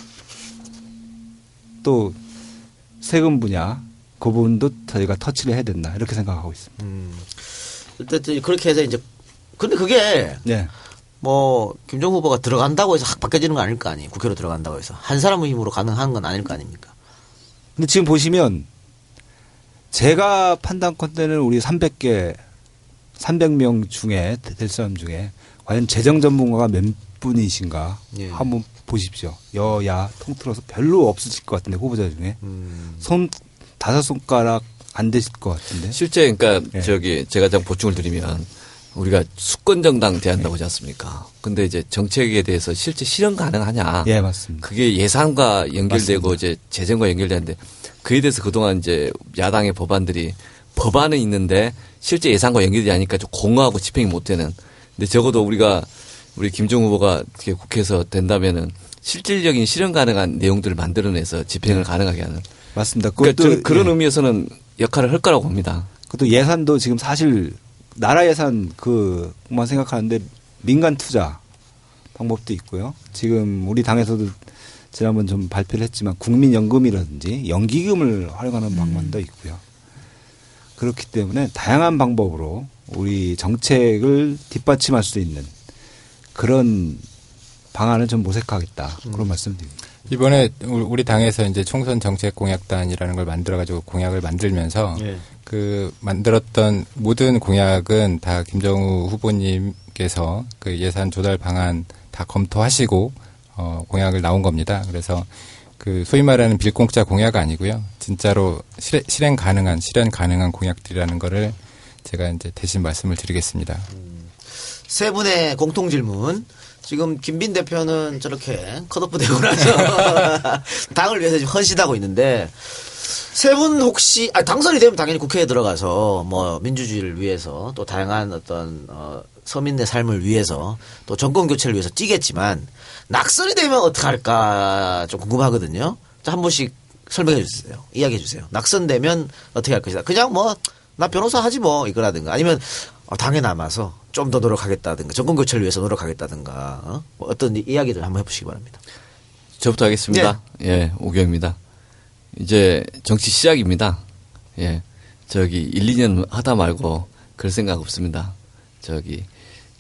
또 세금 분야 그 부분도 저희가 터치를 해야 된다. 이렇게 생각하고 있습니다. 어쨌든 그렇게 해서 이제 근데 그게 네. 뭐 김정우 후보가 들어간다고 해서 확 바뀌어지는 건 아닐 거 아니에요. 국회로 들어간다고 해서 한 사람의 힘으로 가능한 건 아닐 거 아닙니까? 근데 지금 보시면 제가 판단컨대는 우리 300명 중에 될 사람 중에 과연 재정 전문가가 몇 분이신가 예. 한번 보십시오. 여야 통틀어서 별로 없으실 것 같은데 후보자 중에 손 5손가락 안 되실 것 같은데. 실제 그러니까 예. 저기 제가 좀 보충을 드리면 우리가 수권 정당 대한다고 하지 않습니까? 근데 이제 정책에 대해서 실제 실현 가능하냐? 예, 맞습니다. 그게 예산과 연결되고 맞습니다. 이제 재정과 연결되는데 그에 대해서 그동안 이제 야당의 법안들이 법안은 있는데 실제 예산과 연결되지 않으니까 좀 공허하고 집행이 못 되는. 근데 적어도 우리 김정우 후보가 이렇게 국회에서 된다면은 실질적인 실현 가능한 내용들을 만들어내서 집행을 가능하게 하는. 맞습니다. 그러니까 저는 그런 예. 의미에서는 역할을 할 거라고 봅니다. 그것도 예산도 지금 사실 나라 예산 그만 생각하는데 민간 투자 방법도 있고요. 지금 우리 당에서도 지난번 좀 발표를 했지만 국민연금이라든지 연기금을 활용하는 방안도 있고요. 그렇기 때문에 다양한 방법으로 우리 정책을 뒷받침할 수 있는 그런 방안을 좀 모색하겠다. 그런 말씀드립니다. 이번에 우리 당에서 이제 총선 정책 공약단이라는 걸 만들어가지고 공약을 만들면서 예. 그 만들었던 모든 공약은 다 김정우 후보님께서 그 예산 조달 방안 다 검토하시고 공약을 나온 겁니다. 그래서 그 소위 말하는 빌공짜 공약 아니고요. 진짜로 실현 가능한 공약들이라는 거를 제가 이제 대신 말씀을 드리겠습니다. 세 분의 공통 질문. 지금 김빈 대표는 저렇게 컷오프 되고 나서 당을 위해서 지금 헌신하고 있는데 세 분 혹시 당선이 되면 당연히 국회에 들어가서 뭐 민주주의를 위해서 또 다양한 어떤 서민의 삶을 위해서 또 정권 교체를 위해서 뛰겠지만 낙선이 되면 어떻게 할까 좀 궁금하거든요. 자, 한 분씩 설명해 주세요. 이야기해 주세요. 낙선되면 어떻게 할 것이다. 그냥 뭐 나 변호사 하지 뭐 이거라든가 아니면 당에 남아서 좀 더 노력하겠다든가 정권 교체를 위해서 노력하겠다든가 뭐 어떤 이야기들 한번 해보시기 바랍니다. 저부터 하겠습니다. 예, 오경입니다. 이제 정치 시작입니다. 예, 1, 2년 하다 말고 그럴 생각 없습니다.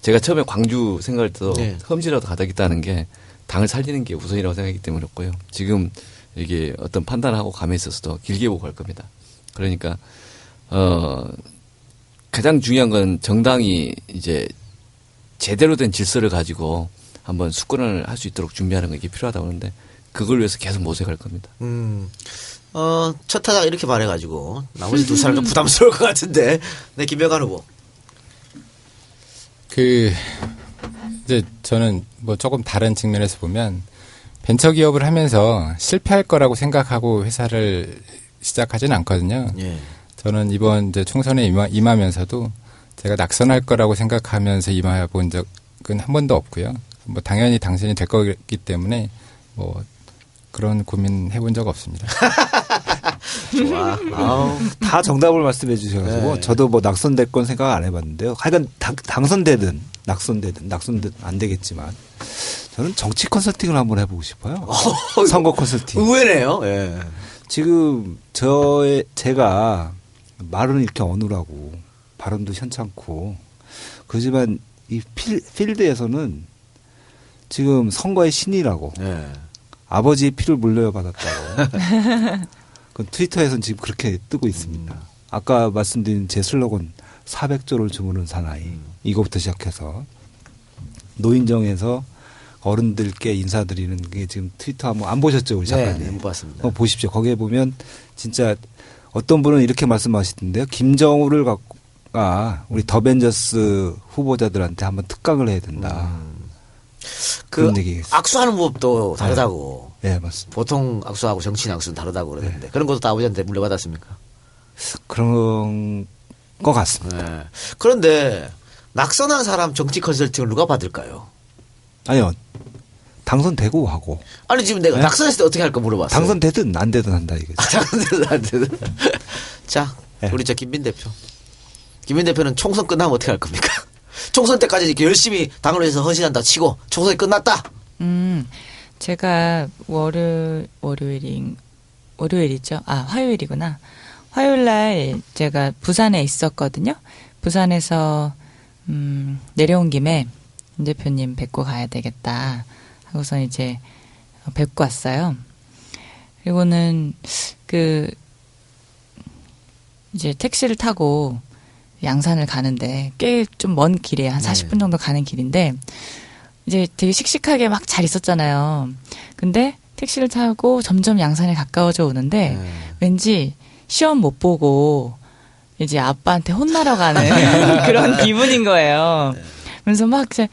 제가 처음에 광주 생각할 때도 네. 험지라도 가다겠다는 게 당을 살리는 게 우선이라고 생각하기 때문이었고요. 지금 이게 어떤 판단하고 감에 있어서도 길게 보고 갈 겁니다. 그러니까 가장 중요한 건 정당이 이제 제대로 된 질서를 가지고 한번 수권을 할 수 있도록 준비하는 게 필요하다고 하는데 그걸 위해서 계속 모색할 겁니다. 첫 타자가 이렇게 말해가지고 나머지 두 사람 좀 부담스러울 것 같은데. 네, 김병관 후보. 이제 저는 뭐 조금 다른 측면에서 보면 벤처 기업을 하면서 실패할 거라고 생각하고 회사를 시작하지는 않거든요. 예. 저는 이번 이제 총선에 임하면서도 제가 낙선할 거라고 생각하면서 임해본 적은 한 번도 없고요. 뭐 당연히 당선이 될 거기 때문에 뭐 그런 고민 해본 적 없습니다. 좋아. 아우. 다 정답을 말씀해 주셔가지고 네. 저도 뭐 낙선될 건 생각 안 해봤는데요. 하여간 당선되든 낙선되든 안 되겠지만 저는 정치 컨설팅을 한번 해보고 싶어요. 선거 컨설팅. 의외네요. 예. 지금 제가 말은 이렇게 어눌하고 발언도 현찮고 그렇지만 이 필드에서는 지금 선거의 신이라고 예. 아버지의 피를 물려받았다고 그 트위터에서는 지금 그렇게 뜨고 있습니다. 아까 말씀드린 제 슬로건 400조를 주무는 사나이 이거부터 시작해서 노인정에서 어른들께 인사드리는 게 지금 트위터 한번 안 보셨죠 우리 작가님? 네, 못 봤습니다. 보십시오. 거기에 보면 진짜 어떤 분은 이렇게 말씀하시던데요. 김정우를 갖고가 우리 더벤져스 후보자들한테 한번 특강을 해야 된다. 그런 얘기. 악수하는 법도 다르다고. 네, 맞습니다. 보통 악수하고 정치인 악수는 다르다고 그러는데 그런 것도 다 아버지한테 물려받았습니까? 그런 것 같습니다. 네. 그런데 낙선한 사람 정치 컨설팅을 누가 받을까요? 아니요. 당선되고 하고. 아니 지금 내가 네? 낙선했을 때 어떻게 할까 물어봤어요. 당선되든 안 되든 한다 이거죠. 당선되든 안 되든. 자, 네. 우리 김민 대표. 김민 대표는 총선 끝나면 어떻게 할 겁니까? 총선 때까지 이렇게 열심히 당을 위해서 헌신한다 치고 총선이 끝났다. 제가 월요일이죠. 화요일이구나. 화요일 날 제가 부산에 있었거든요. 부산에서 내려온 김에 임 대표님 뵙고 가야 되겠다 하고서 이제 뵙고 왔어요. 그리고는 이제 택시를 타고 양산을 가는데 꽤 좀 먼 길이에요. 한 40분 정도 가는 길인데 이제 되게 씩씩하게 막 잘 있었잖아요. 근데 택시를 타고 점점 양산에 가까워져 오는데 왠지 시험 못 보고 이제 아빠한테 혼나러 가는 그런 기분인 거예요. 그래서 막 이제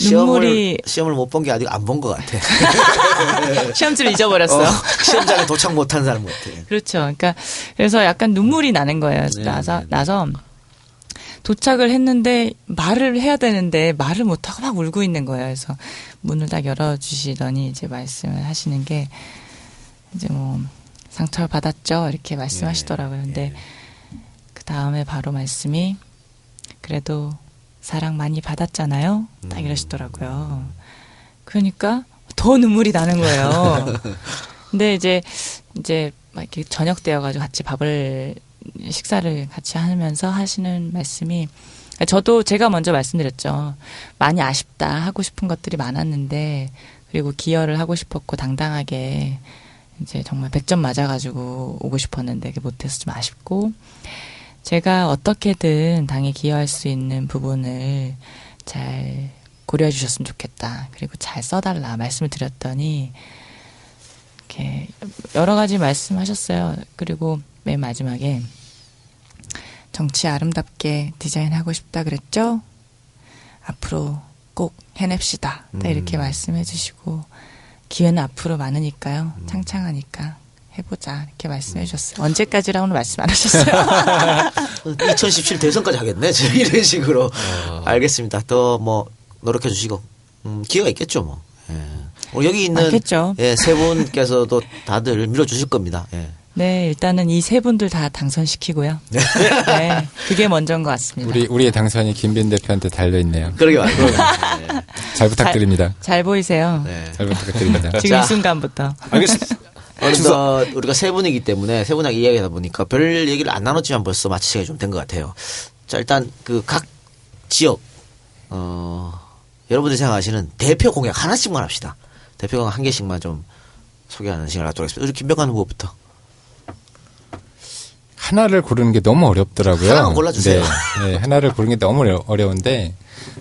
눈물이 시험을 못 본 게 아니고 안 본 것 같아. 시험지를 잊어버렸어. 시험장에 도착 못한 사람 같아. 그렇죠. 그러니까 그래서 약간 눈물이 나는 거예요. 나서 도착을 했는데 말을 해야 되는데 말을 못하고 막 울고 있는 거예요. 그래서 문을 딱 열어주시더니 이제 말씀을 하시는 게 이제 뭐 상처를 받았죠. 이렇게 말씀하시더라고요. 근데 그 다음에 바로 말씀이 그래도 사랑 많이 받았잖아요. 딱 이러시더라고요. 그러니까 더 눈물이 나는 거예요. 근데 이제 막 이렇게 저녁 때여가지고 같이 식사를 같이 하면서 하시는 말씀이 저도 제가 먼저 말씀드렸죠. 많이 아쉽다. 하고 싶은 것들이 많았는데 그리고 기여를 하고 싶었고 당당하게 이제 정말 100점 맞아가지고 오고 싶었는데 그게 못해서 좀 아쉽고 제가 어떻게든 당에 기여할 수 있는 부분을 잘 고려해 주셨으면 좋겠다. 그리고 잘 써달라 말씀을 드렸더니 이렇게 여러 가지 말씀하셨어요. 그리고 맨 마지막에 정치 아름답게 디자인하고 싶다 그랬죠? 앞으로 꼭 해냅시다. 딱 이렇게 말씀해 주시고 기회는 앞으로 많으니까요. 창창하니까 해보자 이렇게 말씀해 주셨어요. 언제까지라고는 말씀 안 하셨어요. 2017 대선까지 하겠네. 지금 이런 식으로. 알겠습니다. 더 뭐 노력해 주시고 기회가 있겠죠 뭐. 예. 여기 있는 맞겠죠. 세 분께서도 다들 밀어주실 겁니다. 예. 네, 일단은 이 세 분들 다 당선시키고요. 네, 그게 먼저인 것 같습니다. 우리의 당선이 김빈 대표한테 달려 있네요. 그러게 말이에요. 잘 부탁드립니다. 잘 보이세요. 네. 잘 부탁드립니다. 지금 자. 이 순간부터. 알겠습니다. 어느덧 우리가 세 분이기 때문에 세 분하고 이야기하다 보니까 별 얘기를 안 나눴지만 벌써 마칠 시간이 좀 된 것 같아요. 자, 일단 그 각 지역 여러분들이 생각하시는 대표 공약 하나씩만 합시다. 대표 공약 한 개씩만 좀 소개하는 시간을 갖도록 하겠습니다. 우리 김병관 후보부터. 하나를 고르는 게 너무 어렵더라고요. 하나만 골라주세요. 네, 네, 하나를 고르는 게 너무 어려운데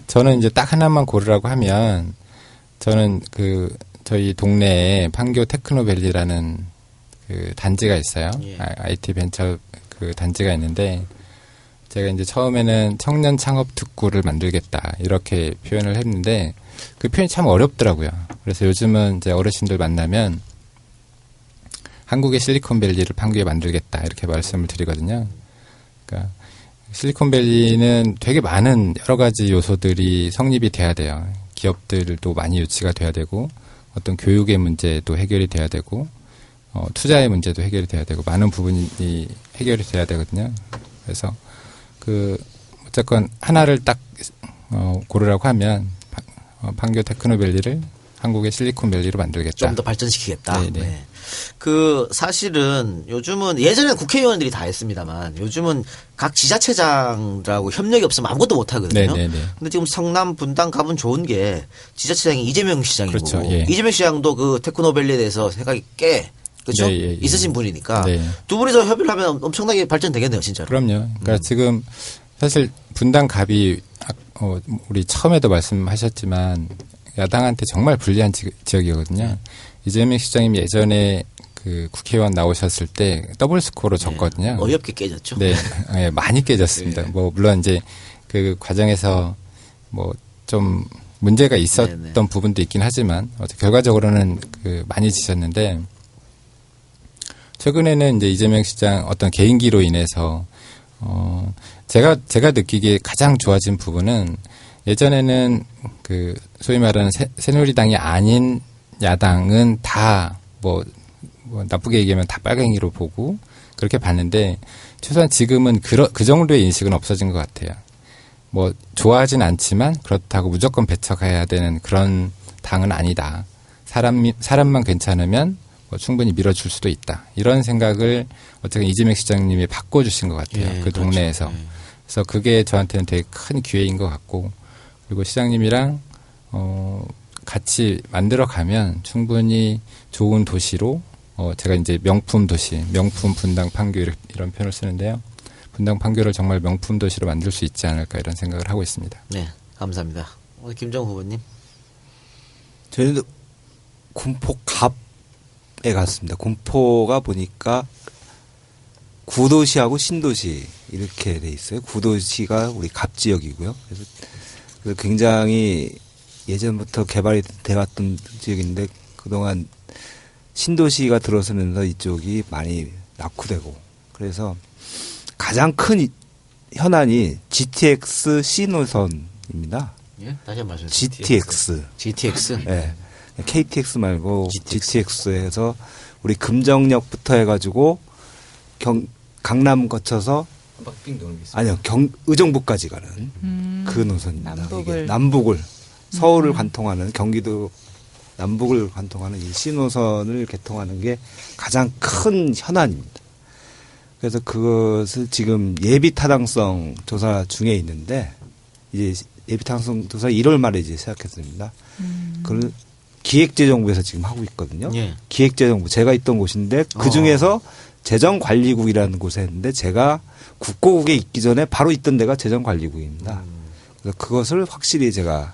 저는 이제 딱 하나만 고르라고 하면 저는 저희 동네에 판교 테크노밸리라는 그 단지가 있어요. 예. IT 벤처 그 단지가 있는데 제가 이제 처음에는 청년 창업 특구를 만들겠다 이렇게 표현을 했는데 그 표현이 참 어렵더라고요. 그래서 요즘은 이제 어르신들 만나면 한국의 실리콘밸리를 판교에 만들겠다 이렇게 말씀을 드리거든요. 그러니까 실리콘밸리는 되게 많은 여러 가지 요소들이 성립이 돼야 돼요. 기업들도 많이 유치가 돼야 되고 어떤 교육의 문제도 해결이 돼야 되고 투자의 문제도 해결이 돼야 되고 많은 부분이 해결이 돼야 되거든요. 그래서 어쨌건 하나를 딱 고르라고 하면 판교 테크노밸리를 한국의 실리콘밸리로 만들겠다. 좀 더 발전시키겠다. 네네. 네. 사실은 요즘은 예전에는 국회의원들이 다 했습니다만 요즘은 각 지자체장들하고 협력이 없으면 아무것도 못 하거든요. 네네네. 근데 지금 성남 분당 갑은 좋은 게 지자체장이 이재명 시장이고 그렇죠. 예. 이재명 시장도 그 테크노밸리에 대해서 생각이 꽤 그렇죠? 네, 예, 예. 있으신 분이니까 네. 두 분이서 협의를 하면 엄청나게 발전되겠네요, 진짜로. 그럼요. 그러니까 지금 사실 분당 갑이 우리 처음에도 말씀하셨지만 야당한테 정말 불리한 지역이거든요. 이재명 시장님이 예전에 그 국회의원 나오셨을 때 더블 스코어로 졌거든요. 어이없게 깨졌죠. 네, 네, 많이 깨졌습니다. 네. 물론 이제 그 과정에서 좀 문제가 있었던 네네. 부분도 있긴 하지만 결과적으로는 많이 지셨는데 최근에는 이제 이재명 시장 어떤 개인기로 인해서 제가 느끼기에 가장 좋아진 부분은 예전에는 소위 말하는 새누리당이 아닌 야당은 다 나쁘게 얘기하면 다 빨갱이로 보고 그렇게 봤는데 최소한 지금은 그 정도의 인식은 없어진 것 같아요. 좋아하진 않지만 그렇다고 무조건 배척해야 되는 그런 당은 아니다. 사람만 괜찮으면 충분히 밀어줄 수도 있다. 이런 생각을 어쨌든 이재명 시장님이 바꿔주신 것 같아요. 예, 그 동네에서. 그렇죠. 예. 그래서 그게 저한테는 되게 큰 기회인 것 같고 그리고 시장님이랑 같이 만들어가면 충분히 좋은 도시로 제가 이제 명품 도시, 명품 분당 판교 이런 표현을 쓰는데요. 분당 판교를 정말 명품 도시로 만들 수 있지 않을까 이런 생각을 하고 있습니다. 네, 감사합니다. 오늘 김정우 후보님. 저희는 군포 갑에 갔습니다. 군포가 보니까 구도시하고 신도시 이렇게 돼 있어요. 구도시가 우리 갑 지역이고요. 그래서 굉장히 예전부터 개발이 돼왔던 지역인데 그동안 신도시가 들어서면서 이쪽이 많이 낙후되고 그래서 가장 큰 현안이 GTX C 노선입니다. 예? 다시 한번 말씀해 GTX. GTX. 네. KTX 말고 GTX에서 우리 금정역부터 해가지고 강남 거쳐서 아니요 의정부까지 가는 그 노선입니다. 이게 남북을 서울을 관통하는 경기도 남북을 관통하는 이 C노선을 개통하는 게 가장 큰 현안입니다. 그래서 그것을 지금 예비 타당성 조사 중에 있는데 이제 예비 타당성 조사 1월 말에 이제 시작했습니다. 그걸 기획재정부에서 지금 하고 있거든요. 예. 기획재정부 제가 있던 곳인데 그 중에서 재정관리국이라는 곳에 했는데 제가 국고국에 있기 전에 바로 있던 데가 재정관리국입니다. 그래서 그것을 확실히 제가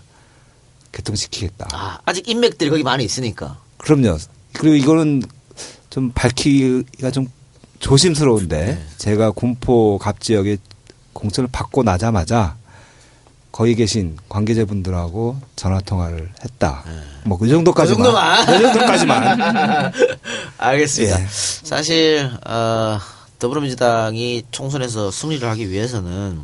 개통시키겠다. 아직 인맥들이 거기 많이 있으니까. 그럼요. 그리고 이거는 좀 밝히기가 좀 조심스러운데 네. 제가 군포 갑 지역에 공천을 받고 나자마자 거기 계신 관계자분들하고 전화 통화를 했다. 그 정도까지만. 그 정도까지만. 알겠습니다. 예. 사실 더불어민주당이 총선에서 승리를 하기 위해서는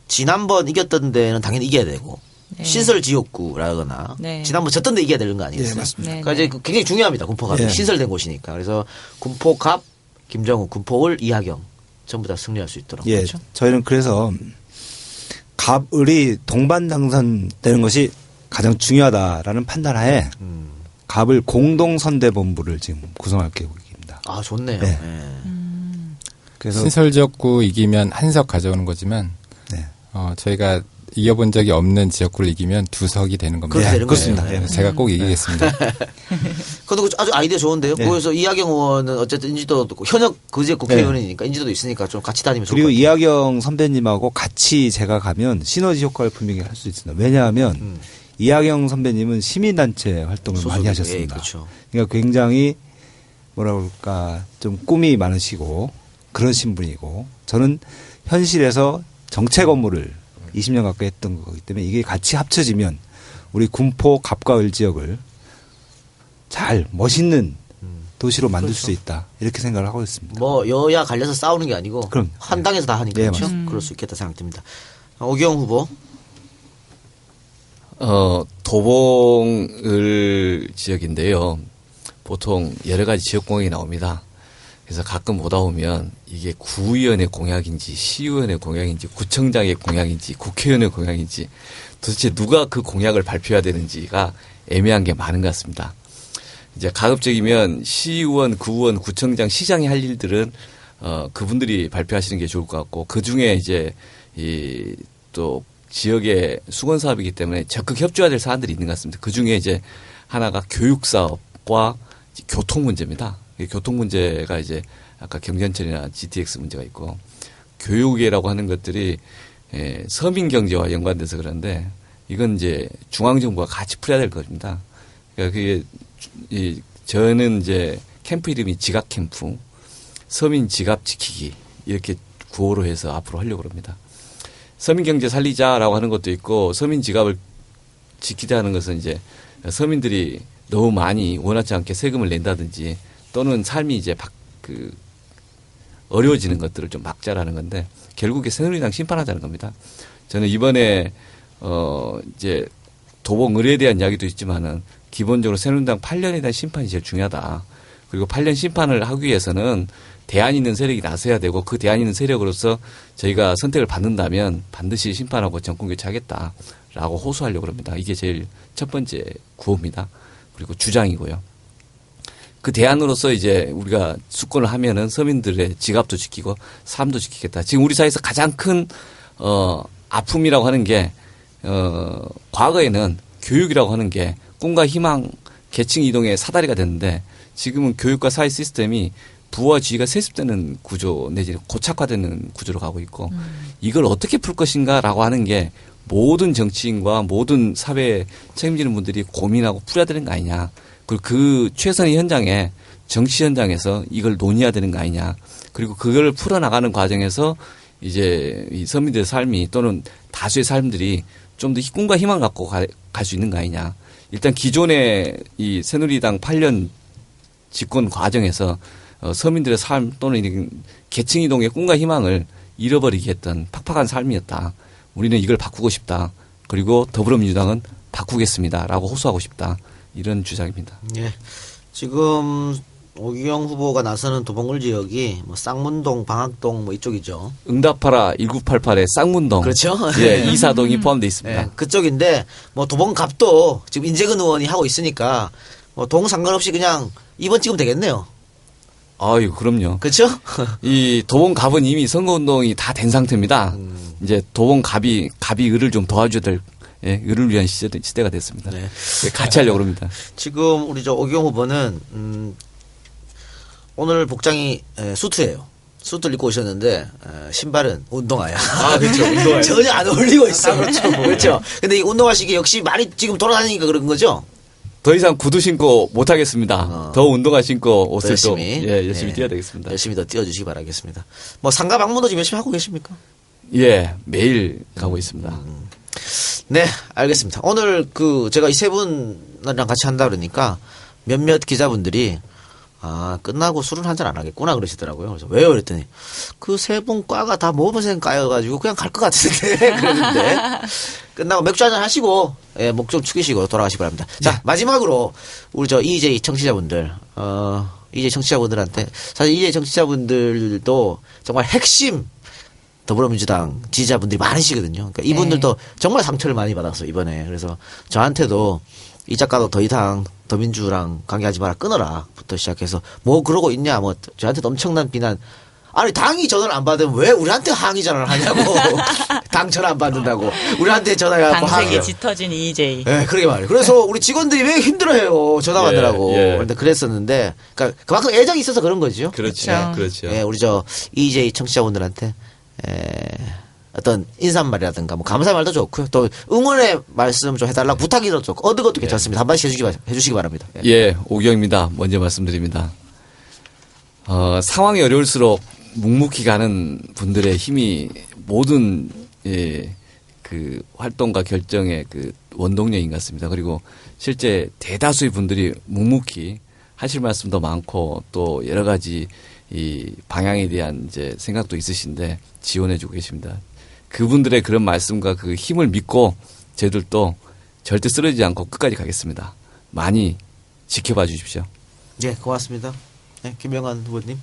지난번 이겼던 데는 당연히 이겨야 되고 네. 신설 지역구라거나 네. 지난번 졌던 데 이겨야 되는 거 아니겠어요? 예, 맞습니다. 네, 그러니까 이제 굉장히 중요합니다. 군포갑이 예. 신설된 곳이니까. 그래서 군포갑, 김정우, 군포을, 이하경 전부 다 승리할 수 있도록. 예. 그렇죠? 저희는 그래서 갑을이 동반 당선되는 것이 가장 중요하다라는 판단하에 갑을 공동선대본부를 지금 구성할 계획입니다. 아 좋네요. 네. 예. 그래서 신설지역구 이기면 한석 가져오는 거지만 네. 저희가 이겨본 적이 없는 지역구를 이기면 2석이 되는 겁니다. 그렇게 되는 그렇습니다. 거예요. 예. 제가 꼭 이기겠습니다. 그것도 아주 아이디어 좋은데요. 네. 거기서 이하경 의원은 어쨌든 인지도도 있고 현역 그제 국회의원이니까 인지도도 있으니까 좀 같이 다니면 좋을 것 그리고 같아요. 이하경 선배님하고 같이 제가 가면 시너지 효과를 분명히 할 수 있습니다. 왜냐하면 이하경 선배님은 시민단체 활동을 많이 소속이죠. 하셨습니다. 예, 그렇죠. 그러니까 굉장히 뭐라 그럴까 좀 꿈이 많으시고 그러신 분이고 저는 현실에서 정책 업무를 20년 가까이 했던 거기 때문에 이게 같이 합쳐지면 우리 군포 갑과을 지역을 잘 멋있는 도시로 만들 수 있다 이렇게 생각을 하고 있습니다. 뭐 여야 갈려서 싸우는 게 아니고 그럼. 한 당에서 다 하니까 네, 그렇죠. 그럴 수 있겠다 생각됩니다. 오기영 후보. 도봉을 지역인데요. 보통 여러 가지 지역 공약이 나옵니다. 그래서 가끔 보다 보면 이게 구의원의 공약인지 시의원의 공약인지 구청장의 공약인지 국회의원의 공약인지 도대체 누가 그 공약을 발표해야 되는지가 애매한 게 많은 것 같습니다. 이제 가급적이면 시의원, 구의원, 구청장, 시장이 할 일들은 그분들이 발표하시는 게 좋을 것 같고 그 중에 이제 이 또 지역의 수건 사업이기 때문에 적극 협조해야 될 사안들이 있는 것 같습니다. 그 중에 이제 하나가 교육 사업과 교통 문제입니다. 이 교통 문제가 이제 아까 경전철이나 GTX 문제가 있고 교육이라고 하는 것들이 서민 경제와 연관돼서 그런데 이건 이제 중앙정부가 같이 풀어야 될 겁니다. 그러니까 그게 저는 이제 캠프 이름이 지각 캠프, 서민 지갑 지키기 이렇게 구호로 해서 앞으로 하려고 합니다. 서민 경제 살리자라고 하는 것도 있고 서민 지갑을 지키자는 것은 이제 서민들이 너무 많이 원하지 않게 세금을 낸다든지 또는 삶이 이제 어려워지는 것들을 좀 막자라는 건데 결국에 새누리당 심판하자는 겁니다. 저는 이번에 이제 도봉 의뢰에 대한 이야기도 있지만은 기본적으로 새누리당 8년에 대한 심판이 제일 중요하다. 그리고 8년 심판을 하기 위해서는 대안 있는 세력이 나서야 되고 그 대안 있는 세력으로서 저희가 선택을 받는다면 반드시 심판하고 정권 교체하겠다라고 호소하려고 합니다. 이게 제일 첫 번째 구호입니다. 그리고 주장이고요. 그 대안으로서 이제 우리가 수권을 하면은 서민들의 지갑도 지키고 삶도 지키겠다. 지금 우리 사회에서 가장 큰 아픔이라고 하는 게 과거에는 교육이라고 하는 게 꿈과 희망, 계층 이동의 사다리가 됐는데 지금은 교육과 사회 시스템이 부와 지위가 세습되는 구조 내지는 고착화되는 구조로 가고 있고 이걸 어떻게 풀 것인가라고 하는 게 모든 정치인과 모든 사회에 책임지는 분들이 고민하고 풀어야 되는 거 아니냐. 그리고 그 최선의 현장에 정치 현장에서 이걸 논의해야 되는 거 아니냐. 그리고 그걸 풀어나가는 과정에서 이제 이 서민들의 삶이 또는 다수의 삶들이 좀 더 꿈과 희망을 갖고 갈 수 있는 거 아니냐. 일단 기존의 이 새누리당 8년 집권 과정에서 서민들의 삶 또는 계층 이동의 꿈과 희망을 잃어버리게 했던 팍팍한 삶이었다. 우리는 이걸 바꾸고 싶다. 그리고 더불어민주당은 바꾸겠습니다라고 호소하고 싶다. 이런 주장입니다. 예. 지금 오기영 후보가 나서는 도봉을 지역이 뭐 쌍문동, 방학동 뭐 이쪽이죠. 응답하라 1988의 쌍문동. 그렇죠. 예, 이사동이 포함되어 있습니다. 예, 그쪽인데 뭐 도봉갑도 지금 인재근 의원이 하고 있으니까 뭐 동 상관없이 그냥 2번 찍으면 되겠네요. 아유, 그럼요. 그렇죠? 이 도봉갑은 이미 선거운동이 다 된 상태입니다. 이제 도봉갑이 을을 좀 도와줘야 될 을을 위한 시대가 됐습니다. 네. 같이 하려고 합니다. 지금 우리 저 오기영 후보는 오늘 복장이 수트예요. 수트를 입고 오셨는데 신발은 운동화야. 아, 그렇죠. 운동화. 전혀 안 어울리고 있어. 그렇죠. 그렇죠. 근데 이 운동화 시기 역시 많이 지금 돌아다니니까 그런 거죠. 더 이상 구두 신고 못 하겠습니다. 더 운동화 신고 옷을 열심히 열심히 뛰어야 되겠습니다. 열심히 더 뛰어주시기 바라겠습니다. 뭐 상가 방문도 지금 열심히 하고 계십니까? 예, 매일 가고 있습니다. 네, 알겠습니다. 오늘 제가 이 세 분이랑 같이 한다 그러니까 몇몇 기자분들이 끝나고 술은 한잔 안 하겠구나 그러시더라고요. 그래서 왜요? 그랬더니 그 세 분 과가 다 모범생 과여가지고 그냥 갈 것 같은데 그러는데 끝나고 맥주 한잔 하시고 목 좀 축이시고 돌아가시기 바랍니다. 자, 마지막으로 우리 저 EJ 청취자분들 EJ 청취자분들한테 사실 EJ 청취자분들도 정말 핵심 더불어민주당 지지자분들이 많으시거든요. 그러니까 이분들도 정말 상처를 많이 받았어요, 이번에. 그래서 저한테도 이 작가도 더 이상 더민주랑 관계하지 마라 끊어라 부터 시작해서 뭐 그러고 있냐 뭐 저한테도 엄청난 비난 아니 당이 전화를 안 받으면 왜 우리한테 항의 전화를 하냐고. 당 전화 안 받는다고. 우리한테 전화해갖고 항의. 당색이 짙어진 EJ. 네, 그러게 말이에요. 그래서 우리 직원들이 왜 힘들어해요. 전화 받느라고. 예. 근데 그랬었는데, 그러니까 그만큼 애정이 있어서 그런 거죠. 그렇죠. 그렇죠. 그렇죠. 예, 우리 저 EJ 청취자분들한테 어떤 인사말이라든가 뭐 감사 말도 좋고요. 또 응원의 말씀 좀 해달라고 부탁이도 좋고 어느 것도 괜찮습니다. 한 번씩 해주시기 바랍니다. 예. 예, 오경입니다. 먼저 말씀드립니다. 상황이 어려울수록 묵묵히 가는 분들의 힘이 모든 그 활동과 결정의 그 원동력인 것 같습니다. 그리고 실제 대다수의 분들이 묵묵히 하실 말씀도 많고 또 여러 가지 이 방향에 대한 이제 생각도 있으신데 지원해주고 계십니다. 그분들의 그런 말씀과 그 힘을 믿고 저희들도 절대 쓰러지지 않고 끝까지 가겠습니다. 많이 지켜봐 주십시오. 예, 고맙습니다. 네, 김영환 후보님.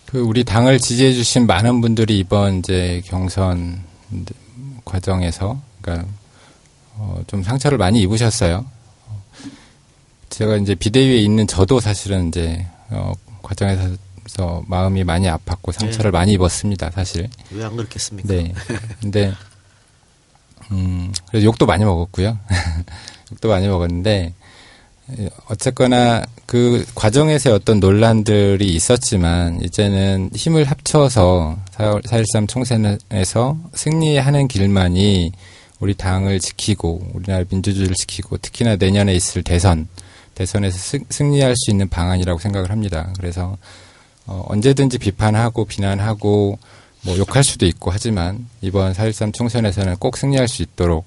그 우리 당을 지지해 주신 많은 분들이 이번 이제 경선 과정에서 그러니까 좀 상처를 많이 입으셨어요. 제가 이제 비대위에 있는 저도 사실은 이제 과정에서 마음이 많이 아팠고 상처를 많이 입었습니다, 사실. 왜 안 그렇겠습니까? 네. 근데 그래서 욕도 많이 먹었고요. 욕도 많이 먹었는데 어쨌거나 그 과정에서의 어떤 논란들이 있었지만 이제는 힘을 합쳐서 4.13 총선에서 승리하는 길만이 우리 당을 지키고 우리나라 민주주의를 지키고 특히나 내년에 있을 대선에서 승리할 수 있는 방안이라고 생각을 합니다. 그래서 언제든지 비판하고 비난하고 뭐 욕할 수도 있고 하지만 이번 4.13 총선에서는 꼭 승리할 수 있도록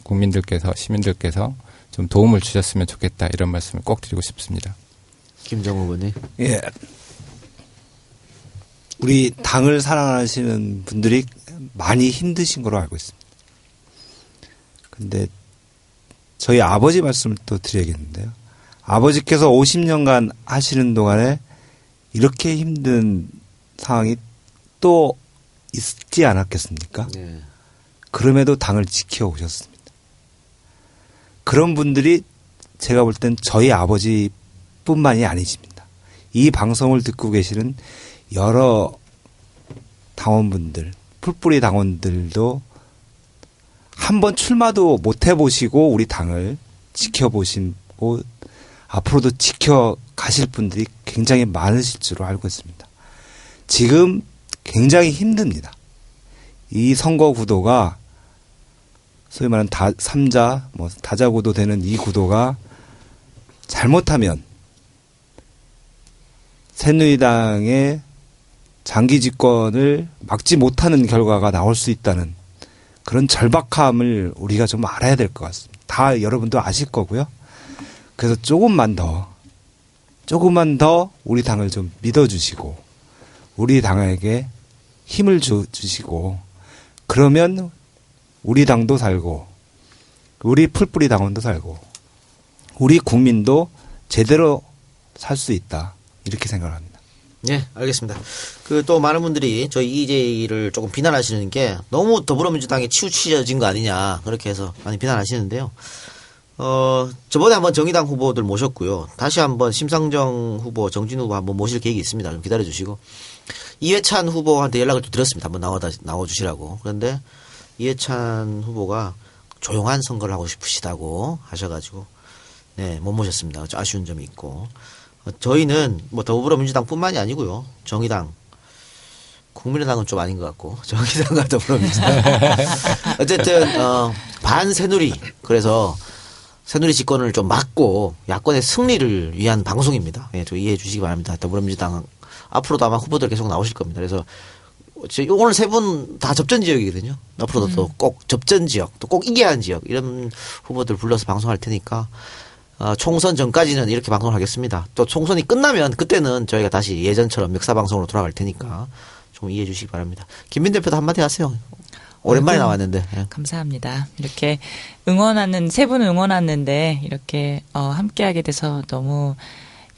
국민들께서 시민들께서 좀 도움을 주셨으면 좋겠다 이런 말씀을 꼭 드리고 싶습니다. 김정우 후보님. 예. 우리 당을 사랑하시는 분들이 많이 힘드신 걸로 알고 있습니다. 근데 저희 아버지 말씀을 또 드려야겠는데요. 아버지께서 50년간 하시는 동안에 이렇게 힘든 상황이 또 있지 않았겠습니까? 네. 그럼에도 당을 지켜오셨습니다. 그런 분들이 제가 볼 땐 저희 아버지뿐만이 아니십니다. 이 방송을 듣고 계시는 여러 당원분들, 풀뿌리 당원들도 한번 출마도 못 해보시고 우리 당을 지켜보시고 앞으로도 지켜가실 분들이 굉장히 많으실 줄로 알고 있습니다. 지금 굉장히 힘듭니다. 이 선거 구도가 소위 말하는 삼자, 다자구도 되는 이 구도가 잘못하면 새누리당의 장기 집권을 막지 못하는 결과가 나올 수 있다는 그런 절박함을 우리가 좀 알아야 될 것 같습니다. 다 여러분도 아실 거고요. 그래서 조금만 더 우리 당을 좀 믿어주시고 우리 당에게 힘을 주시고 그러면 우리 당도 살고 우리 풀뿌리 당원도 살고 우리 국민도 제대로 살 수 있다 이렇게 생각합니다. 네, 알겠습니다. 또 많은 분들이 저희 EJ를 조금 비난하시는 게 너무 더불어민주당에 치우쳐진 거 아니냐 그렇게 해서 많이 비난하시는데요. 저번에 한번 정의당 후보들 모셨고요. 다시 한번 심상정 후보, 정진 후보 한번 모실 계획이 있습니다. 좀 기다려 주시고. 이해찬 후보한테 연락을 좀 드렸습니다. 한번 나와주시라고. 그런데 이해찬 후보가 조용한 선거를 하고 싶으시다고 하셔가지고, 네, 못 모셨습니다. 좀 아쉬운 점이 있고. 저희는 뭐 더불어민주당뿐만이 아니고요. 정의당, 국민의당은 좀 아닌 것 같고, 정의당과 더불어민주당. 어쨌든, 반새누리. 그래서 새누리 집권을 좀 막고 야권의 승리를 위한 방송입니다. 예, 좀 이해해 주시기 바랍니다. 더불어민주당 앞으로도 아마 후보들 계속 나오실 겁니다. 그래서 오늘 세 분 다 접전 지역이거든요. 앞으로도 또 꼭 접전 지역, 또 꼭 이겨야 하는 지역 이런 후보들 불러서 방송할 테니까 총선 전까지는 이렇게 방송을 하겠습니다. 또 총선이 끝나면 그때는 저희가 다시 예전처럼 멱사 방송으로 돌아갈 테니까 좀 이해해 주시기 바랍니다. 김민 대표도 한마디 하세요. 오랜만에 나왔는데. 예. 감사합니다. 이렇게 세 분 응원하는데 이렇게 함께하게 돼서 너무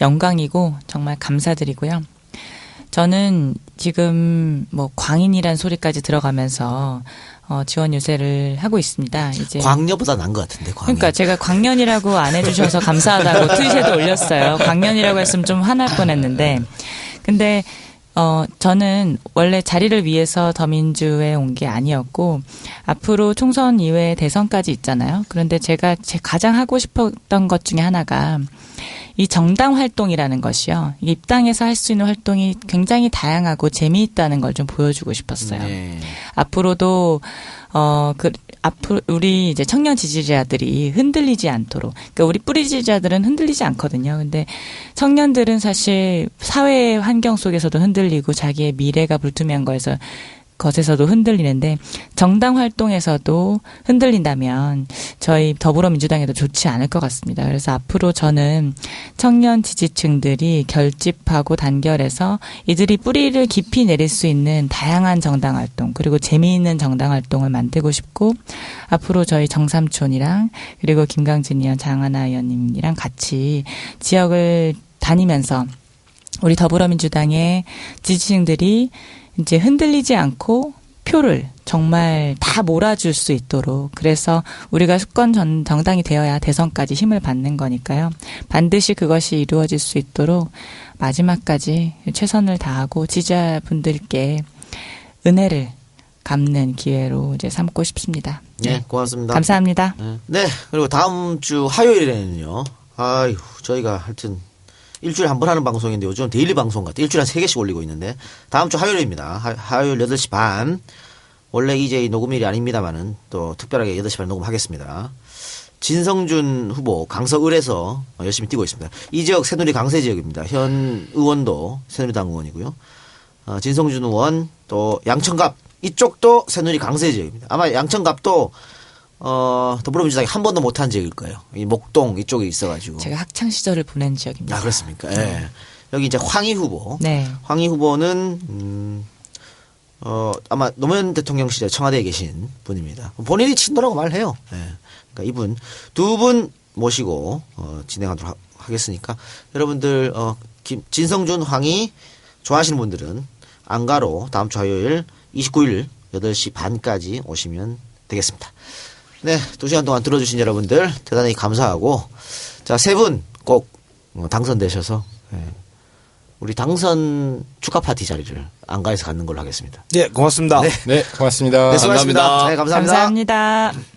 영광이고 정말 감사드리고요. 저는 지금 광인이란 소리까지 들어가면서 지원 유세를 하고 있습니다. 이제 광녀보다 난 것 같은데. 광녀. 그러니까 제가 광년이라고 안 해주셔서 감사하다고 트윗에도 올렸어요. 광년이라고 했으면 좀 화날 뻔했는데, 근데 저는 원래 자리를 위해서 더민주에 온 게 아니었고, 앞으로 총선 이외에 대선까지 있잖아요. 그런데 제가 가장 하고 싶었던 것 중에 하나가 이 정당 활동이라는 것이요. 입당해서 할 수 있는 활동이 굉장히 다양하고 재미있다는 걸 좀 보여주고 싶었어요. 네. 앞으로도 앞으로 우리 이제 청년 지지자들이 흔들리지 않도록, 그러니까 우리 뿌리 지지자들은 흔들리지 않거든요. 근데 청년들은 사실 사회 환경 속에서도 흔들리고 자기의 미래가 불투명한 것에서도 흔들리는데 정당 활동에서도 흔들린다면 저희 더불어민주당에도 좋지 않을 것 같습니다. 그래서 앞으로 저는 청년 지지층들이 결집하고 단결해서 이들이 뿌리를 깊이 내릴 수 있는 다양한 정당 활동 그리고 재미있는 정당 활동을 만들고 싶고 앞으로 저희 정삼촌이랑 그리고 김강진 의원, 장하나 의원님이랑 같이 지역을 다니면서 우리 더불어민주당의 지지층들이 이제 흔들리지 않고 표를 정말 다 몰아줄 수 있도록 그래서 우리가 수권 정당이 되어야 대선까지 힘을 받는 거니까요. 반드시 그것이 이루어질 수 있도록 마지막까지 최선을 다하고 지지자분들께 은혜를 갚는 기회로 이제 삼고 싶습니다. 네, 고맙습니다. 감사합니다. 네, 그리고 다음 주 화요일에는요. 아유, 저희가 하여튼 일주일에 한 번 하는 방송인데 요즘 데일리 방송 같아. 일주일에 한 3개씩 올리고 있는데 다음 주 화요일입니다. 화요일 8시 반. 원래 EJ 녹음일이 아닙니다만은 또 특별하게 8시 반에 녹음하겠습니다. 진성준 후보 강서을에서 열심히 뛰고 있습니다. 이 지역 새누리 강세 지역입니다. 현 의원도 새누리당 의원이고요. 진성준 의원 또 양천갑 이쪽도 새누리 강세 지역입니다. 아마 양천갑도 더불어민주당이 한 번도 못한 지역일 거예요. 이 목동 이쪽에 있어가지고. 제가 학창 시절을 보낸 지역입니다. 아, 그렇습니까? 예. 여기 이제 황희 후보. 네. 황희 후보는, 아마 노무현 대통령 시절 청와대에 계신 분입니다. 본인이 친노라고 말해요. 예. 그러니까 이분, 두 분 모시고, 진행하도록 하겠으니까, 여러분들, 진성준, 황희 좋아하시는 분들은 안가로 다음 주 화요일 29일 8시 반까지 오시면 되겠습니다. 네, 2시간 동안 들어주신 여러분들 대단히 감사하고 자, 3분 꼭 당선되셔서 우리 당선 축하 파티 자리를 안가에서 갖는 걸로 하겠습니다. 네, 고맙습니다. 네, 네, 고맙습니다. 네, 수고하셨습니다. 감사합니다. 네, 감사합니다. 감사합니다.